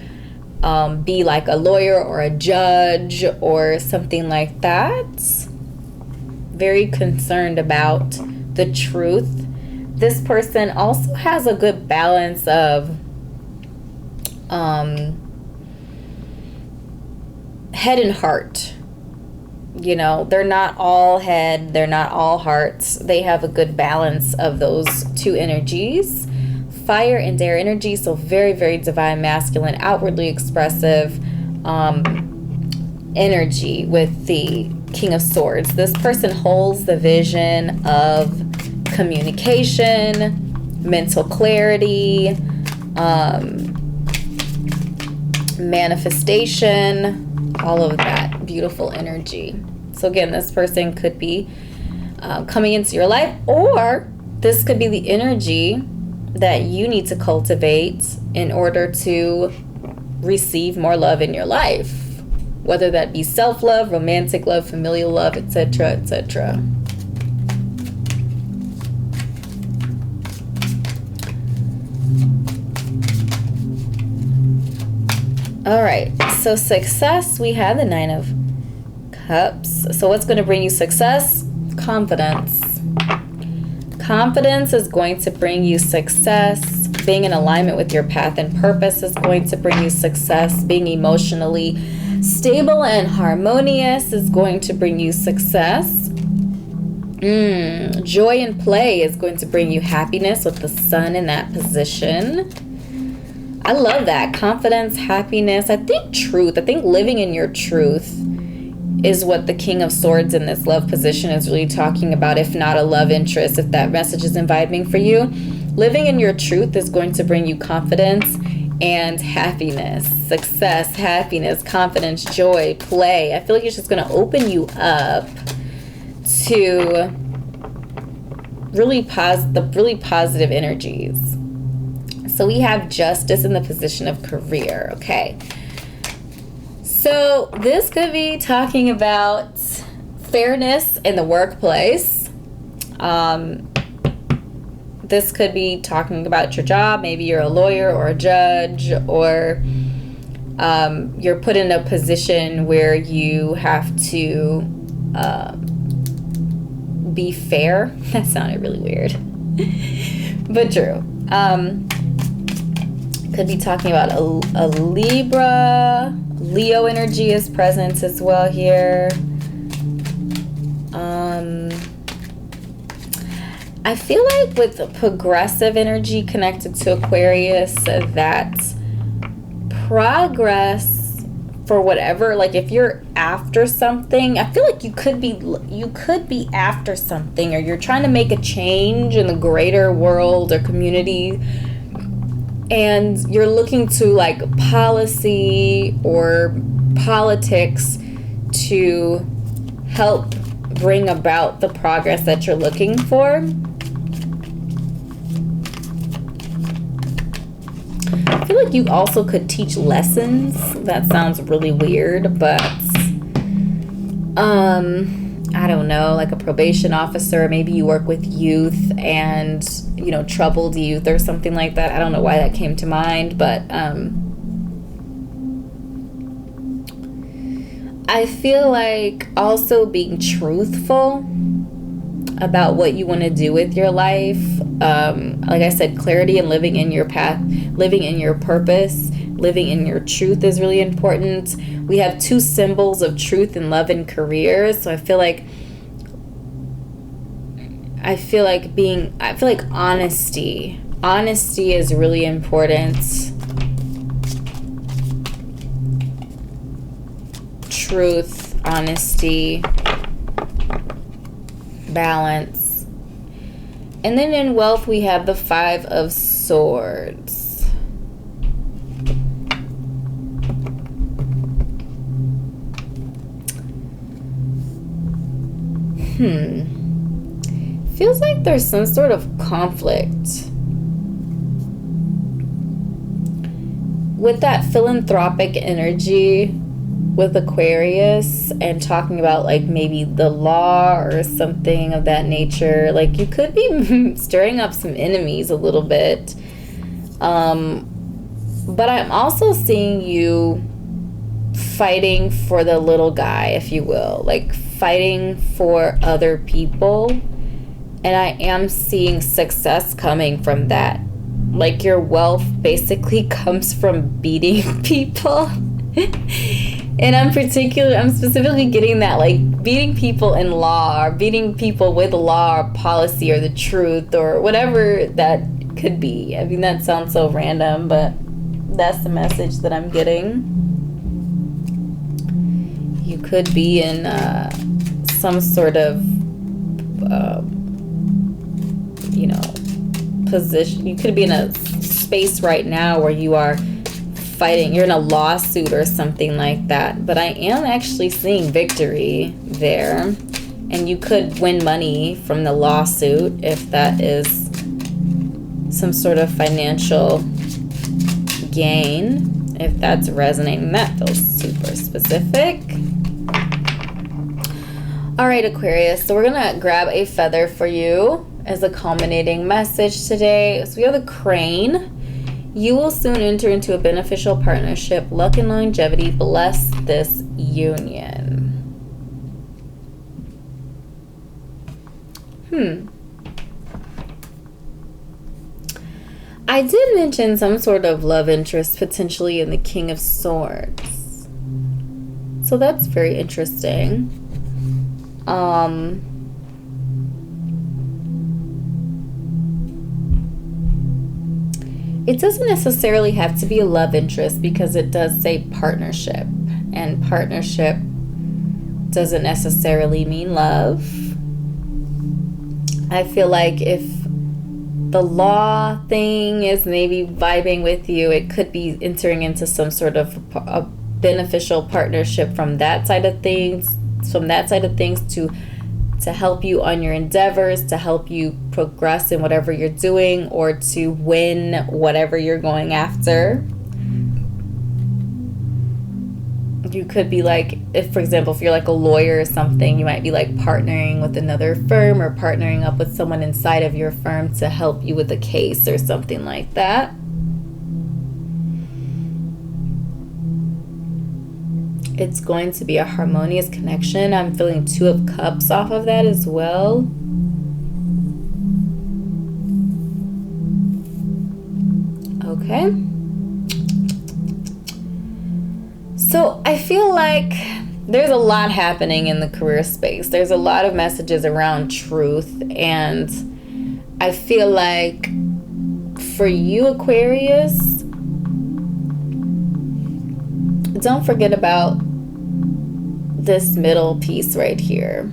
be like a lawyer or a judge or something like that. Very concerned about the truth. This person also has a good balance of head and heart. You know, they're not all head, they're not all hearts. They have a good balance of those 2 energies. Fire and air energy, so very, very divine masculine, outwardly expressive energy with the King of Swords. This person holds the vision of communication, mental clarity, manifestation, all of that beautiful energy. So again, this person could be coming into your life, or this could be the energy that you need to cultivate in order to receive more love in your life, whether that be self-love, romantic love, familial love, etc., etc. All right, so success, we have the 9 of Cups. So what's going to bring you success? Confidence. Confidence is going to bring you success. being in alignment with your path and purpose is going to bring you success. Being emotionally stable and harmonious is going to bring you success. Joy and play is going to bring you happiness with the sun in that position. I love that. Confidence, happiness. I think truth. I think living in your truth is what the King of Swords in this love position is really talking about, if not a love interest, if that message is inviting for you. Living in your truth is going to bring you confidence and happiness, success, happiness, confidence, joy, play. I feel like it's just going to open you up to really positive energies. So we have justice in the position of career. Okay. So this could be talking about fairness in the workplace. This could be talking about your job. Maybe you're a lawyer or a judge, or you're put in a position where you have to be fair. That sounded really weird, but true. Could be talking about a Libra. Leo energy is present as well here. I feel like with the progressive energy connected to Aquarius, that progress for whatever, like if you're after something, I feel like you could be after something, or you're trying to make a change in the greater world or community, and you're looking to like policy or politics to help bring about the progress that you're looking for. I feel like you also could teach lessons. That sounds really weird, but I don't know, like a probation officer. Maybe you work with youth and, you know, troubled youth or something like that. I don't know why that came to mind, but I feel like also being truthful about what you want to do with your life. Like I said, clarity and living in your path, living in your purpose, living in your truth is really important. We have two symbols of truth and love and career. So I feel like honesty. Honesty is really important. Truth, honesty, balance. And then in wealth, we have the Five of Swords. Feels like there's some sort of conflict with that philanthropic energy with Aquarius, and talking about like maybe the law or something of that nature. Like you could be stirring up some enemies a little bit. But I'm also seeing you fighting for the little guy, if you will, like fighting for other people. And I am seeing success coming from that. Like your wealth basically comes from beating people. And I'm specifically getting that, like beating people in law, or beating people with law or policy or the truth or whatever that could be. I mean, that sounds so random, but that's the message that I'm getting. You could be in some sort of, position. You could be in a space right now where you are fighting. You're in a lawsuit or something like that. But I am actually seeing victory there. And you could win money from the lawsuit if that is some sort of financial gain. If that's resonating, that feels super specific. All right, Aquarius. So we're going to grab a feather for you as a culminating message today. So we have the crane. You will soon enter into a beneficial partnership. Luck and longevity bless this union. I did mention some sort of love interest potentially in the King of Swords. So that's very interesting. It doesn't necessarily have to be a love interest because it does say partnership. And partnership doesn't necessarily mean love. I feel like if the law thing is maybe vibing with you, it could be entering into some sort of a beneficial partnership from that side of things, to help you on your endeavors, to help you progress in whatever you're doing, or to win whatever you're going after. You could be like, if for example, if you're like a lawyer or something, you might be like partnering with another firm or partnering up with someone inside of your firm to help you with a case or something like that. It's going to be a harmonious connection. I'm feeling 2 of Cups off of that as well. Okay. So I feel like there's a lot happening in the career space. There's a lot of messages around truth. And I feel like for you, Aquarius, don't forget about this middle piece right here.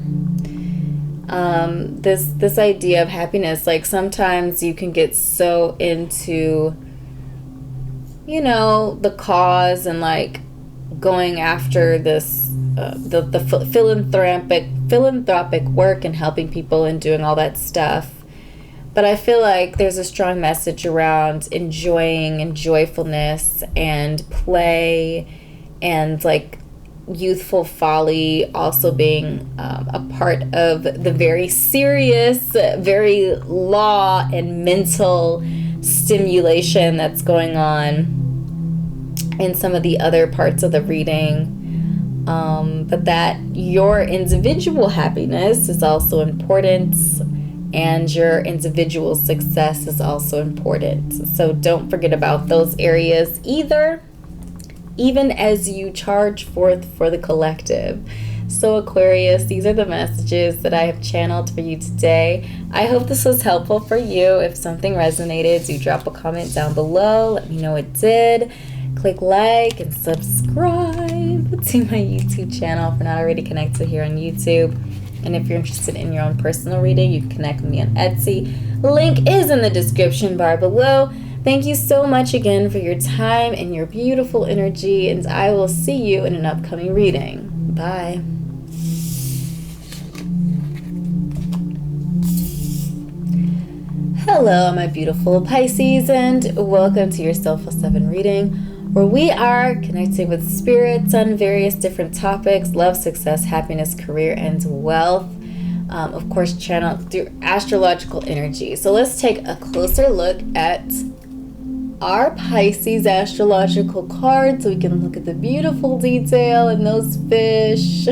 This idea of happiness. Like sometimes you can get so into, you know, the cause and like going after this the philanthropic work and helping people and doing all that stuff. But I feel like there's a strong message around enjoying and joyfulness and play and like youthful folly also being a part of the very serious, very law and mental stimulation that's going on in some of the other parts of the reading. But that your individual happiness is also important and your individual success is also important. So don't forget about those areas either, even as you charge forth for the collective. So Aquarius, these are the messages that I have channeled for you today. I hope this was helpful for you. If something resonated, do drop a comment down below. Let me know it did. Click like and subscribe to my YouTube channel if you're not already connected here on YouTube. And if you're interested in your own personal reading, you can connect with me on Etsy. Link is in the description bar below. Thank you so much again for your time and your beautiful energy, and I will see you in an upcoming reading. Bye. Hello, my beautiful Pisces, and welcome to your Soulful7 reading, where we are connecting with spirits on various different topics: love, success, happiness, career, and wealth. Of course, channeled through astrological energy. So let's take a closer look at our Pisces astrological card so we can look at the beautiful detail in those fish.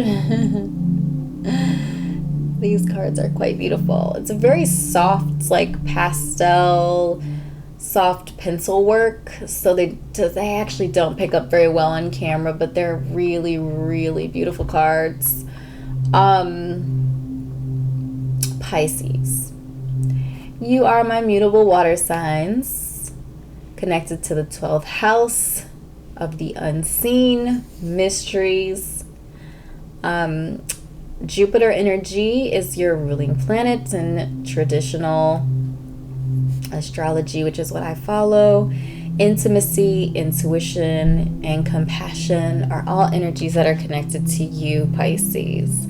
These cards are quite beautiful. It's a very soft, like pastel, soft pencil work. So they actually don't pick up very well on camera, but they're really, really beautiful cards. Pisces, you are my mutable water signs, connected to the 12th house of the unseen mysteries. Jupiter energy is your ruling planet in traditional astrology, which is what I follow. Intimacy, intuition, and compassion are all energies that are connected to you, Pisces.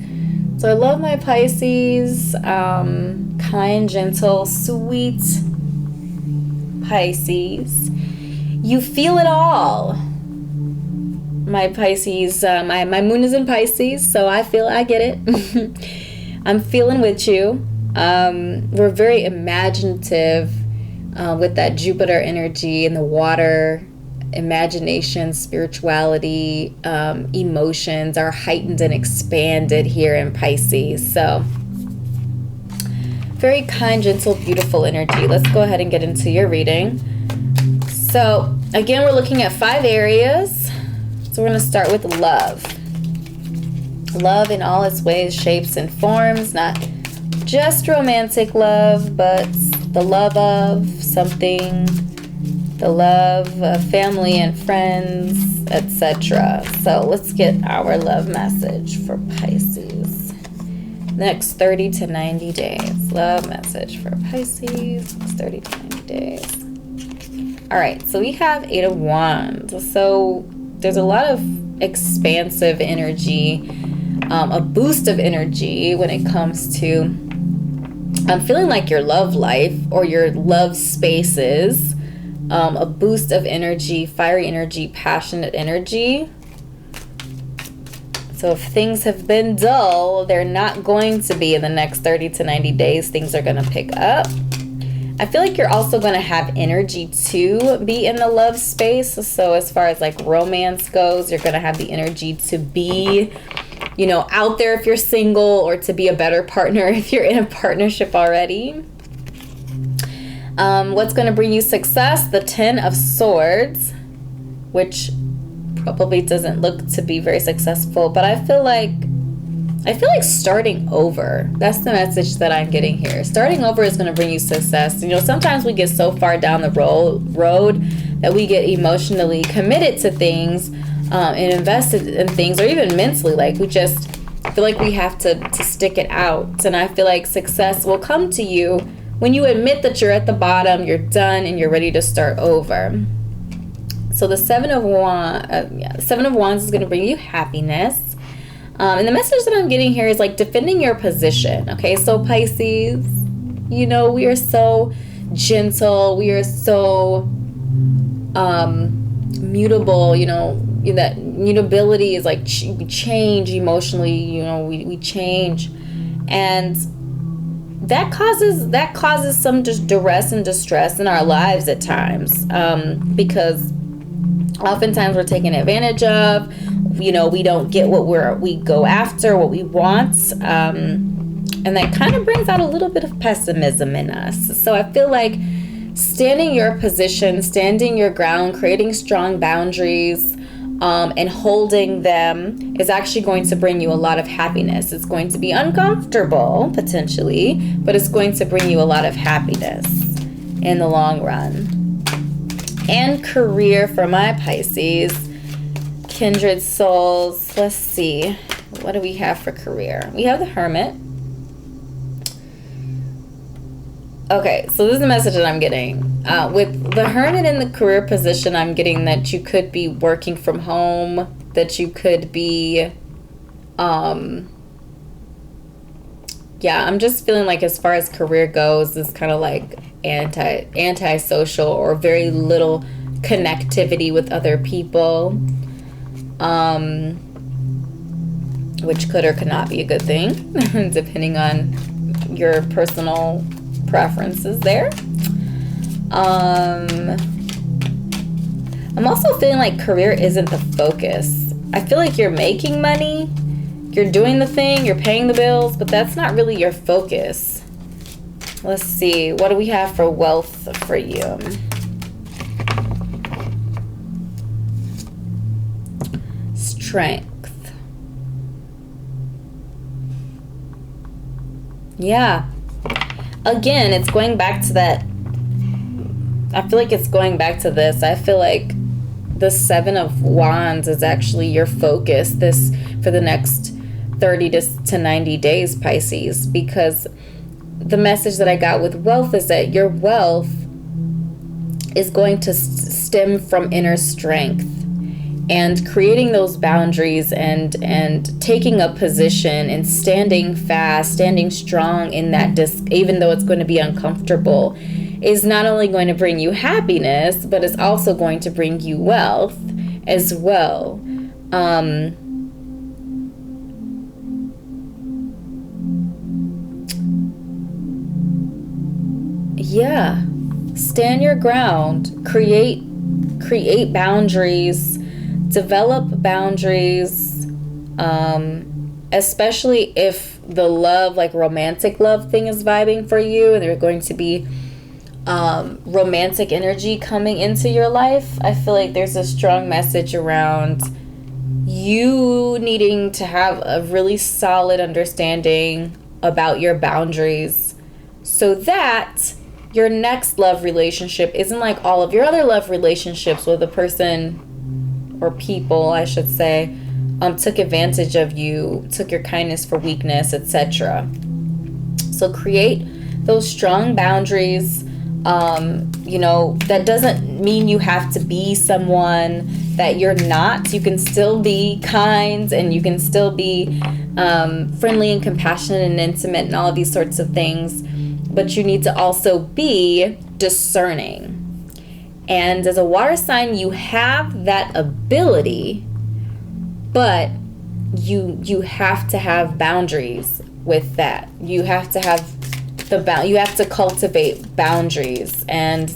So I love my Pisces, kind, gentle, sweet Pisces. You feel it all. My Pisces, my moon is in Pisces, so I get it. I'm feeling with you. We're very imaginative with that Jupiter energy and the water. Imagination, spirituality, emotions are heightened and expanded here in Pisces. So very kind, gentle, beautiful energy. Let's go ahead and get into your reading. So again, we're looking at 5 areas. So we're going to start with love. Love in all its ways, shapes, and forms. Not just romantic love, but the love of something, the love of family and friends, etc. So let's get our love message for Pisces. Next 30 to 90 days. Love message for Pisces. Next 30 to 90 days. All right, so we have 8 of Wands. So there's a lot of expansive energy, a boost of energy when it comes to feeling like your love life or your love spaces, a boost of energy, fiery energy, passionate energy. So if things have been dull, they're not going to be in the next 30 to 90 days. Things are going to pick up. I feel like you're also going to have energy to be in the love space. So as far as like romance goes, you're going to have the energy to be, you know, out there if you're single, or to be a better partner if you're in a partnership already. What's going to bring you success? The 10 of Swords, which probably doesn't look to be very successful, but I feel like starting over. That's the message that I'm getting here. Starting over is going to bring you success. You know, sometimes we get so far down the road that we get emotionally committed to things and invested in things, or even mentally, like we just feel like we have to stick it out. And I feel like success will come to you when you admit that you're at the bottom, you're done, and you're ready to start over. So the 7 of Wands is going to bring you happiness. And the message that I'm getting here is like defending your position. Okay, so Pisces, you know, we are so gentle. We are so mutable. You know, that mutability is like we change emotionally. You know, we change, and that causes some just duress and distress in our lives at times, because oftentimes we're taken advantage of. You know, we don't get what we go after, what we want, and that kind of brings out a little bit of pessimism in us. So I feel like standing your position, standing your ground, creating strong boundaries, and holding them is actually going to bring you a lot of happiness. It's going to be uncomfortable, potentially, but it's going to bring you a lot of happiness in the long run. And career for my Pisces. Kindred souls. Let's see. What do we have for career? We have the Hermit. Okay, so this is the message that I'm getting. With the Hermit in the career position, I'm getting that you could be working from home, that you could be, I'm just feeling like as far as career goes, it's kind of like anti-social, or very little connectivity with other people. Which could or could not be a good thing, depending on your personal preferences there. I'm also feeling like career isn't the focus. I feel like you're making money, you're doing the thing, you're paying the bills, but that's not really your focus. Let's see, what do we have for wealth for you? Strength. Yeah. Again, it's going back to that. I feel like it's going back to this. I feel like the 7 of Wands is actually your focus for the next 30 to 90 days, Pisces, because the message that I got with wealth is that your wealth is going to stem from inner strength. And creating those boundaries and taking a position and standing fast, standing strong in that even though it's going to be uncomfortable, is not only going to bring you happiness, but it's also going to bring you wealth as well. Yeah. Stand your ground. Create boundaries. Develop boundaries, especially if the love, like romantic love thing is vibing for you, and they're going to be romantic energy coming into your life. I feel like there's a strong message around you needing to have a really solid understanding about your boundaries so that your next love relationship isn't like all of your other love relationships with a person or people, I should say, took advantage of you, took your kindness for weakness, etc. So create those strong boundaries. That doesn't mean you have to be someone that you're not. You can still be kind, and you can still be friendly and compassionate and intimate and all of these sorts of things. But you need to also be discerning. And as a water sign, you have that ability, but you have to have boundaries with that. You have to have you have to cultivate boundaries, and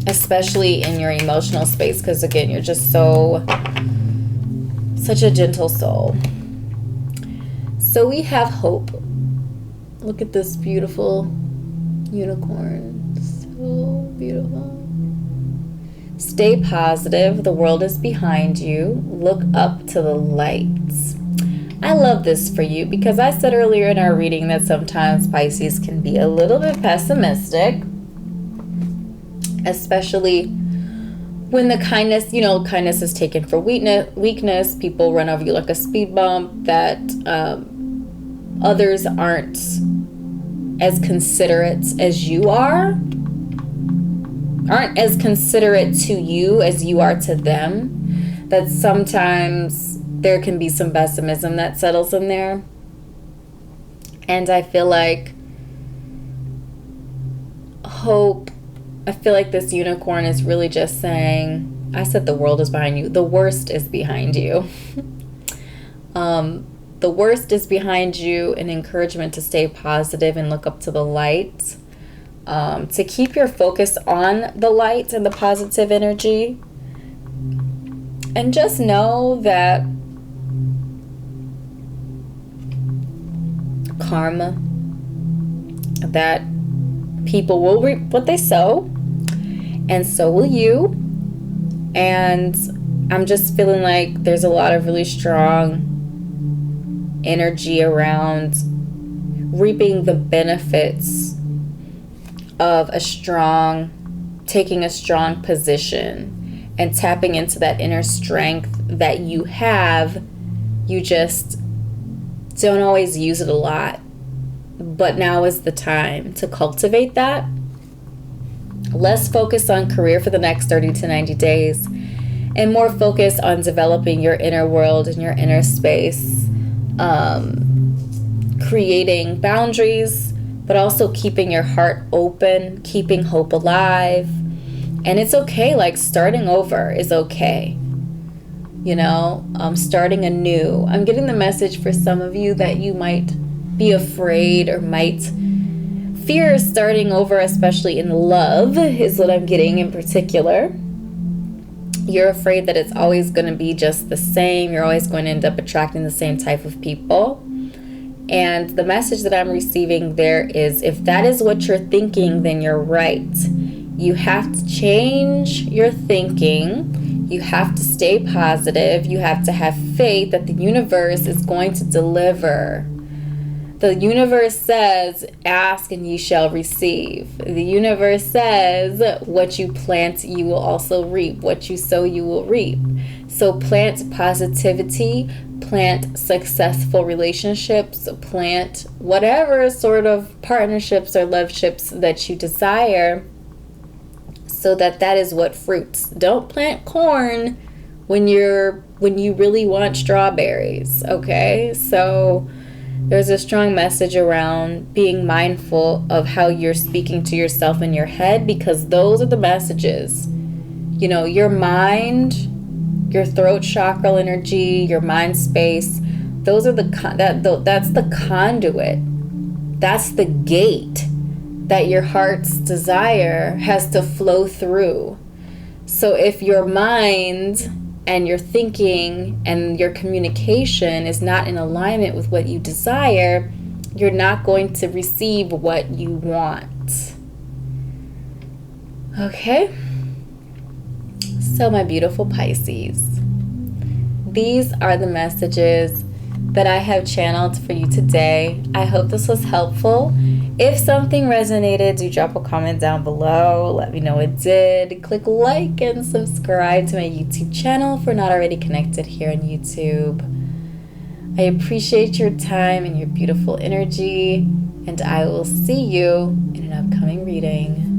especially in your emotional space, because again, you're just such a gentle soul. So we have hope. Look at this beautiful unicorn. So beautiful. Stay positive. The world is behind you. Look up to the lights. I love this for you because I said earlier in our reading that sometimes Pisces can be a little bit pessimistic, especially when the kindness is taken for weakness. People run over you like a speed bump, that others aren't as considerate as you are, aren't as considerate to you as you are to them, that sometimes there can be some pessimism that settles in there. And I feel like hope, I feel like this unicorn is really just saying, I said the world is behind you. The worst is behind you. The worst is behind you, an encouragement to stay positive and look up to the light, to keep your focus on the light and the positive energy. And just know that karma, that people will reap what they sow, and so will you. And I'm just feeling like there's a lot of really strong energy around reaping the benefits of taking a strong position and tapping into that inner strength that you have. You just don't always use it a lot, but now is the time to cultivate that. Less focus on career for the next 30 to 90 days, and more focus on developing your inner world and your inner space, creating boundaries, but also keeping your heart open, keeping hope alive. And it's okay, like starting over is okay. Starting anew. I'm getting the message for some of you that you might be afraid or might fear starting over, especially in love, is what I'm getting in particular. You're afraid that it's always going to be just the same. You're always going to end up attracting the same type of people. And the message that I'm receiving there is, if that is what you're thinking, then you're right. You have to change your thinking. You have to stay positive. You have to have faith that the universe is going to deliver. The universe says, ask and ye shall receive. The universe says, what you plant, you will also reap. What you sow, you will reap. So plant positivity, plant successful relationships, plant whatever sort of partnerships or loveships that you desire, so that is what fruits. Don't plant corn when you really want strawberries, okay? So there's a strong message around being mindful of how you're speaking to yourself in your head, because those are the messages. Your mind, your throat chakra energy, your mind space, those are that's the conduit. That's the gate that your heart's desire has to flow through. So if your mind and your thinking and your communication is not in alignment with what you desire, you're not going to receive what you want. Okay? So my beautiful Pisces, these are the messages that I have channeled for you today. I hope this was helpful. If something resonated, do drop a comment down below. Let me know it did. Click like and subscribe to my YouTube channel if we're not already connected here on YouTube. I appreciate your time and your beautiful energy, and I will see you in an upcoming reading.